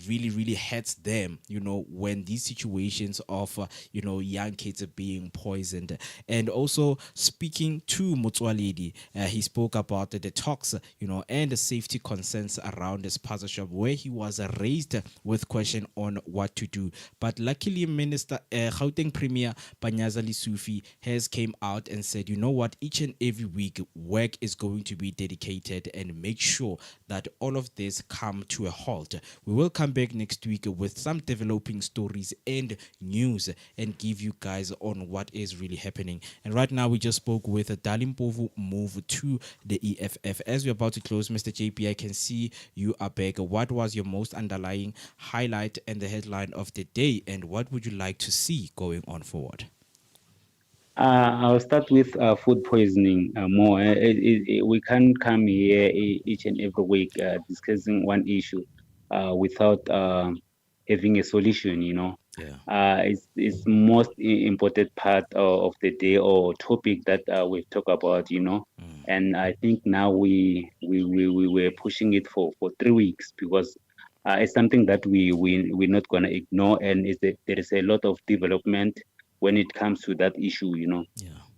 really hurts them, you know, when these situations of you know, young kids are being poisoned. And also speaking to Motsoaledi, he spoke about the talks, you know, and the safety concerns around the Spaza shop, where he was raised with question on what to do. But luckily, Minister Gauteng Premier Panyaza Lesufi has came out and said, you know what, each and every week work is going to be dedicated and make sure that all of this come to a halt. We will come back next week with some developing stories and news and give you guys on what is really happening. And right now we just spoke with Dali Mpofu move to the EFF. As we're about to close, Mr. JP, I can see you are back. What was your most underlying highlight and the headline of the day, and what would you like to see going on forward? I'll start with food poisoning more. We can't come here each and every week discussing one issue without having a solution, you know. It's most important part of the day or topic that we've talked about, you know. And I think now we were pushing it for 3 weeks because it's something that we're not going to ignore, and there is a lot of development when it comes to that issue, you know.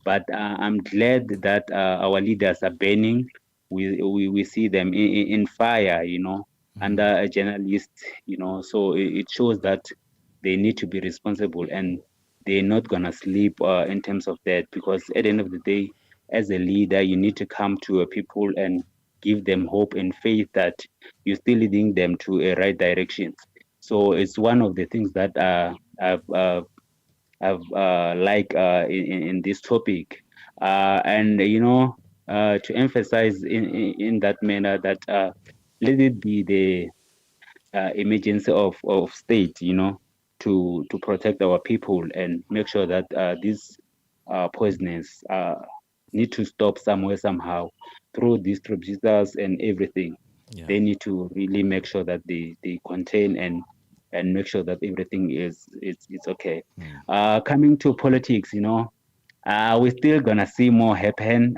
But I'm glad that our leaders are burning. We see them in fire, you know, under a journalist, you know. So it shows that they need to be responsible and they're not gonna sleep in terms of that, because at the end of the day, as a leader, you need to come to people and give them hope and faith that you're still leading them to a right direction. So it's one of the things that I've like in this topic, and you know, to emphasize in that manner that let it be the emergency of state, you know, to protect our people and make sure that these poisoners need to stop somewhere somehow through distributors and everything. They need to really make sure that they contain and make sure that everything is okay. Coming to politics, you know, we're still gonna see more happen.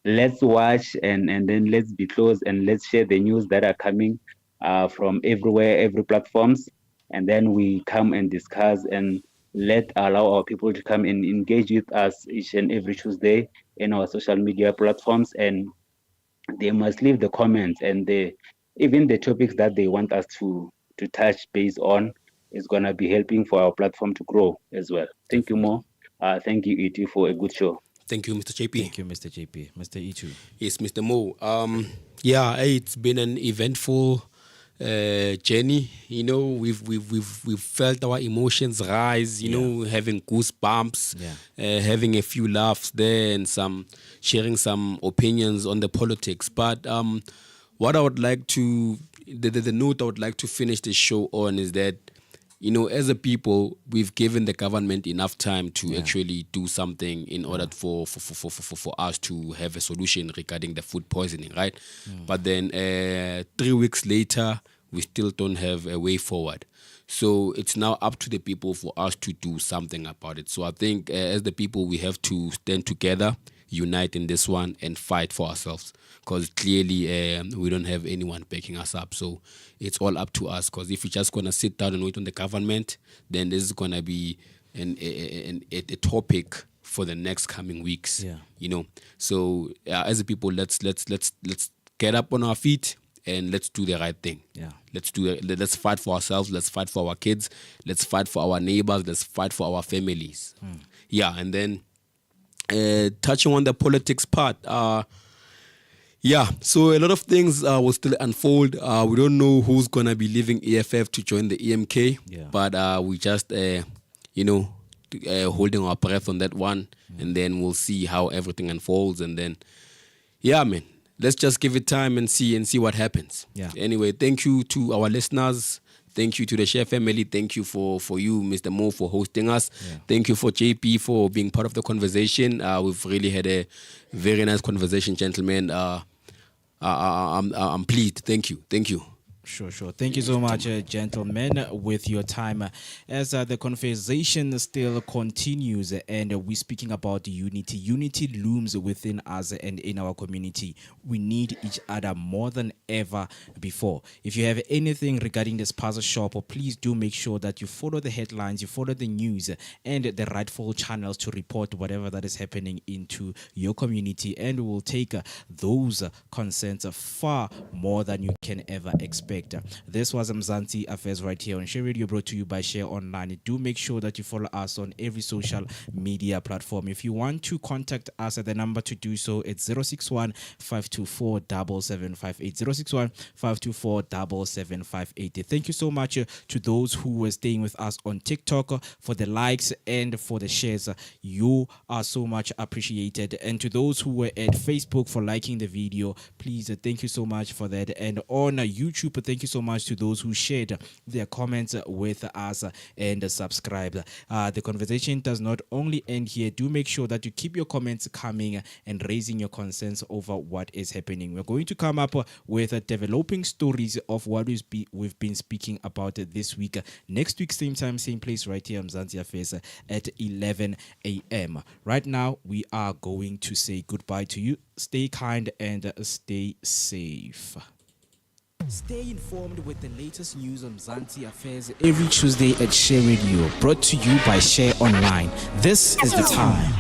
Let's watch and then let's be close and let's share the news that are coming from everywhere, every platforms, and then we come and discuss and allow our people to come and engage with us each and every Tuesday in our social media platforms, and they must leave the comments and even the topics that they want us to touch base on is going to be helping for our platform to grow as well. Thank you, Mo. Thank you, E2, for a good show. Thank you, Mr. JP. Thank you, Mr. JP. Mr. E2. Yes, Mr. Mo. Yeah, it's been an eventful journey. You know, we've felt our emotions rise. You know, having goosebumps, having a few laughs there, and sharing some opinions on the politics. But what I would like to the note I would like to finish the show on is that, as a people, we've given the government enough time to actually do something in order for us to have a solution regarding the food poisoning, right? But then 3 weeks later, we still don't have a way forward. So it's now up to the people for us to do something about it. So I think as the people, we have to stand together, unite in this one, and fight for ourselves. Because clearly we don't have anyone backing us up. So it's all up to us. Because if we're just going to sit down and wait on the government, then this is going to be a topic for the next coming weeks. So as a people, let's get up on our feet and let's do the right thing. Let's fight for ourselves. Let's fight for our kids. Let's fight for our neighbors. Let's fight for our families. And then touching on the politics part. So a lot of things will still unfold. We don't know who's going to be leaving EFF to join the EMK, but we just, holding our breath on that one, and then we'll see how everything unfolds. And then, man, let's just give it time and see what happens. Anyway, thank you to our listeners. Thank you to the Share family. Thank you for you, Mr. Mo, for hosting us. Thank you for JP for being part of the conversation. We've really had a very nice conversation, gentlemen. I'm pleased. Thank you. Sure. Thank you so much, gentlemen, with your time. As the conversation still continues and we're speaking about unity. Unity looms within us and in our community. We need each other more than ever before. If you have anything regarding the Spaza shop, please do make sure that you follow the headlines, you follow the news and the rightful channels to report whatever that is happening into your community. And we will take those concerns far more than you can ever expect. This was Mzansi Affairs right here on Share Radio, brought to you by Share Online. Do make sure that you follow us on every social media platform. If you want to contact us, the number to do so, it's 061-524-7758. 061-524-7758. Thank you so much to those who were staying with us on TikTok for the likes and for the shares. You are so much appreciated. And to those who were at Facebook for liking the video, please, thank you so much for that. And on YouTube, thank you so much to those who shared their comments with us and subscribed. The conversation does not only end here. Do make sure that you keep your comments coming and raising your concerns over what is happening. We're going to come up with developing stories of what we've been speaking about this week. Next week, same time, same place, right here on Mzansi Affairs at 11 a.m. Right now, we are going to say goodbye to you. Stay kind and stay safe. Stay informed with the latest news on Mzansi Affairs every Tuesday at Share Radio, brought to you by Share Online. This is the time.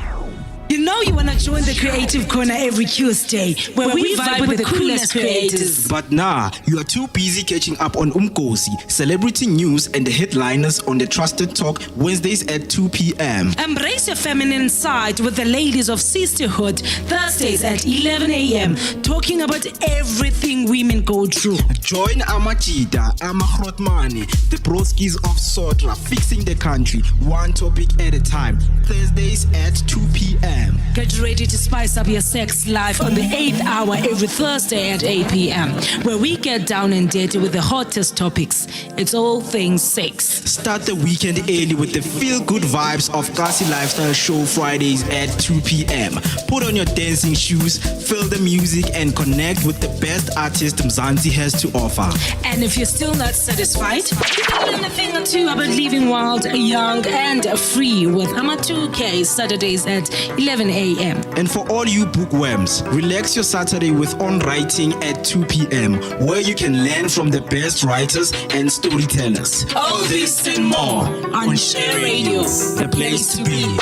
You know you want to join the Creative Corner every Tuesday, where we vibe with the coolest creators. But nah, you are too busy catching up on Umkosi, celebrity news and the headliners on the Trusted Talk Wednesdays at 2 p.m. Embrace your feminine side with the ladies of Sisterhood Thursdays at 11 a.m. talking about everything women go through. Join Amachita, Amahrotmani, the broskis of Sotra, fixing the country, one topic at a time. Thursdays at 2 p.m. Get ready to spice up your sex life on the 8th hour every Thursday at 8 p.m. where we get down and dirty with the hottest topics. It's all things sex. Start the weekend early with the feel-good vibes of Kasi Lifestyle Show Fridays at 2 p.m. Put on your dancing shoes, feel the music and connect with the best artist Mzansi has to offer. And if you're still not satisfied, you can learn a thing or two about living wild, young and free with Ama2K Saturdays at 11 a.m. And for all you bookworms, relax your Saturday with On Writing at 2 p.m. where you can learn from the best writers and storytellers. All this and more on Share Radio, the place to be.